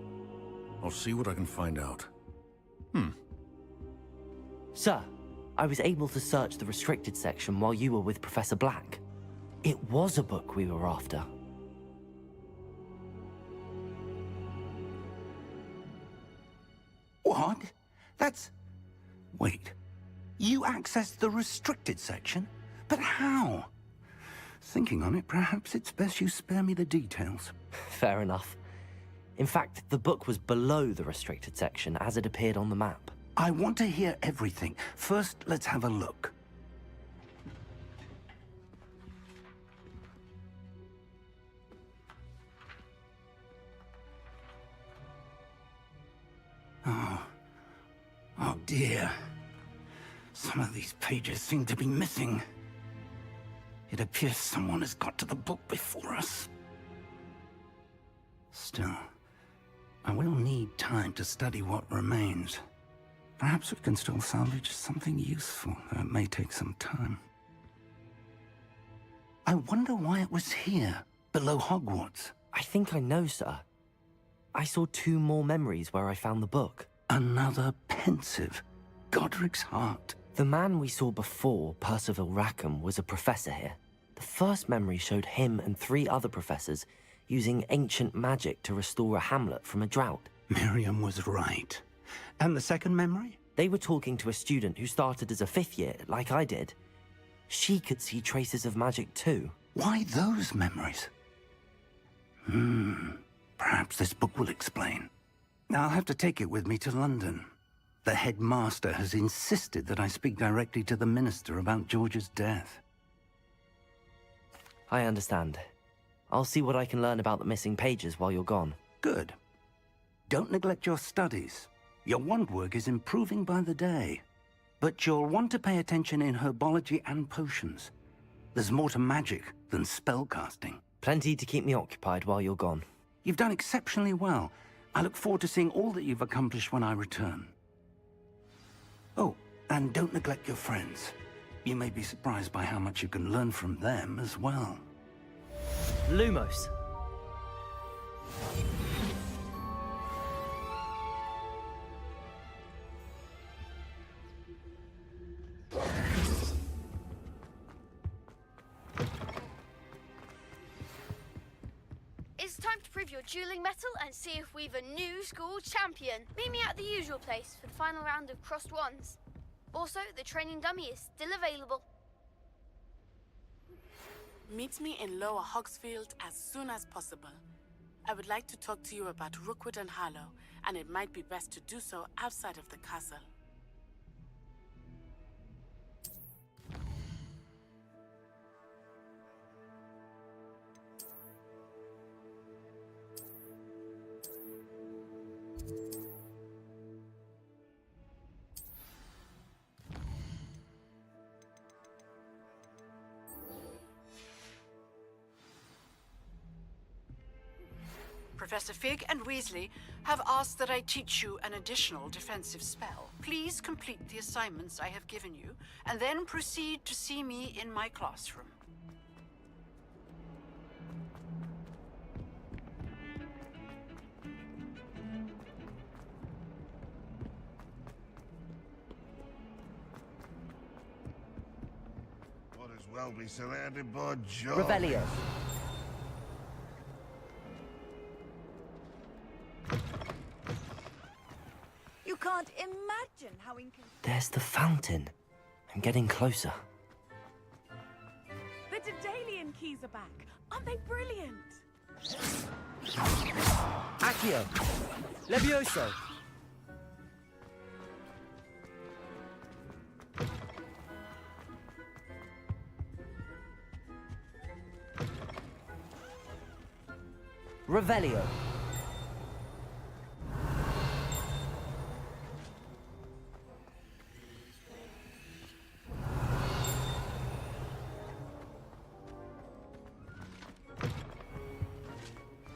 I'll see what I can find out. Sir, I was able to search the restricted section while you were with Professor Black. It was a book we were after. What? That's... Wait. You accessed the restricted section? But how? Thinking on it, perhaps it's best you spare me the details. Fair enough. In fact, the book was below the restricted section as it appeared on the map. I want to hear everything. First, let's have a look. Oh dear. Some of these pages seem to be missing. It appears someone has got to the book before us. Still, I will need time to study what remains. Perhaps we can still salvage something useful, though it may take some time. I wonder why it was here, below Hogwarts. I think I know, sir. I saw 2 more memories where I found the book. Another pensive. Godric's heart. The man we saw before, Percival Rackham, was a professor here. The first memory showed him and 3 other professors using ancient magic to restore a hamlet from a drought. Miriam was right. And the second memory? They were talking to a student who started as a 5th year, like I did. She could see traces of magic too. Why those memories? Perhaps this book will explain. I'll have to take it with me to London. The headmaster has insisted that I speak directly to the minister about George's death. I understand. I'll see what I can learn about the missing pages while you're gone. Good. Don't neglect your studies. Your wand work is improving by the day. But you'll want to pay attention in herbology and potions. There's more to magic than spellcasting. Plenty to keep me occupied while you're gone. You've done exceptionally well. I look forward to seeing all that you've accomplished when I return. Oh, and don't neglect your friends. You may be surprised by how much you can learn from them as well. Lumos. It's time to prove your dueling mettle and see if we've a new school champion. Meet me at the usual place for the final round of crossed wands. Also, the training dummy is still available. Meet me in Lower Hogsfield as soon as possible. I would like to talk to you about Rookwood and Harlow, and it might be best to do so outside of the castle. Professor Fig and Weasley have asked that I teach you an additional defensive spell. Please complete the assignments I have given you, and then proceed to see me in my classroom. Might as well be surrounded by jobs. Revelio. You can't imagine how inconvenient. There's the fountain. I'm getting closer. The Daedalian keys are back. Aren't they brilliant? Accio. Levioso. Revelio.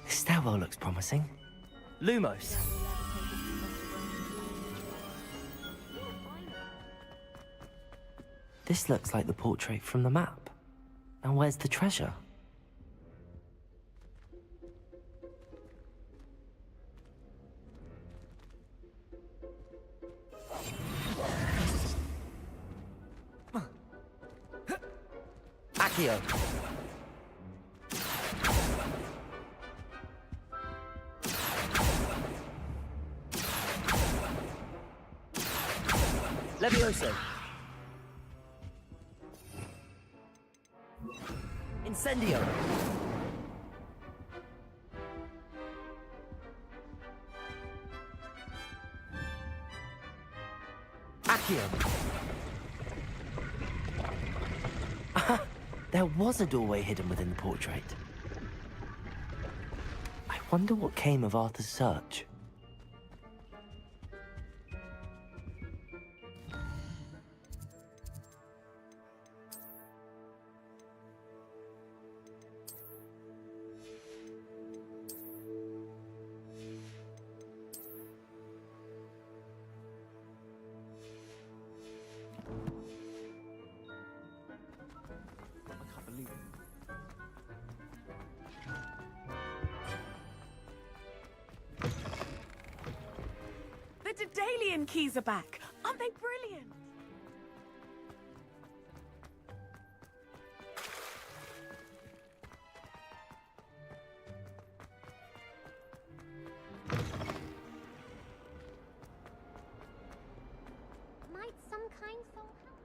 This stairwell looks promising. Lumos. This looks like the portrait from the map. Now where's the treasure? Accio. Levioso. Incendio. Accio. There was a doorway hidden within the portrait. I wonder what came of Arthur's search. The Daedalian keys are back. Aren't they brilliant? Might some kind soul help?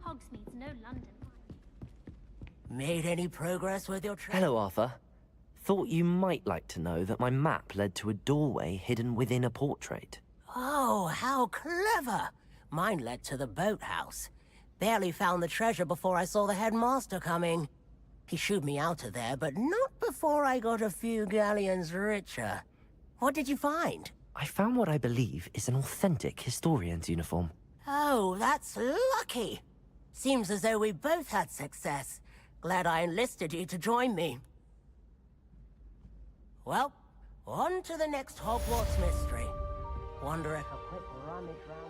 Hogsmeade's no London. Made any progress with your trip? Hello, Arthur. Thought you might like to know that my map led to a doorway hidden within a portrait. Oh, how clever! Mine led to the boathouse. Barely found the treasure before I saw the headmaster coming. He shooed me out of there, but not before I got a few galleons richer. What did you find? I found what I believe is an authentic historian's uniform. Oh, that's lucky. Seems as though we both had success. Glad I enlisted you to join me. Well, on to the next Hogwarts mystery. Wonder if a quick rummage round...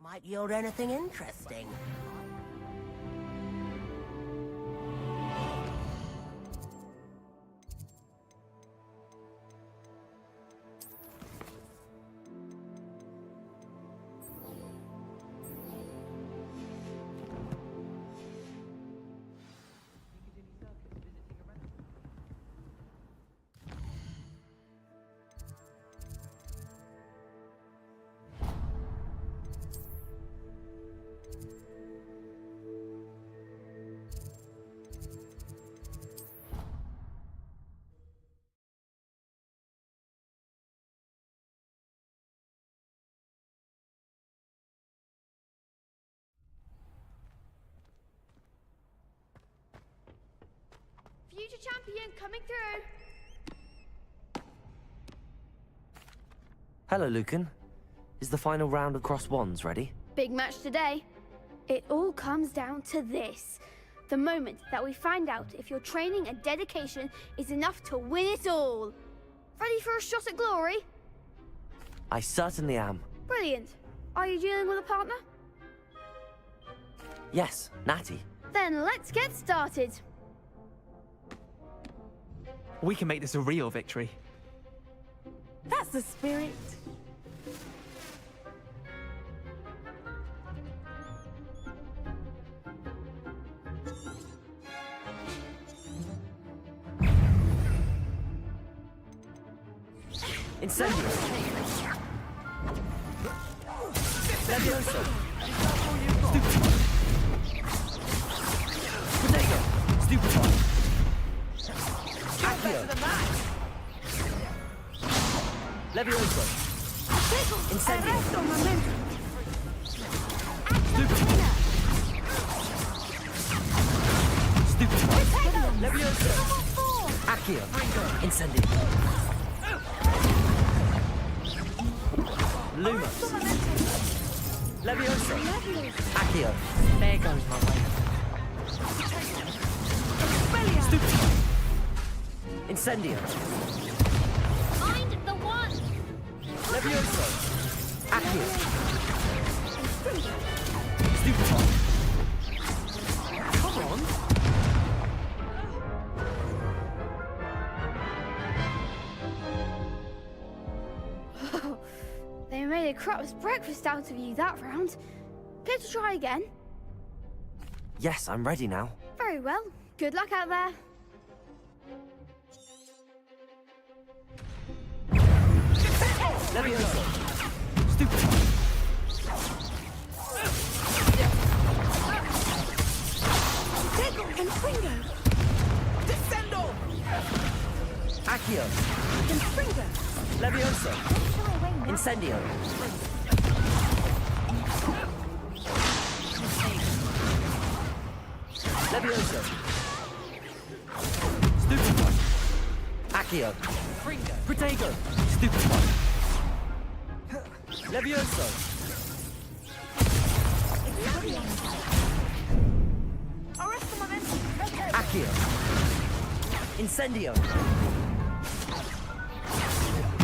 Might yield anything interesting. Future champion coming through. Hello, Lucan. Is the final round of Cross Wands ready? Big match today. It all comes down to this. The moment that we find out if your training and dedication is enough to win it all. Ready for a shot at glory? I certainly am. Brilliant. Are you dealing with a partner? Yes, Natty. Then let's get started. We can make this a real victory. That's the spirit. Incendio. Levioso. Potato. Stupefy. Accio. Levioso. Incendio. Stupefy. Levioso. Accio. Incendio. Lumos. Levioso. Accio. There goes my way. Stupefy. Incendio. Find the one! Levioso. Accio. Stupefy. Come on. They made a crap's breakfast out of you that round. Care to try again? Yes, I'm ready now. Very well. Good luck out there. Levioso. Stupefy. Tego and Pringo. Descendo. Accio. And Pringo. Levioso. Incendio. Levioso. Stupefy. Accio. Protego. Stupefy. Levioso. Accio. Incendio.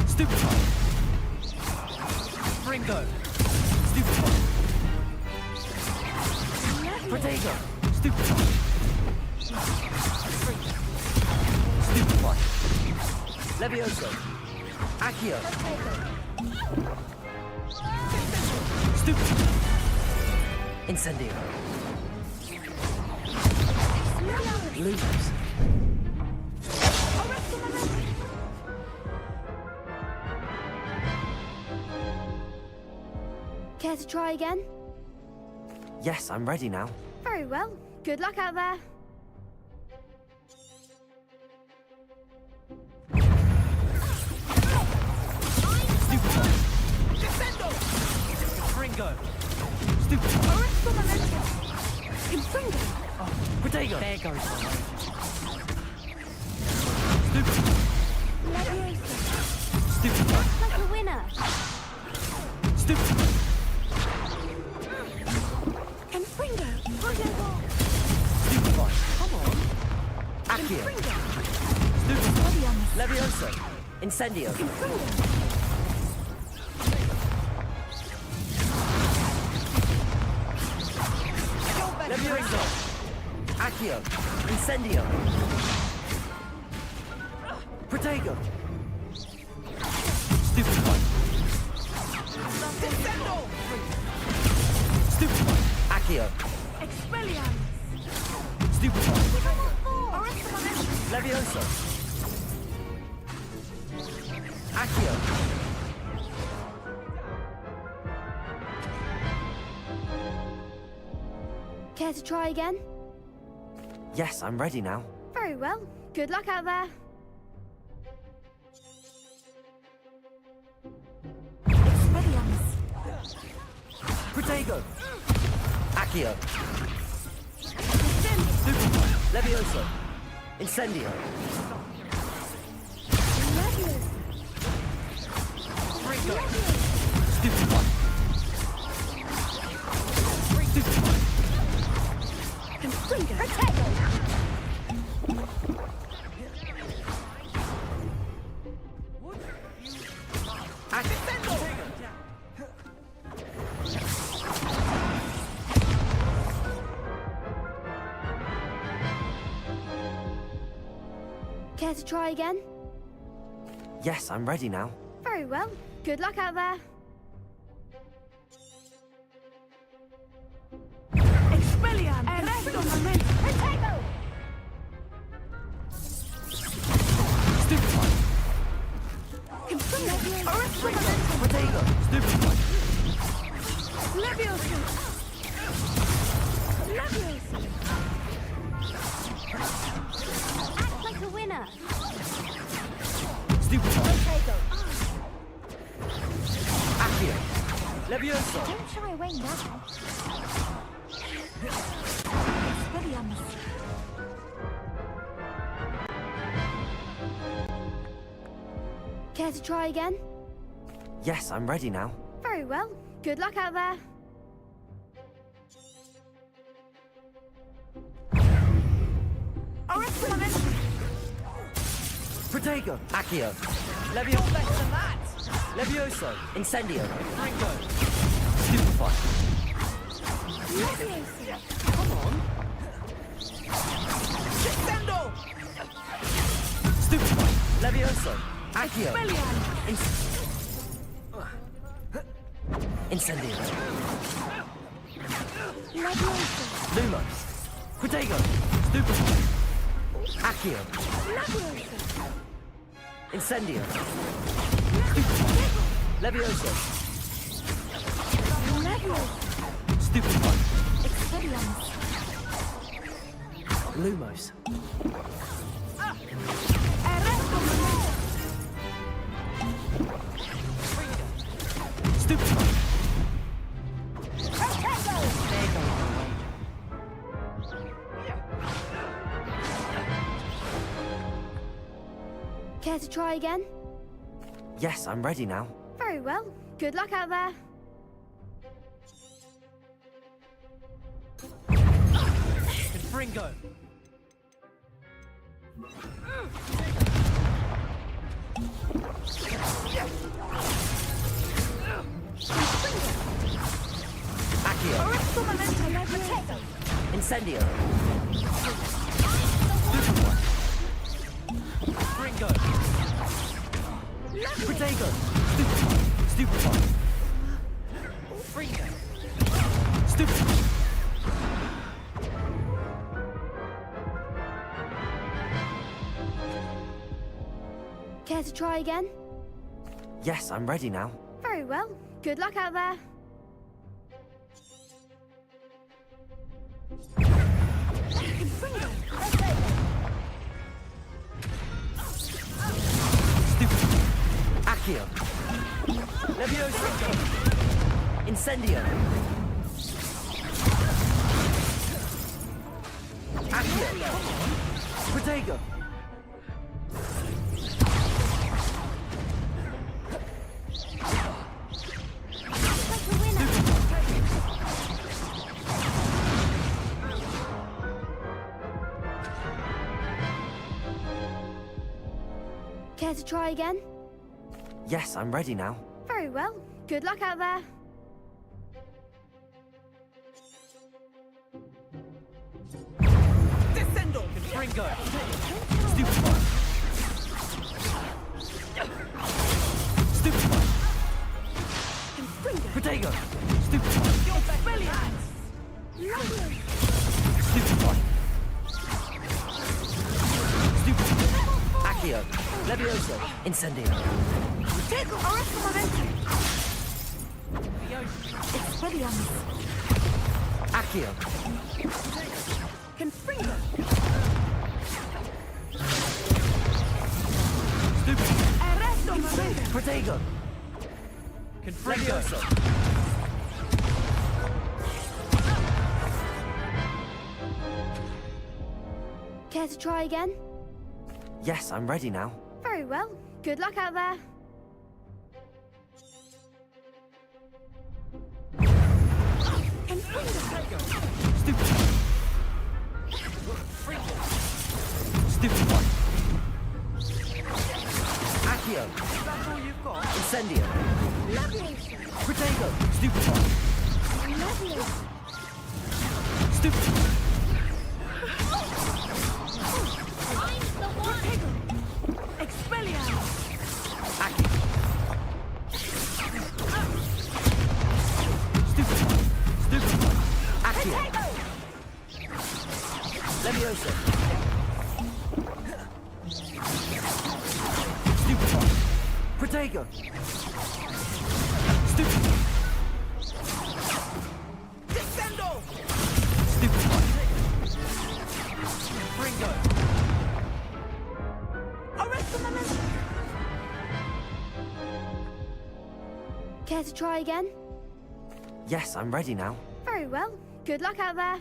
Stupefy. Fringo. Stupefy. Protego. Stupefy. Levioso. Accio. Stupid. Incendio. Lumos. Care to try again? Yes, I'm ready now. Very well. Good luck out there. Fringo. Stupid. Infringo. Protego. There goes my load. Stupid. Leviosa. Stupid. Like a winner. Stupid. Infringo. Stupefy. Come on. Accio. Stupefy. Levioso. Incendio. Levioso. Accio. Incendio. Protego. Stupefy. Stupefy. Accio. Expelliarmus. Stupefy. Levioso. Accio. Care to try again? Yes, I'm ready now. Very well. Good luck out there. Expelliarmus. Protego. Accio. Stupefy. Levioso. Incendio. Fringo. Stupefy. Stupefy. Infringo. Protego. Care to try again? Yes, I'm ready now. Very well. Good luck out there. Expelliarmus. Arresto momento. Protego. Stupefy. Arresto momento. Protego. Stupefy. Levioso. Leviosa. Act like a winner. Stupefy. Protego. Accio. Levioso. Don't shy away now. Expelliarmus. Care to try again? Yes, I'm ready now. Very well. Good luck out there. Arresto momento. Protego. Accio. Levioso. Levioso. Incendio. Fringo. Stupefy. Leviosa. Come on. Stupefy. Levioso. Accio. Incendio. Leviosa. Lumos. Protego. Stupefy. Accio. Leviosa. Incendio. Levioso. Leviosa. Stupefy. Expelliarmus. Lumos. Arresto momento. Stupefy. Protego. There goes my load. Care to try again? Yes, I'm ready now. Very well. Good luck out there. Fringo. Accio. Incendio. Fringo. Care to try again? Yes, I'm ready now. Very well. Good luck out there. Accio. Levioso. Incendio. Accio. Protego. Care to try again? Yes, I'm ready now. Very well. Good luck out there. Descendo! Ringo! Stupefy! Stupefy! Protego! Stupefy! Stupefy! Stupefy! Accio! Levioso! Incendio! Protego! Arresto momentum! Expelliarmus! Accio! Confringo! Stupefy! Arresto momentum! Protego! Levioso! Care to try again? Yes, I'm ready now. Very well. Good luck out there. Stupefy! Stupefy! Accio! That's all you've got? Incendio! Levioso! Protego! Stupefy! Levioso! Stupefy! I'm the one! Expelliarmus! Accio! Stupefy! Stupefy! Accio! Levioso! Stupefy! Protego! Stupefy! Descendo! Stupefy! Ringo! Arresto momentum! Care to try again? Yes, I'm ready now. Very well. Good luck out there.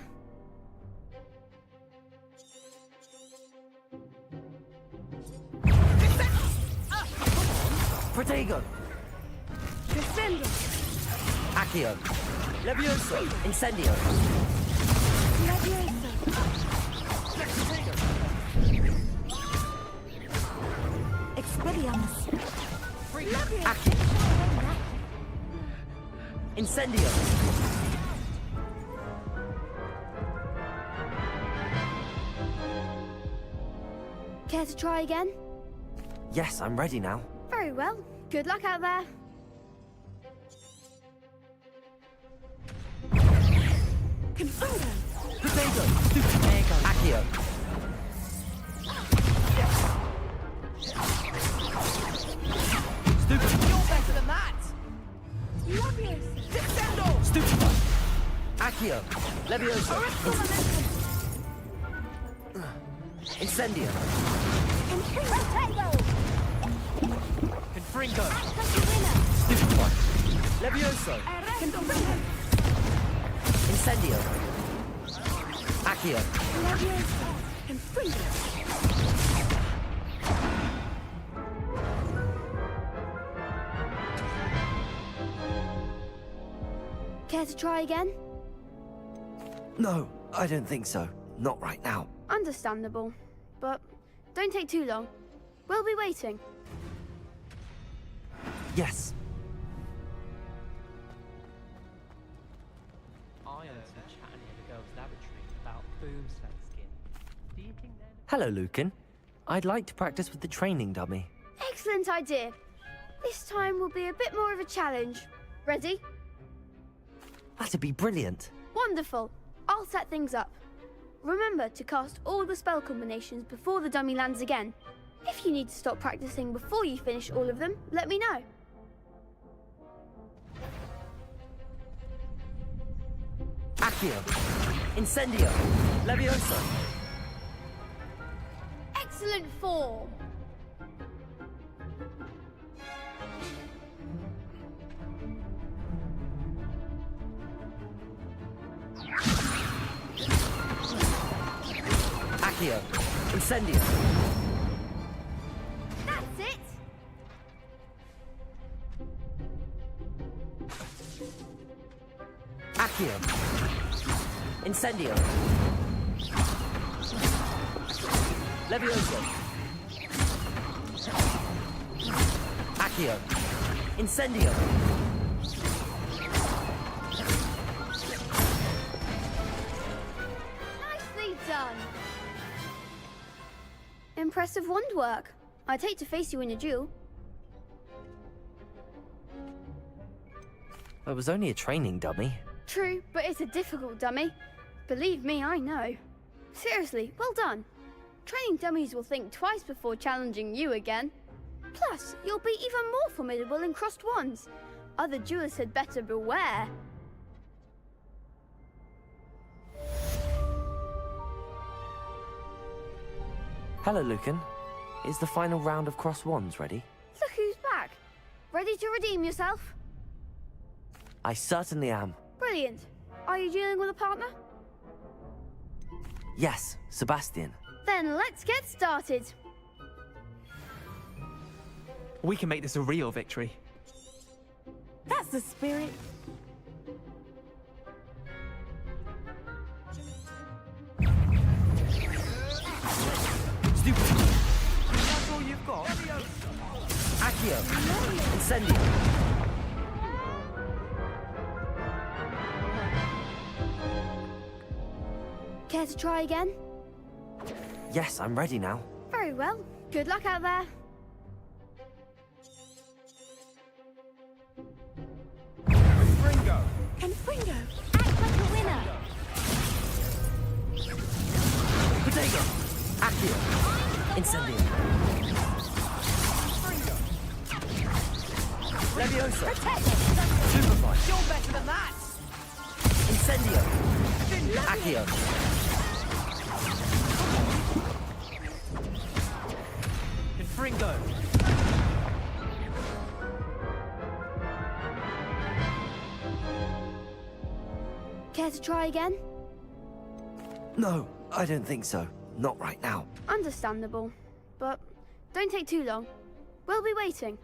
Protego! Descendo! Accio! Levioso! Incendio! Levioso! Expelliarmus! Accio! Incendio! Care to try again? Yes, I'm ready now. Very well. Good luck out there. Confringo! Protego! Stupefy! Accio! Stupefy! You're better than that! Levioso! Descendo! Stupefy! Accio! Levioso! Incendio! Confringo! Stupefy! Levioso! Incendio! Accio! Care to try again? No, I don't think so. Not right now. Understandable. But don't take too long. We'll be waiting. Yes. I heard some chatting in the girls' laboratory about boomslang skin. Do you think they're... Hello, Lucan. I'd like to practice with the training dummy. Excellent idea. This time will be a bit more of a challenge. Ready? That'd be brilliant. Wonderful. I'll set things up. Remember to cast all the spell combinations before the dummy lands again. If you need to stop practicing before you finish all of them, let me know. Accio. Incendio. Leviosa. Excellent form. Accio. Incendio. That's it. Accio. Incendio. Leviosa. Accio. Incendio. Nicely done. Impressive wand work. I'd hate to face you in a duel. It was only a training dummy. True, but it's a difficult dummy. Believe me, I know. Seriously, well done. Training dummies will think twice before challenging you again. Plus, you'll be even more formidable in crossed wands. Other duelists had better beware. Hello, Lucan. Is the final round of cross wands ready? Look who's back. Ready to redeem yourself? I certainly am. Brilliant. Are you dealing with a partner? Yes, Sebastian. Then let's get started. We can make this a real victory. That's the spirit. Stupid. That's all you've got? Accio. Incendio. Care to try again? Yes, I'm ready now. Very well. Good luck out there. Fringo! Confringo. Act like a winner. Potato. Accio. Incendio. Leviosa. Protect! Superfly. You're better than that! Incendio. Accio. Confringo. Care to try again? No, I don't think so. Not right now. Understandable. But don't take too long. We'll be waiting.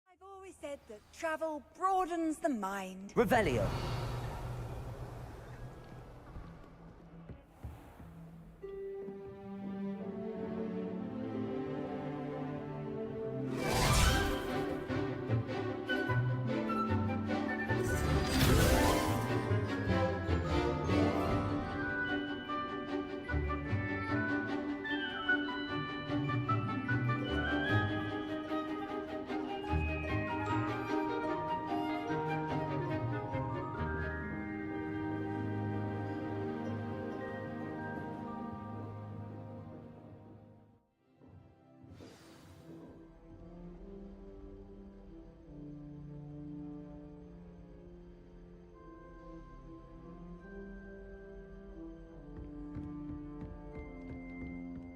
I've always said that travel broadens the mind. Revelio.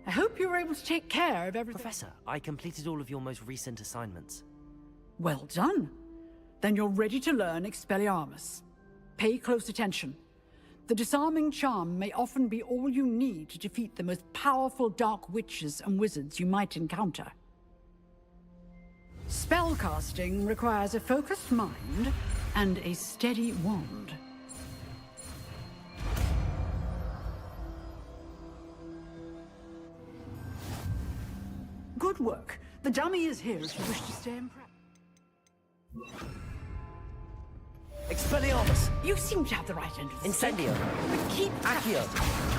I hope you were able to take care of everything. Professor, I completed all of your most recent assignments. Well done. Then you're ready to learn Expelliarmus. Pay close attention. The disarming charm may often be all you need to defeat the most powerful dark witches and wizards you might encounter. Spellcasting requires a focused mind and a steady wand. Good work. The dummy is here if you wish to stay in prep. Expelliarmus! You seem to have the right end of the Incendio. stick, but keep Accio.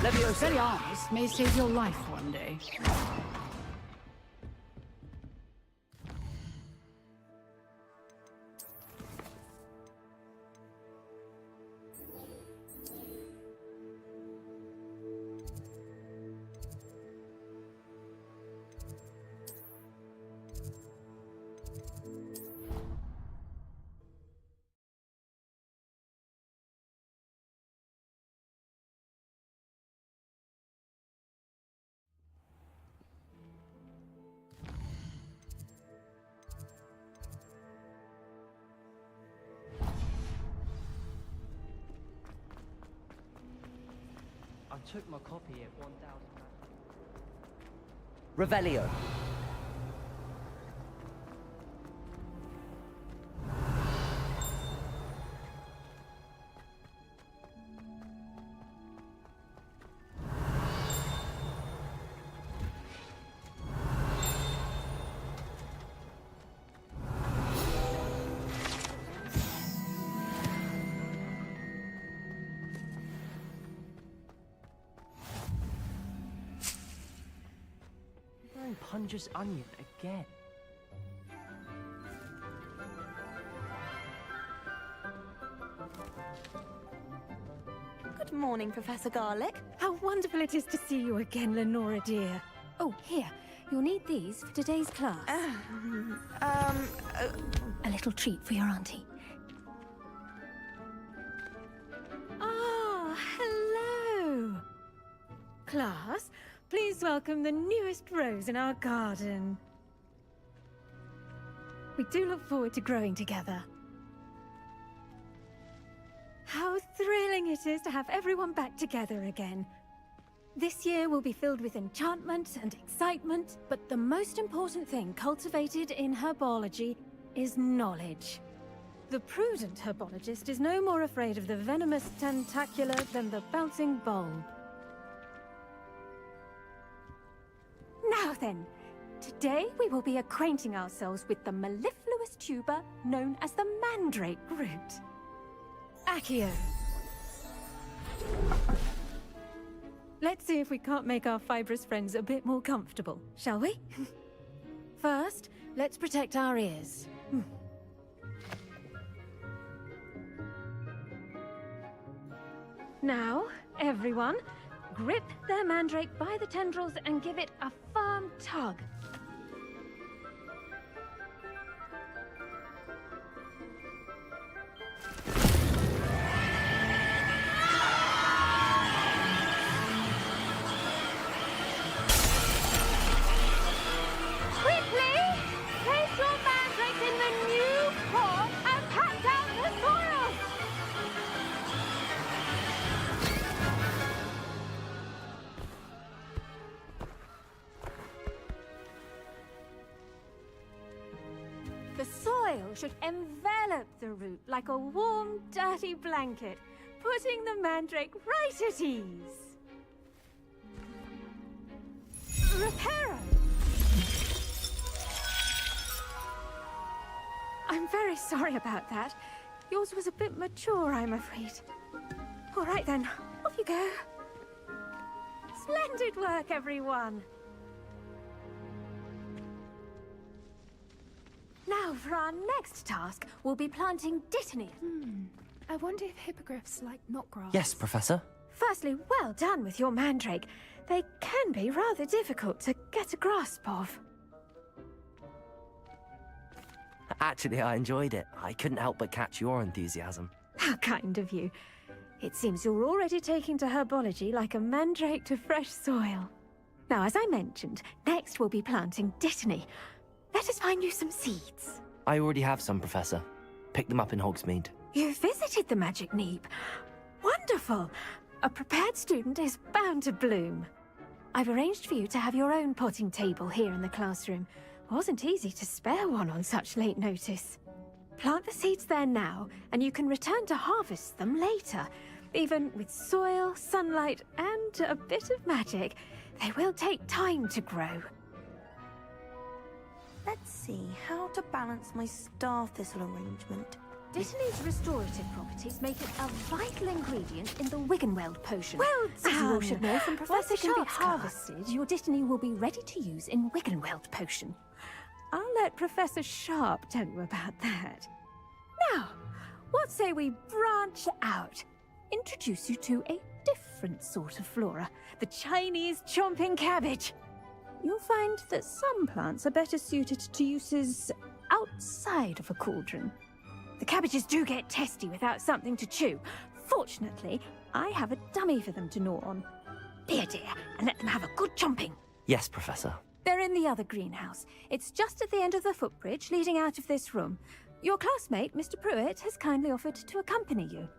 Leviosa. Expelliarmus may save your life one day. I took my copy at 1,000. Revelio. Punja's onion again. Good morning, Professor Garlick. How wonderful it is to see you again, Lenora dear. Oh, here. You'll need these for today's class. A little treat for your auntie. Ah, hello. Class, please welcome the newest rose in our garden. We do look forward to growing together. How thrilling it is to have everyone back together again. This year will be filled with enchantment and excitement, but the most important thing cultivated in herbology is knowledge. The prudent herbologist is no more afraid of the venomous tentacula than the bouncing bulb. Now then, today we will be acquainting ourselves with the mellifluous tuber known as the mandrake root. Accio. Let's see if we can't make our fibrous friends a bit more comfortable, shall we? First, let's protect our ears. Now, everyone, grip their mandrake by the tendrils and give it a firm tug. Quickly! Place your mandrake in the new pot and pack down the soil! The soil should envelop the root like a warm, dirty blanket, putting the mandrake right at ease. Reparo! I'm very sorry about that. Yours was a bit mature, I'm afraid. All right then, off you go. Splendid work, everyone! Now, for our next task, we'll be planting dittany. I wonder if hippogriffs like knotgrass. Yes, Professor. Firstly, well done with your mandrake. They can be rather difficult to get a grasp of. Actually, I enjoyed it. I couldn't help but catch your enthusiasm. How kind of you. It seems you're already taking to herbology like a mandrake to fresh soil. Now, as I mentioned, next we'll be planting dittany. Let us find you some seeds. I already have some, Professor. Picked them up in Hogsmeade. You visited the Magic Neep. Wonderful! A prepared student is bound to bloom. I've arranged for you to have your own potting table here in the classroom. Wasn't easy to spare one on such late notice. Plant the seeds there now, and you can return to harvest them later. Even with soil, sunlight, and a bit of magic, they will take time to grow. Let's see how to balance my star thistle arrangement. Dittany's restorative properties make it a vital ingredient in the Wiggenweld potion. Well done! As you all should know from Professor Sharp's harvested, your Dittany will be ready to use in Wiggenweld potion. I'll let Professor Sharp tell you about that. Now, what say we branch out? Introduce you to a different sort of flora, the Chinese chomping cabbage. You'll find that some plants are better suited to uses outside of a cauldron. The cabbages do get testy without something to chew. Fortunately, I have a dummy for them to gnaw on. Be a dear, and let them have a good chomping. Yes, Professor. They're in the other greenhouse. It's just at the end of the footbridge leading out of this room. Your classmate, Mr. Pruitt, has kindly offered to accompany you.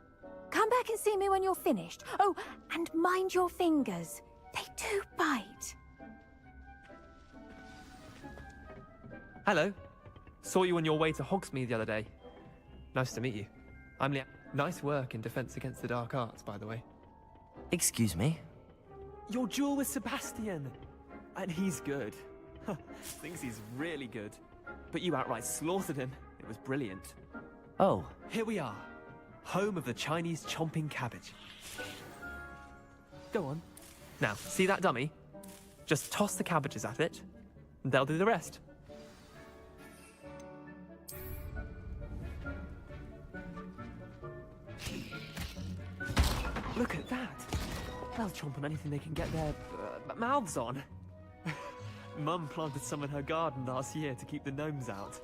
Come back and see me when you're finished. Oh, and mind your fingers. They do bite. Hello. Saw you on your way to Hogsmeade the other day. Nice to meet you. I'm Liam. Nice work in Defense Against the Dark Arts, by the way. Excuse me? Your duel with Sebastian! And he's good. Thinks he's really good. But you outright slaughtered him. It was brilliant. Oh. Here we are. Home of the Chinese chomping cabbage. Go on. Now, see that dummy? Just toss the cabbages at it, and they'll do the rest. Look at that! They'll chomp on anything they can get their mouths on. Mum planted some in her garden last year to keep the gnomes out.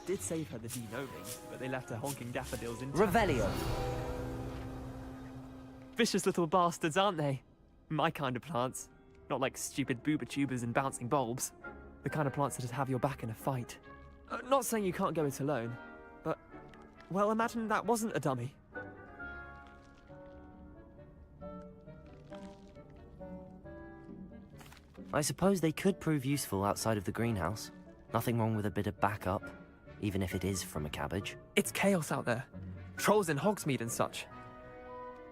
Did save her the de-gnoming, but they left her honking daffodils in Revelio. Vicious little bastards, aren't they? My kind of plants. Not like stupid booba tubers and bouncing bulbs. The kind of plants that have your back in a fight. Not saying you can't go it alone, but... well, imagine that wasn't a dummy. I suppose they could prove useful outside of the greenhouse. Nothing wrong with a bit of backup, even if it is from a cabbage. It's chaos out there. Trolls in Hogsmeade and such.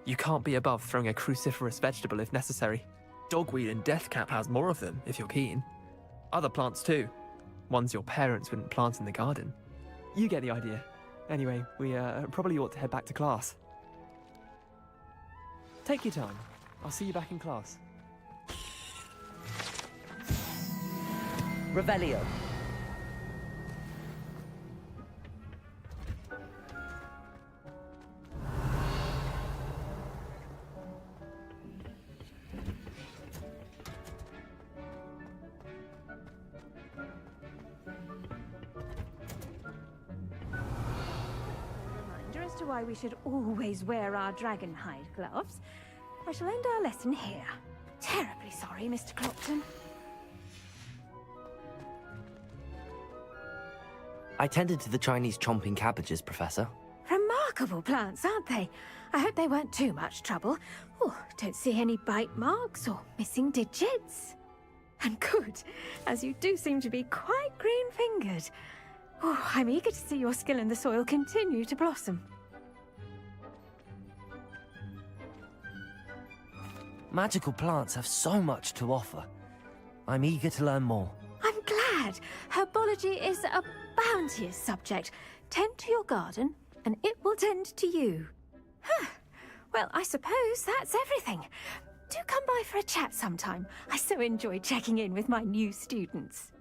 You can't be above throwing a cruciferous vegetable if necessary. Dogweed and deathcap has more of them, if you're keen. Other plants too. Ones your parents wouldn't plant in the garden. You get the idea. Anyway, we probably ought to head back to class. Take your time. I'll see you back in class. Revelio. Reminder as to why we should always wear our dragon hide gloves. I shall end our lesson here. Terribly sorry, Mr. Clopton. I tended to the Chinese chomping cabbages, Professor. Remarkable plants, aren't they? I hope they weren't too much trouble. Oh, don't see any bite marks or missing digits. And good, as you do seem to be quite green-fingered. Oh, I'm eager to see your skill in the soil continue to blossom. Magical plants have so much to offer. I'm eager to learn more. I'm glad. Herbology is a bounteous subject. Tend to your garden, and it will tend to you. Huh. Well, I suppose that's everything. Do come by for a chat sometime. I so enjoy checking in with my new students.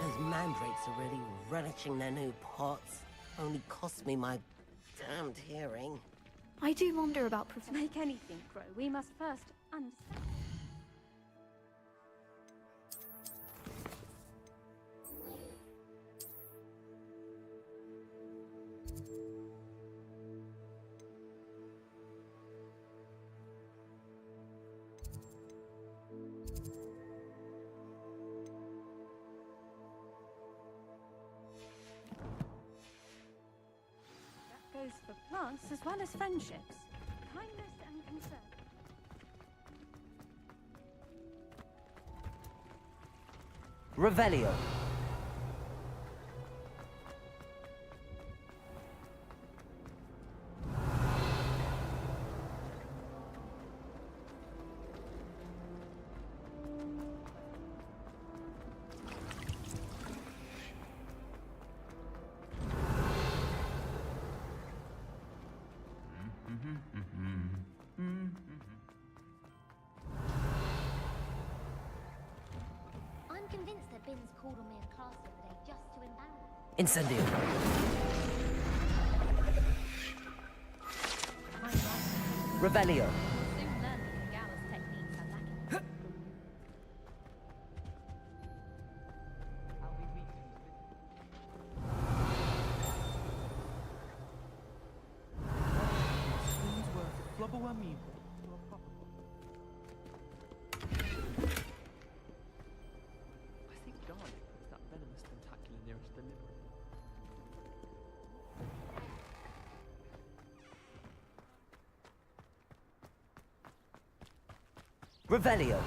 Those mandrakes are really relishing their new pots. Only cost me my damned hearing. I do wonder about to make anything grow. We must first understand. Goes for plants as well as friendships. Kindness and concern. Revelio. Binns called on me in class the other day just to embarrass me. Incendio. Revelio. Soon learned that the Gala's techniques are lacking. I'll be weak. Spoon's worth flubble amiibo to a proper one. I think garlic was that venomous tentacular nearest the liver. Revelio.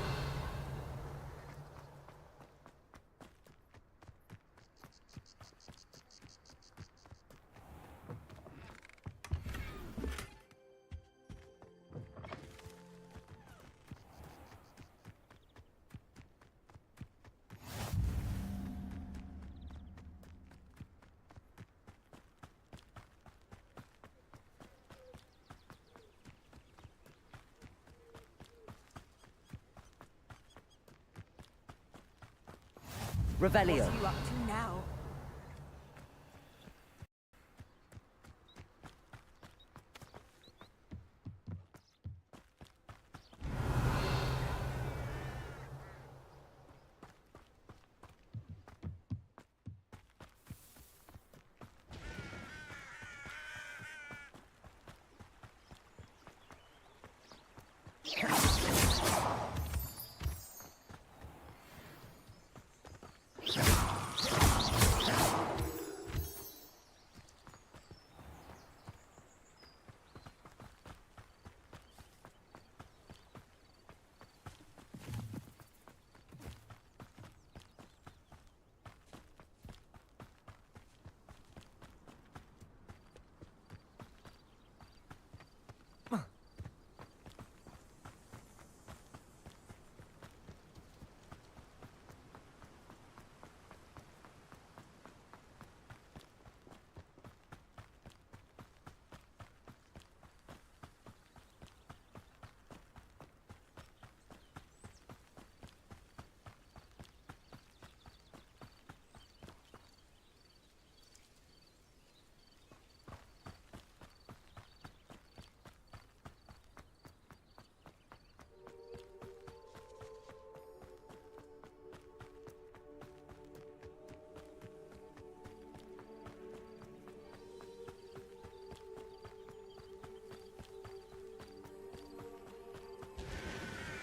Revelio. What are you up to now?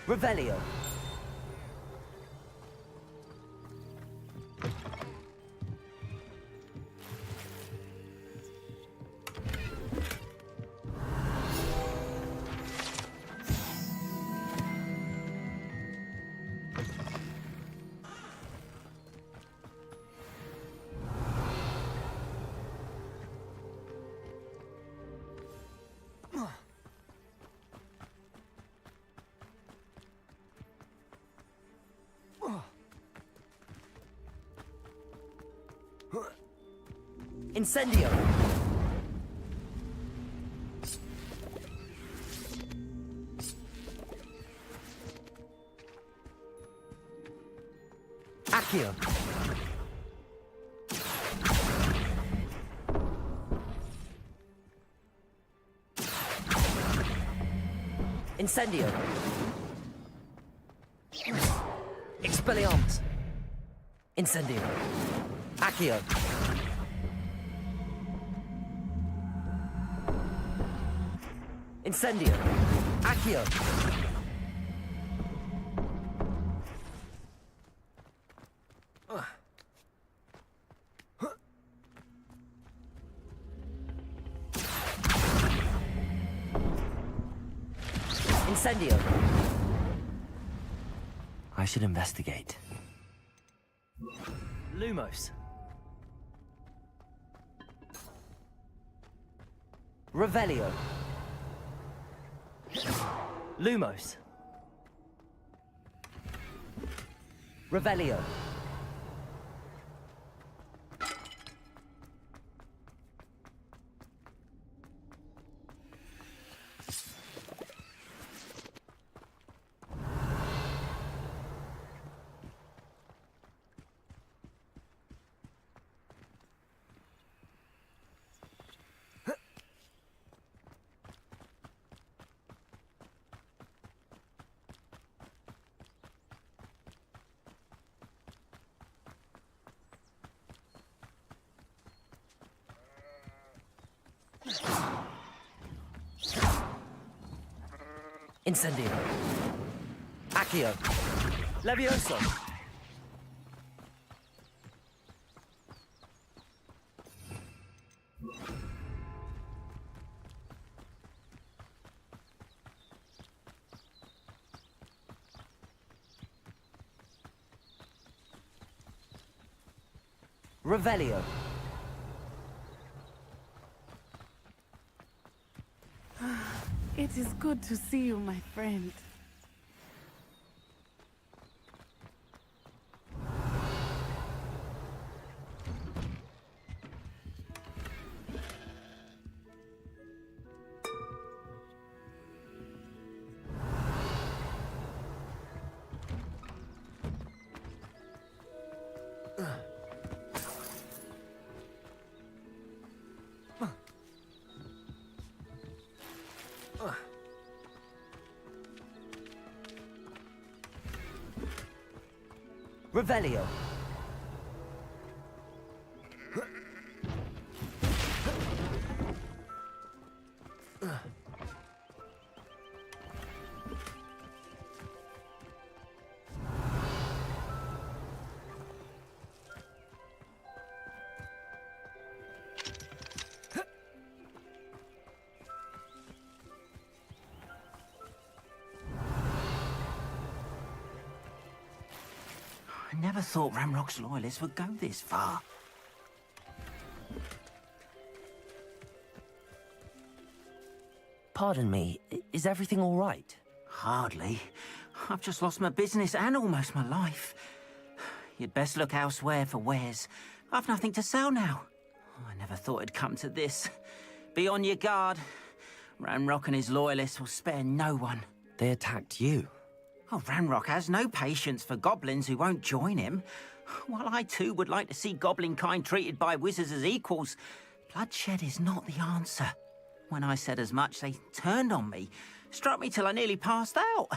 Revelio. Incendio. Accio. Incendio. Expelliarmus. Incendio. Accio. Incendio. Accio. Incendio. I should investigate. Lumos. Revelio. Lumos. Revelio. Incendio. Accio. Levioso. Revelio. It is good to see you, my friend. Revelio. I never thought Ramrock's loyalists would go this far. Pardon me, is everything all right? Hardly. I've just lost my business and almost my life. You'd best look elsewhere for wares. I've nothing to sell now. I never thought it'd come to this. Be on your guard. Ranrock and his loyalists will spare no one. They attacked you. Oh, Ranrock has no patience for goblins who won't join him. While I too would like to see goblin kind treated by wizards as equals, bloodshed is not the answer. When I said as much, they turned on me, struck me till I nearly passed out.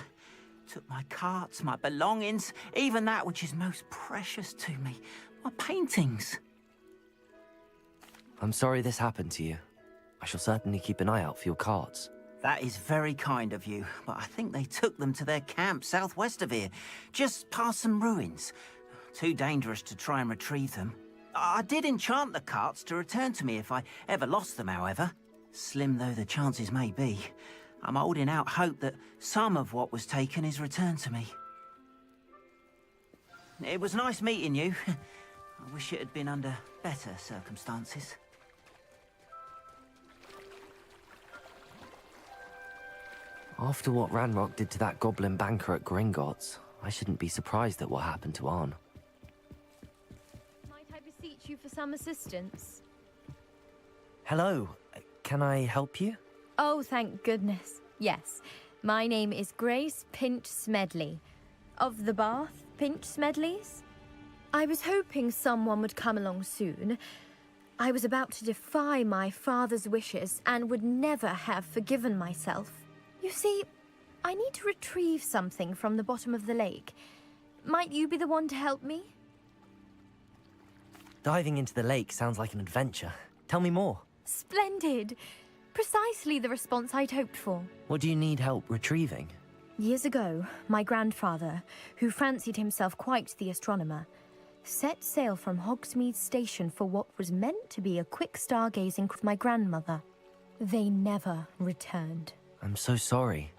Took my carts, my belongings, even that which is most precious to me, my paintings. I'm sorry this happened to you. I shall certainly keep an eye out for your carts. That is very kind of you, but I think they took them to their camp southwest of here, just past some ruins. Too dangerous to try and retrieve them. I did enchant the carts to return to me if I ever lost them, however. Slim though the chances may be, I'm holding out hope that some of what was taken is returned to me. It was nice meeting you. I wish it had been under better circumstances. After what Ranrock did to that goblin banker at Gringotts, I shouldn't be surprised at what happened to Arn. Might I beseech you for some assistance? Hello, can I help you? Oh, thank goodness. Yes. My name is Grace Pinch Smedley. Of the Bath Pinch Smedleys? I was hoping someone would come along soon. I was about to defy my father's wishes and would never have forgiven myself. You see, I need to retrieve something from the bottom of the lake. Might you be the one to help me? Diving into the lake sounds like an adventure. Tell me more. Splendid! Precisely the response I'd hoped for. What do you need help retrieving? Years ago, my grandfather, who fancied himself quite the astronomer, set sail from Hogsmeade Station for what was meant to be a quick stargazing with my grandmother. They never returned. I'm so sorry.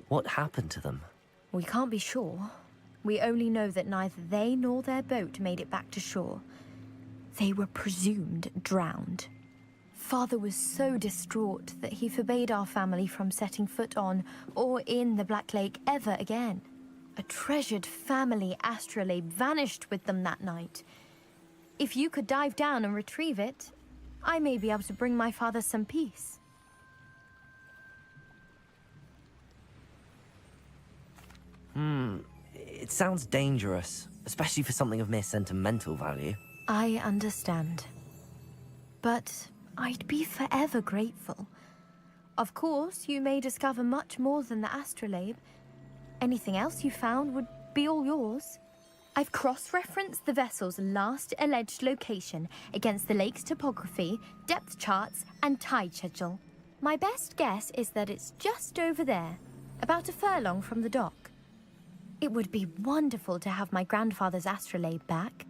What happened to them? We can't be sure. We only know that neither they nor their boat made it back to shore. They were presumed drowned. Father was so distraught that he forbade our family from setting foot on or in the Black Lake ever again. A treasured family astrolabe vanished with them that night. If you could dive down and retrieve it, I may be able to bring my father some peace. It sounds dangerous, especially for something of mere sentimental value. I understand. But I'd be forever grateful. Of course, you may discover much more than the astrolabe. Anything else you found would be all yours. I've cross-referenced the vessel's last alleged location against the lake's topography, depth charts, and tide schedule. My best guess is that it's just over there, about a furlong from the dock. It would be wonderful to have my grandfather's astrolabe back.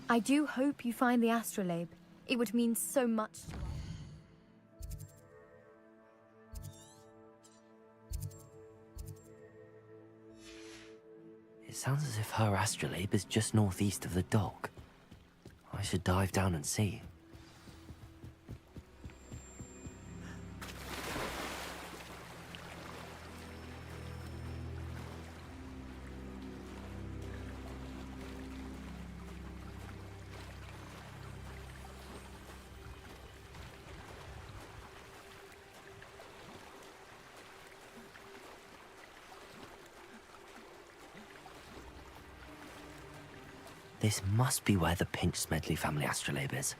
I do hope you find the astrolabe. It would mean so much to us. It sounds as if her astrolabe is just northeast of the dock. I should dive down and see. This must be where the Pinch Smedley family astrolabe is.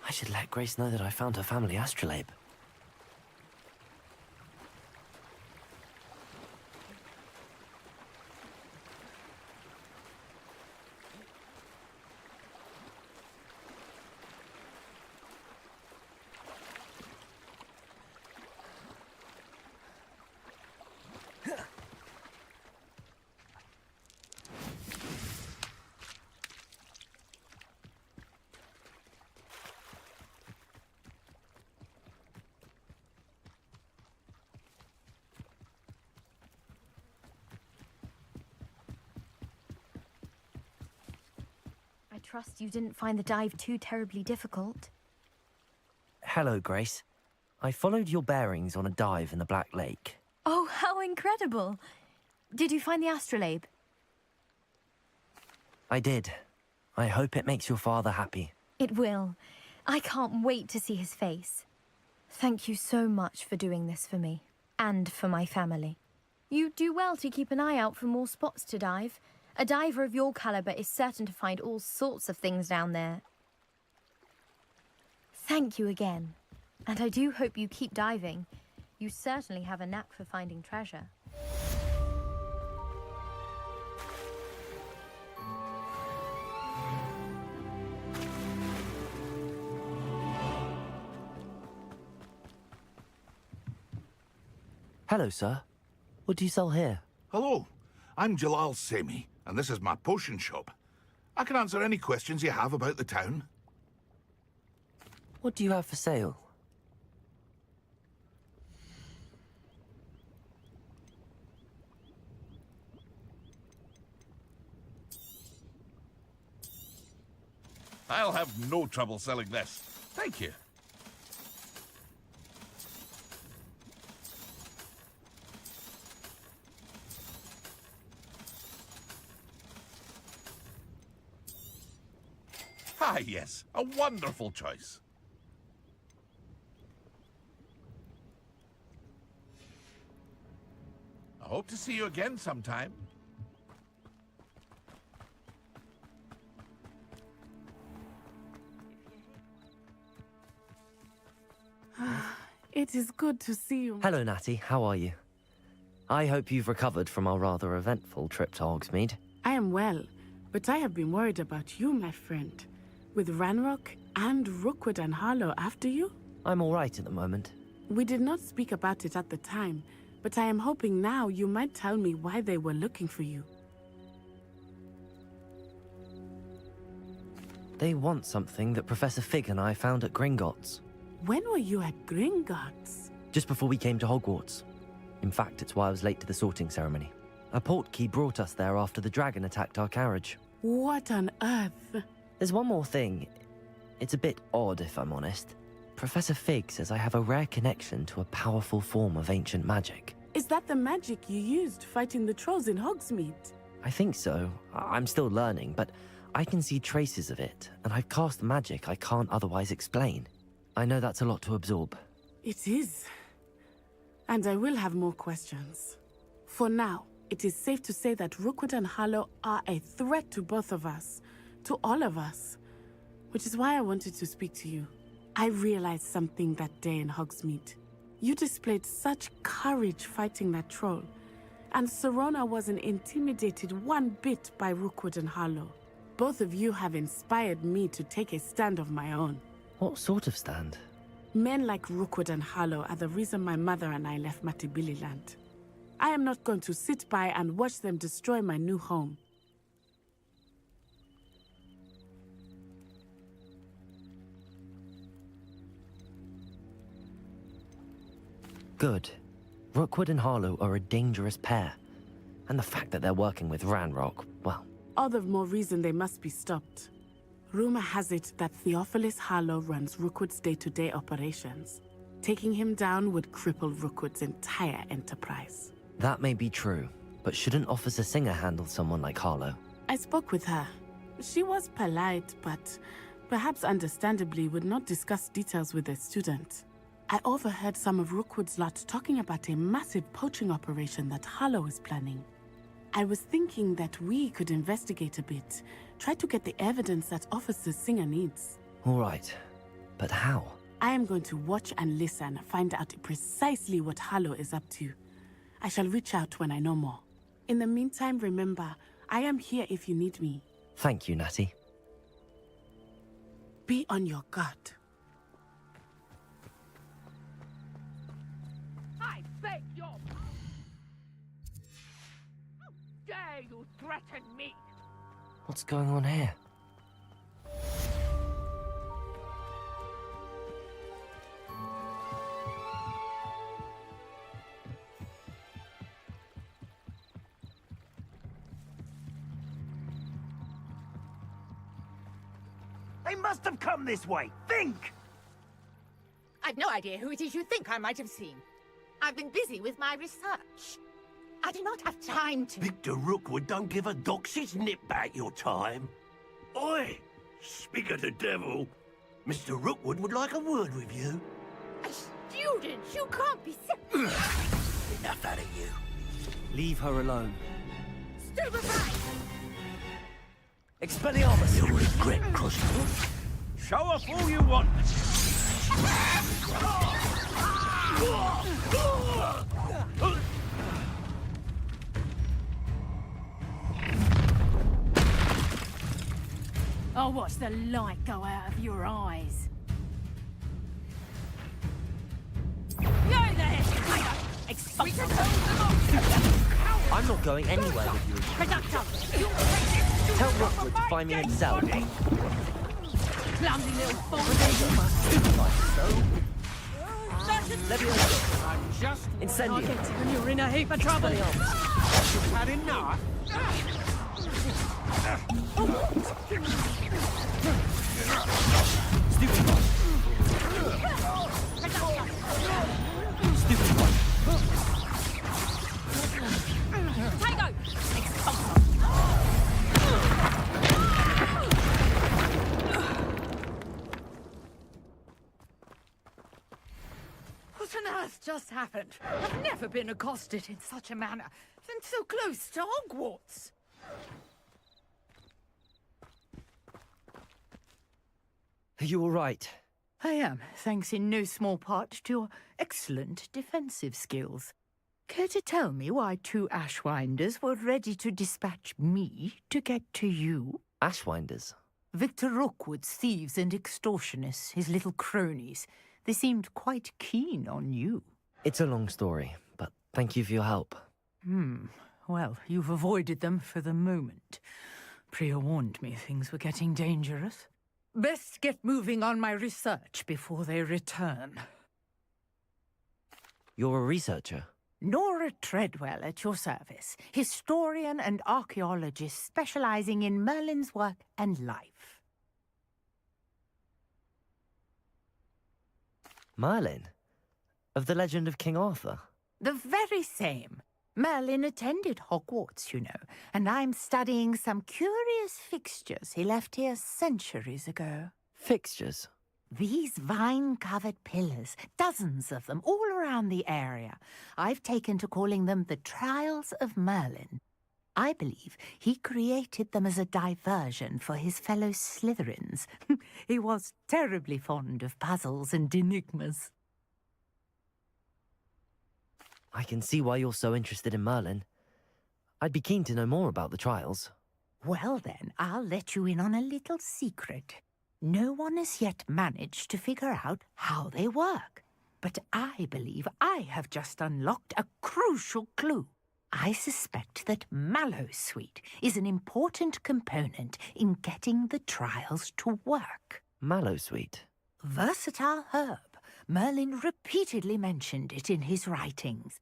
I should let Grace know that I found her family astrolabe. I trust you didn't find the dive too terribly difficult. Hello, Grace. I followed your bearings on a dive in the Black Lake. Oh, how incredible! Did you find the astrolabe? I did. I hope it makes your father happy. It will. I can't wait to see his face. Thank you so much for doing this for me, and for my family. You do well to keep an eye out for more spots to dive. A diver of your caliber is certain to find all sorts of things down there. Thank you again. And I do hope you keep diving. You certainly have a knack for finding treasure. Hello, sir. What do you sell here? Hello, I'm Jalal Semi, and this is my potion shop. I can answer any questions you have about the town. What do you have for sale? I'll have no trouble selling this. Thank you. Ah, yes. A wonderful choice. I hope to see you again sometime. It is good to see you. Hello, Natty. How are you? I hope you've recovered from our rather eventful trip to Hogsmeade. I am well, but I have been worried about you, my friend. With Ranrock and Rookwood and Harlow after you? I'm all right at the moment. We did not speak about it at the time, but I am hoping now you might tell me why they were looking for you. They want something that Professor Fig and I found at Gringotts. When were you at Gringotts? Just before we came to Hogwarts. In fact, it's why I was late to the sorting ceremony. A portkey brought us there after the dragon attacked our carriage. What on earth? There's one more thing. It's a bit odd, if I'm honest. Professor Fig says I have a rare connection to a powerful form of ancient magic. Is that the magic you used fighting the trolls in Hogsmeade? I think so. I'm still learning, but I can see traces of it, and I've cast magic I can't otherwise explain. I know that's a lot to absorb. It is. And I will have more questions. For now, it is safe to say that Rookwood and Harlow are a threat to both of us. To all of us. Which is why I wanted to speak to you. I realized something that day in Hogsmeade. You displayed such courage fighting that troll. And Serona wasn't intimidated one bit by Rookwood and Harlow. Both of you have inspired me to take a stand of my own. What sort of stand? Men like Rookwood and Harlow are the reason my mother and I left Matibili land. I am not going to sit by and watch them destroy my new home. Good. Rookwood and Harlow are a dangerous pair. And the fact that they're working with Ranrock, well... All the more reason they must be stopped. Rumor has it that Theophilus Harlow runs Rookwood's day-to-day operations. Taking him down would cripple Rookwood's entire enterprise. That may be true, but shouldn't Officer Singer handle someone like Harlow? I spoke with her. She was polite, but perhaps understandably would not discuss details with a student. I overheard some of Rookwood's lot talking about a massive poaching operation that Harlow is planning. I was thinking that we could investigate a bit, try to get the evidence that Officer Singer needs. All right, but how? I am going to watch and listen, find out precisely what Harlow is up to. I shall reach out when I know more. In the meantime, remember, I am here if you need me. Thank you, Natty. Be on your guard. I beg your... How dare you threaten me? What's going on here? They must have come this way. Think! I've no idea who it is you think I might have seen. I've been busy with my research. I do not have time to... Victor Rookwood don't give a doxy's nip back your time. Oi! Speak of the devil. Mr. Rookwood would like a word with you. A student! You can't be... Enough out of you. Leave her alone. Stupefy! Expelliarmus! You'll regret crossing. Show off all you want. I'll watch the light go out of your eyes. Go there! I'm not going anywhere with you. Reductor! You'll take it! Tell Rookwood to find me himself. Clumsy little fool. I'm just Incendio. When you're in a heap of trouble. You've had enough. Stupid one. Stupid one. Tango! What on earth just happened? I've never been accosted in such a manner, and so close to Hogwarts. Are you all right? I am, thanks in no small part to your excellent defensive skills. Care to tell me why 2 Ashwinders were ready to dispatch me to get to you? Ashwinders? Victor Rookwood's thieves and extortionists, his little cronies. They seemed quite keen on you. It's a long story, but thank you for your help. Well, you've avoided them for the moment. Priya warned me things were getting dangerous. Best get moving on my research before they return. You're a researcher? Nora Treadwell at your service, historian and archaeologist specializing in Merlin's work and life. Merlin? Of the legend of King Arthur? The very same. Merlin attended Hogwarts, you know, and I'm studying some curious fixtures he left here centuries ago. Fixtures? These vine-covered pillars, dozens of them, all around the area. I've taken to calling them the Trials of Merlin. I believe he created them as a diversion for his fellow Slytherins. He was terribly fond of puzzles and enigmas. I can see why you're so interested in Merlin. I'd be keen to know more about the trials. Well then, I'll let you in on a little secret. No one has yet managed to figure out how they work. But I believe I have just unlocked a crucial clue. I suspect that Mallowsweet is an important component in getting the trials to work. Mallowsweet? Versatile herb. Merlin repeatedly mentioned it in his writings.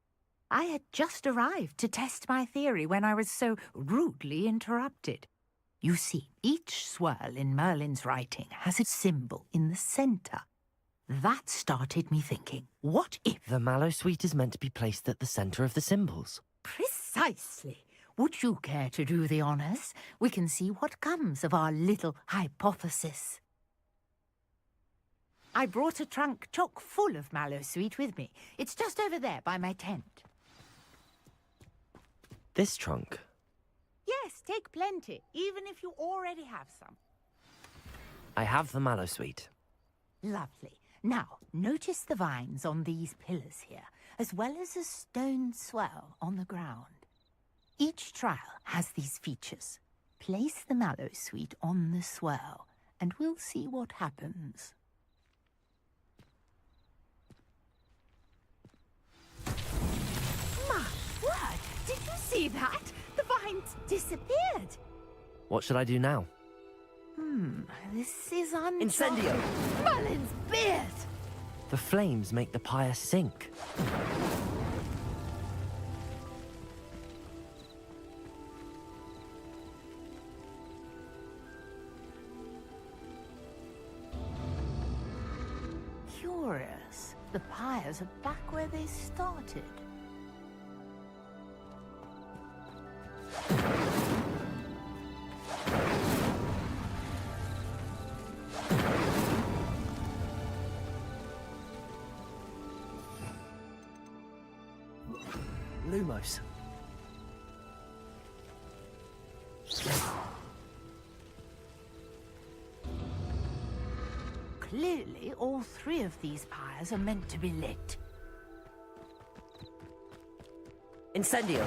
I had just arrived to test my theory when I was so rudely interrupted. You see, each swirl in Merlin's writing has a symbol in the center. That started me thinking, what if... The Mallowsweet is meant to be placed at the center of the symbols. Precisely. Would you care to do the honors? We can see what comes of our little hypothesis. I brought a trunk chock full of Mallowsweet with me. It's just over there by my tent. This trunk? Yes, take plenty, even if you already have some. I have the Mallowsweet. Lovely. Now, notice the vines on these pillars here, as well as a stone swell on the ground. Each trial has these features. Place the Mallowsweet on the swell, and we'll see what happens. My word! Did you see that? The vines disappeared. What should I do now? This is Incendio! Merlin's beard! The flames make the pyre sink. Curious. The pyres are back where they started. Lumos. Clearly, all 3 of these pyres are meant to be lit. Incendio!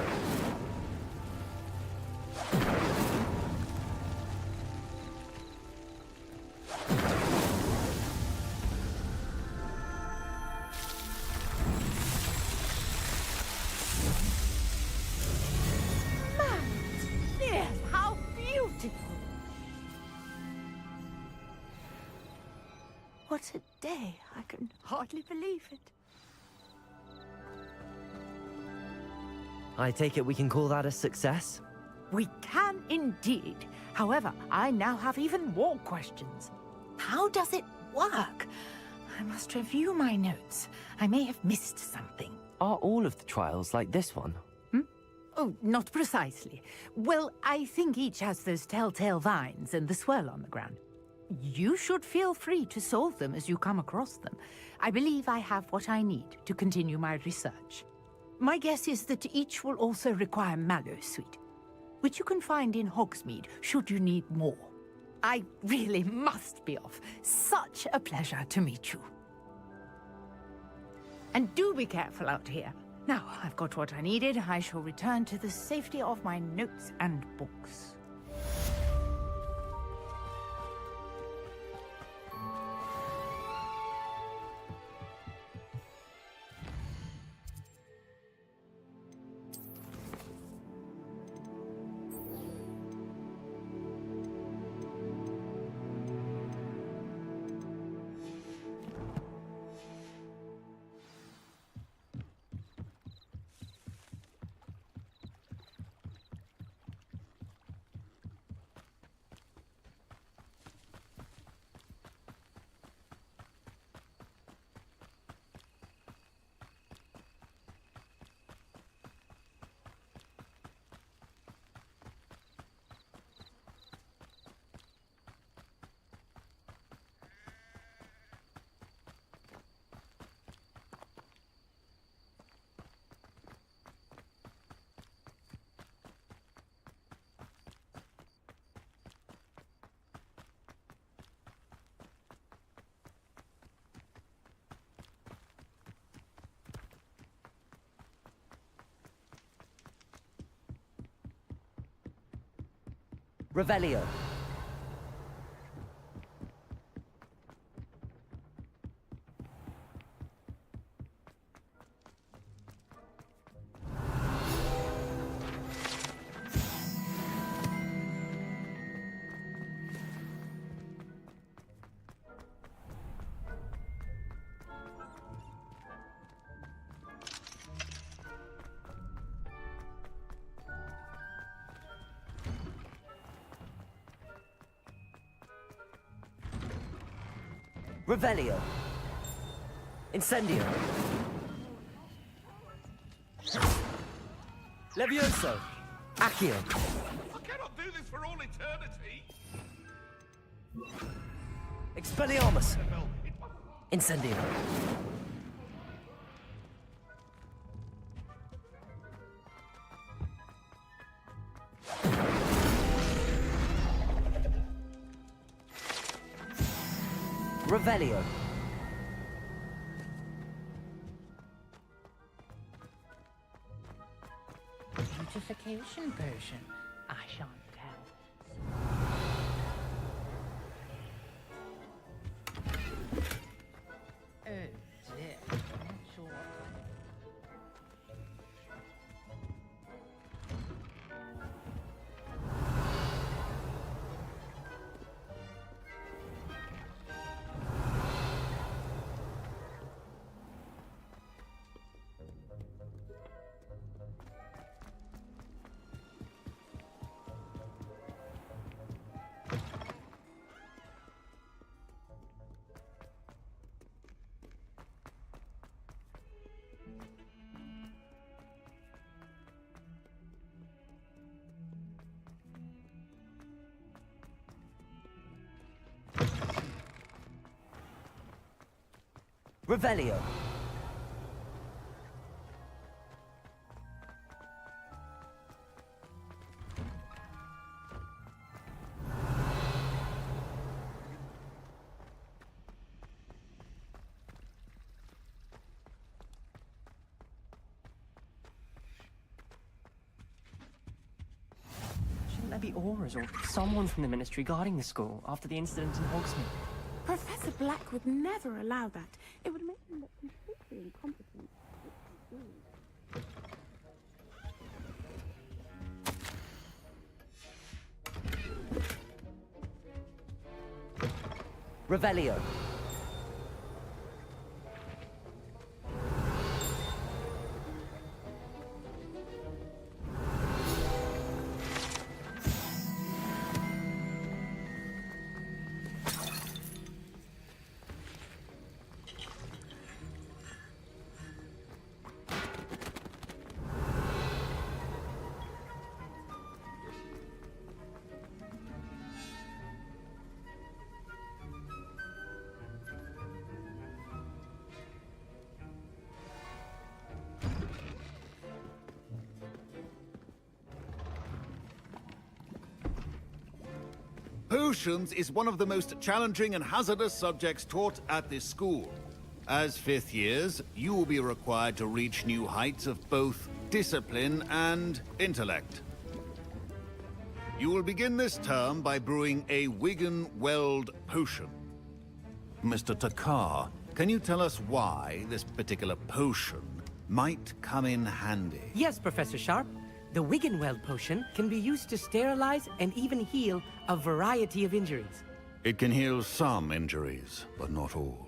Yes, how beautiful! day. I can hardly believe it. I take it we can call that a success? We can indeed. However, I now have even more questions. How does it work? I must review my notes. I may have missed something. Are all of the trials like this one? Oh, not precisely. Well, I think each has those telltale vines and the swirl on the ground. You should feel free to solve them as you come across them. I believe I have what I need to continue my research. My guess is that each will also require Mallowsweet, which you can find in Hogsmeade should you need more. I really must be off. Such a pleasure to meet you. And do be careful out here. Now, I've got what I needed. I shall return to the safety of my notes and books. Revelio. Revelio. Incendio. Levioso. Accio. I cannot do this for all eternity. Expelliarmus. Incendio. Revelio. Beautification potion. I shan't tell. Oh dear. Not sure what Revelio. Shouldn't there be auras or someone from the Ministry guarding the school after the incident in Hogsmeade? Professor Black would never allow that. It would make him look completely incompetent. Revelio. Potions is one of the most challenging and hazardous subjects taught at this school. As 5th years, you will be required to reach new heights of both discipline and intellect. You will begin this term by brewing a Wigan-Weld potion. Mr. Takar, can you tell us why this particular potion might come in handy? Yes, Professor Sharp. The Wigan-Weld potion can be used to sterilize and even heal a variety of injuries. It can heal some injuries, but not all.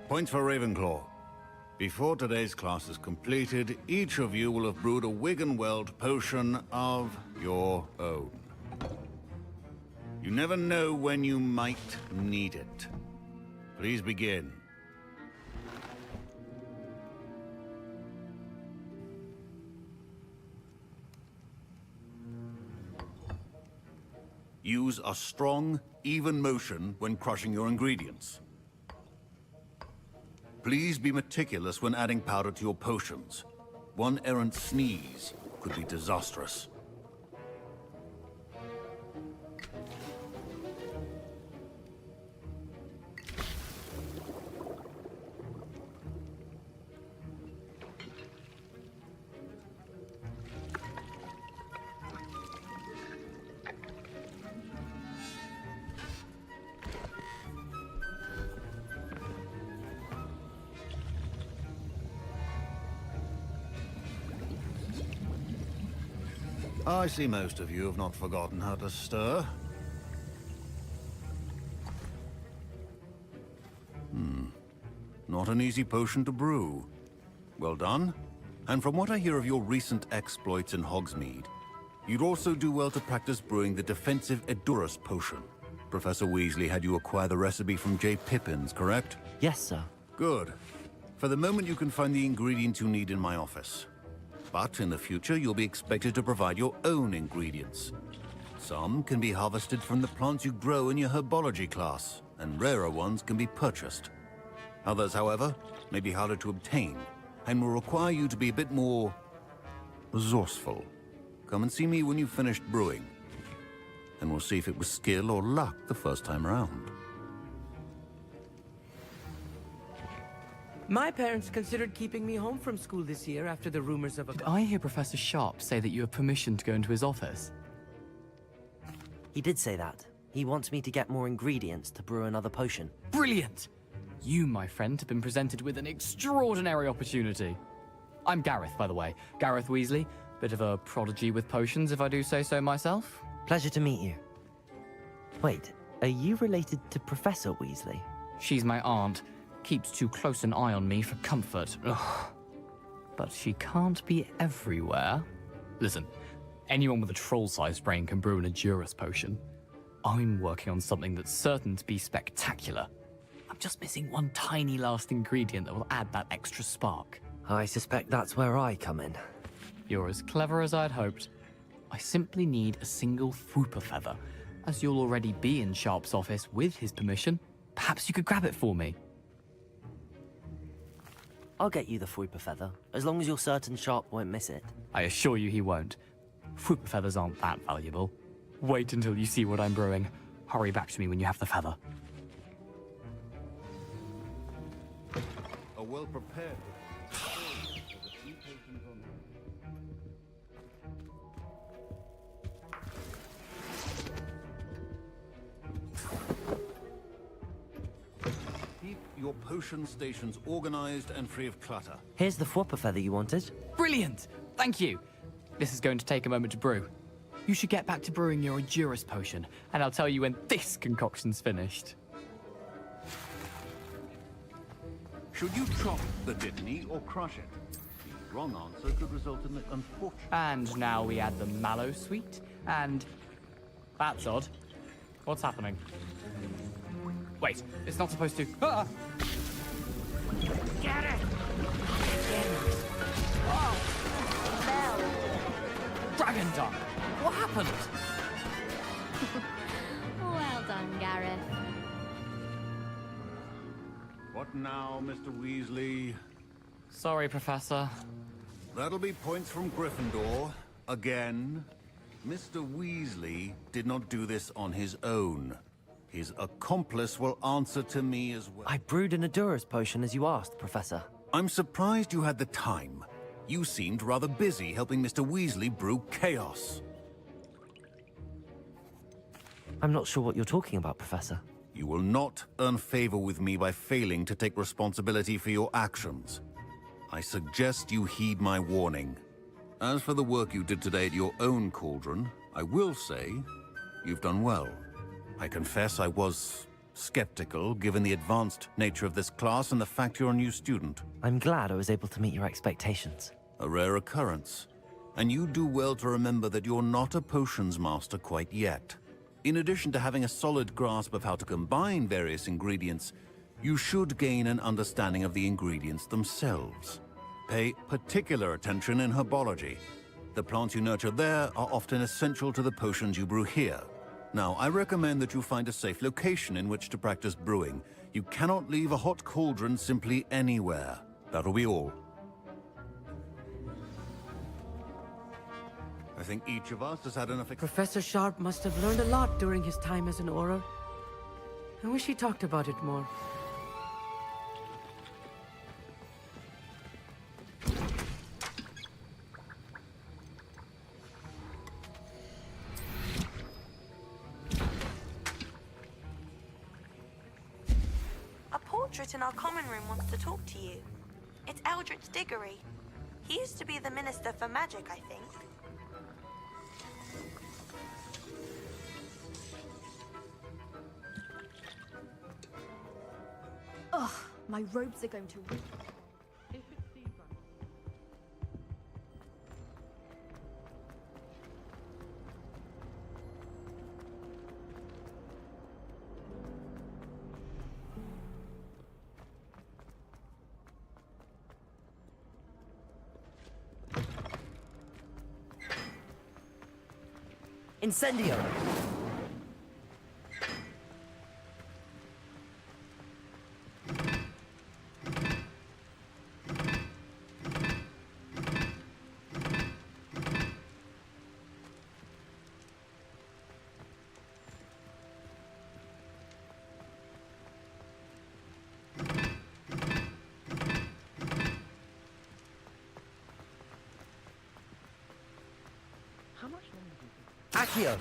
Points for Ravenclaw. Before today's class is completed, each of you will have brewed a Wigan-Weld potion of your own. You never know when you might need it. Please begin. Use a strong, even motion when crushing your ingredients. Please be meticulous when adding powder to your potions. One errant sneeze could be disastrous. I see most of you have not forgotten how to stir. Not an easy potion to brew. Well done. And from what I hear of your recent exploits in Hogsmeade, you'd also do well to practice brewing the defensive Edurus potion. Professor Weasley had you acquire the recipe from J. Pippin's, correct? Yes, sir. Good. For the moment, you can find the ingredients you need in my office. But in the future, you'll be expected to provide your own ingredients. Some can be harvested from the plants you grow in your herbology class, and rarer ones can be purchased. Others, however, may be harder to obtain, and will require you to be a bit more resourceful. Come and see me when you've finished brewing, and we'll see if it was skill or luck the first time around. My parents considered keeping me home from school this year after the rumors of a... Did I hear Professor Sharp say that you have permission to go into his office? He did say that. He wants me to get more ingredients to brew another potion. Brilliant! You, my friend, have been presented with an extraordinary opportunity. I'm Gareth, by the way. Gareth Weasley. Bit of a prodigy with potions, if I do say so myself. Pleasure to meet you. Wait, are you related to Professor Weasley? She's my aunt. Keeps too close an eye on me for comfort. Ugh. But she can't be everywhere. Listen, anyone with a troll-sized brain can brew an Edurus potion. I'm working on something that's certain to be spectacular. I'm just missing one tiny last ingredient that will add that extra spark. I suspect that's where I come in. You're as clever as I'd hoped. I simply need a single Fwooper feather. As you'll already be in Sharp's office with his permission, perhaps you could grab it for me. I'll get you the Fwooper feather, as long as you're certain Sharp won't miss it. I assure you he won't. Fwooper feathers aren't that valuable. Wait until you see what I'm brewing. Hurry back to me when you have the feather. A well-prepared... Keep your potion stations organized and free of clutter. Here's the Fwooper feather you wanted. Brilliant! Thank you. This is going to take a moment to brew. You should get back to brewing your Edurus potion, and I'll tell you when this concoction's finished. Should you chop the Dittany or crush it? The wrong answer could result in the unfortunate... And now we add the mallow sweet, and... That's odd. What's happening? Wait, it's not supposed to... Ah! Get it! Dragon Dung! What happened? Well done, Gareth. What now, Mr. Weasley? Sorry, Professor. That'll be points from Gryffindor. Again. Mr. Weasley did not do this on his own. His accomplice will answer to me as well. I brewed an Adurus potion as you asked, Professor. I'm surprised you had the time. You seemed rather busy helping Mr. Weasley brew chaos. I'm not sure what you're talking about, Professor. You will not earn favor with me by failing to take responsibility for your actions. I suggest you heed my warning. As for the work you did today at your own cauldron, I will say you've done well. I confess I was skeptical, given the advanced nature of this class and the fact you're a new student. I'm glad I was able to meet your expectations. A rare occurrence. And you do well to remember that you're not a potions master quite yet. In addition to having a solid grasp of how to combine various ingredients, you should gain an understanding of the ingredients themselves. Pay particular attention in herbology. The plants you nurture there are often essential to the potions you brew here. Now, I recommend that you find a safe location in which to practice brewing. You cannot leave a hot cauldron simply anywhere. That'll be all. I think each of us has had enough... Professor Sharp must have learned a lot during his time as an Auror. I wish he talked about it more. A portrait in our common room wants to talk to you. It's Eldritch Diggory. He used to be the Minister for Magic, I think. Ugh, my robes are going to... Incendio! Accio!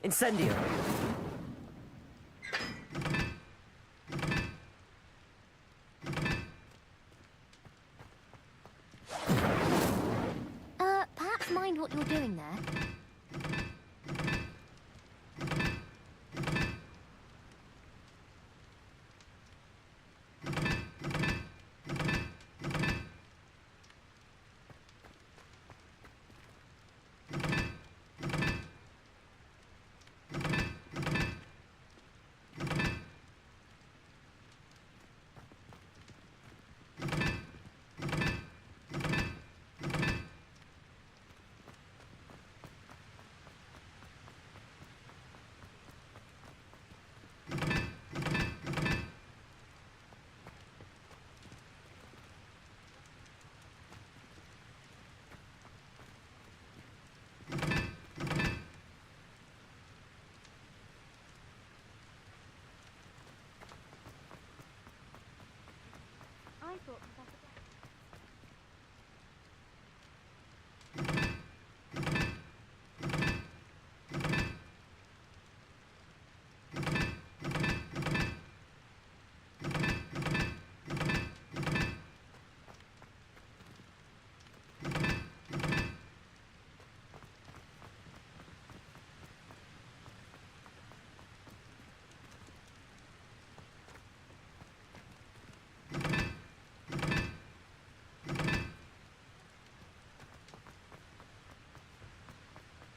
Incendio! Perhaps mind what you're doing there? I thought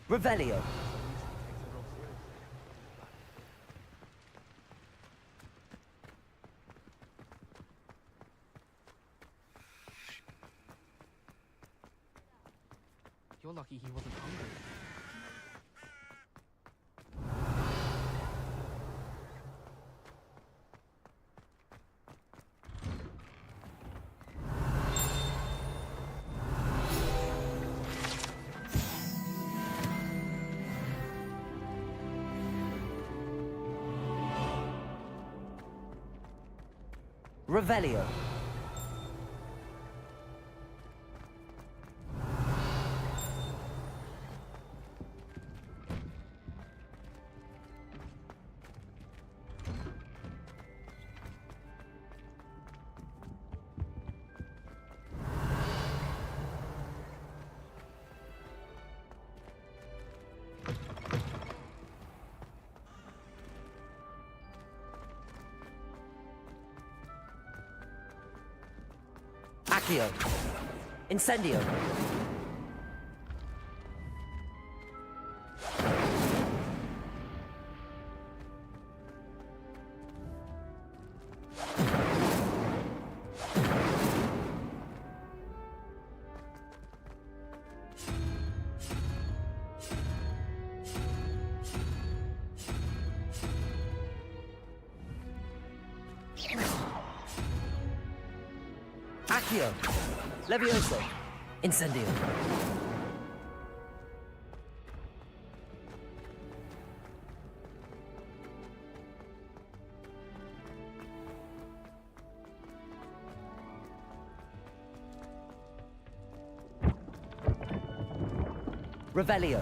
Revelio! You're lucky he wasn't hungry. Revelio. Accio. Incendio. Accio. Levioso. Incendio. Revelio.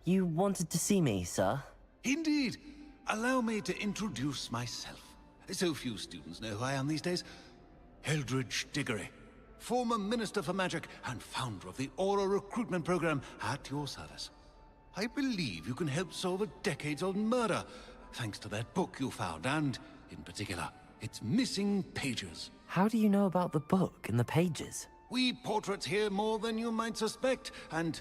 You wanted to see me, sir? Indeed. Allow me to introduce myself. So few students know who I am these days. Eldridge Diggory, former Minister for Magic and founder of the Aura Recruitment Program at your service. I believe you can help solve a decades-old murder, thanks to that book you found, and, in particular, its missing pages. How do you know about the book and the pages? We portraits hear more than you might suspect, and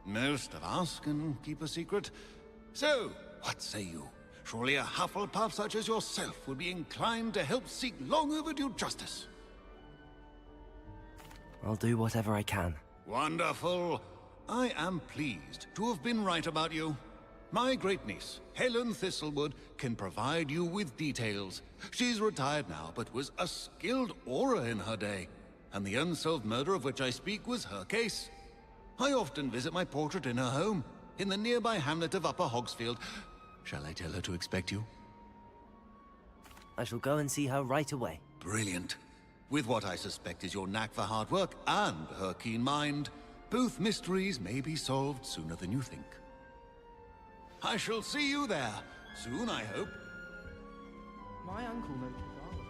most of us can keep a secret. So, what say you? Surely a Hufflepuff such as yourself would be inclined to help seek long overdue justice. I'll do whatever I can. Wonderful. I am pleased to have been right about you. My great-niece, Helen Thistlewood, can provide you with details. She's retired now, but was a skilled aura in her day. And the unsolved murder of which I speak was her case. I often visit my portrait in her home, in the nearby hamlet of Upper Hogsfield. Shall I tell her to expect you? I shall go and see her right away. Brilliant. With what I suspect is your knack for hard work and her keen mind, both mysteries may be solved sooner than you think. I shall see you there, soon I hope. My uncle noticed I was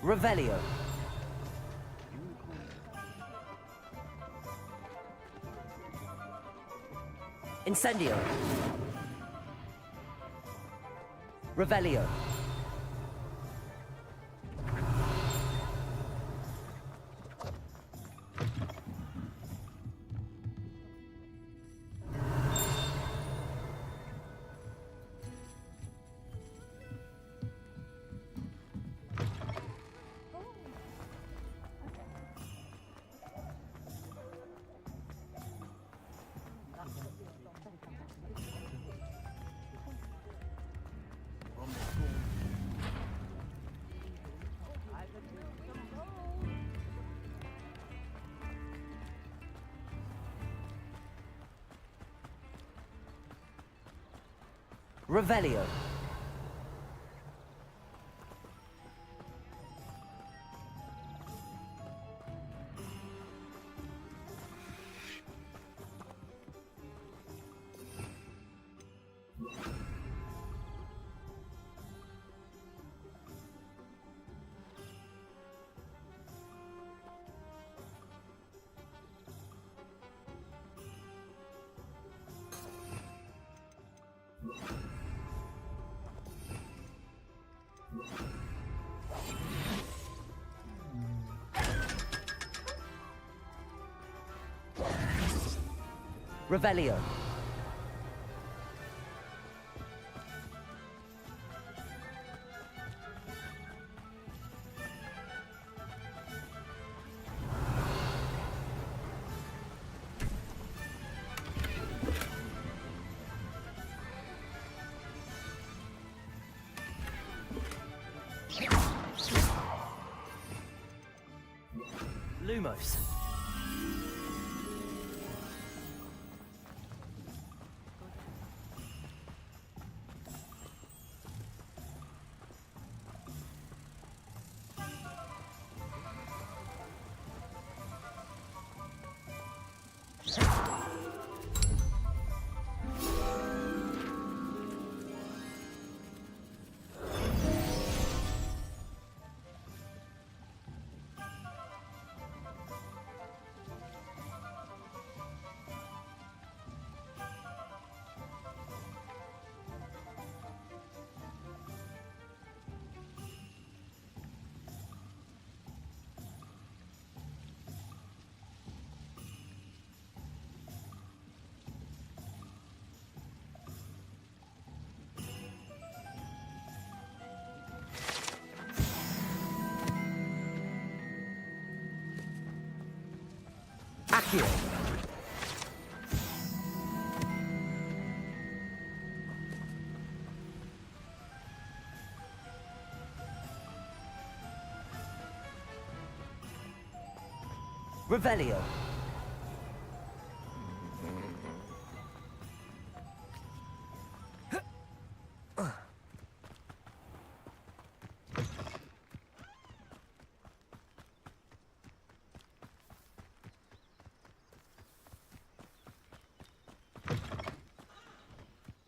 Revelio. Incendio. Revelio. Revelio. Revelio. Lumos. Accio. Revelio.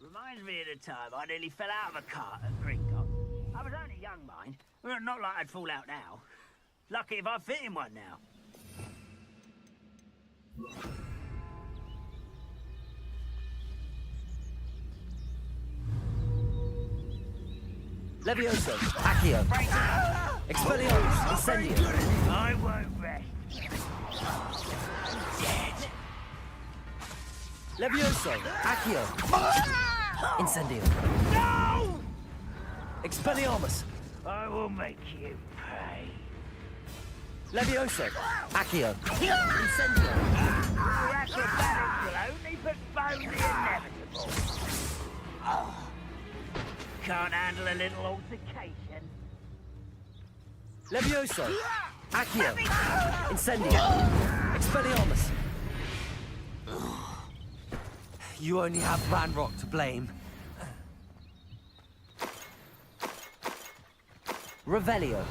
Reminds me of the time I nearly fell out of a cart at Gringot. I was only young, mind. Well, not like I'd fall out now. Lucky if I fit in one now. Levioso. Accio. Expelliarmus. Incendio. I won't rest. Dead. Levioso. Accio. Incendio. No! Expelliarmus. I will make you pay. Levioso. Accio. Incendio. Your acrobatics will only postpone the inevitable. can't handle a little altercation. Levioso! Accio! Incendio! Expelliarmus! You only have Ranrock to blame. Revelio.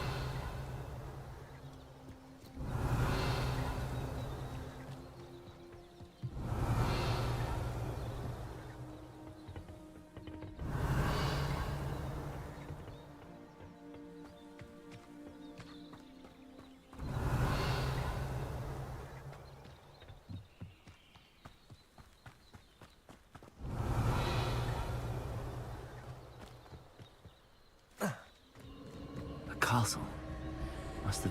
Castle. Must have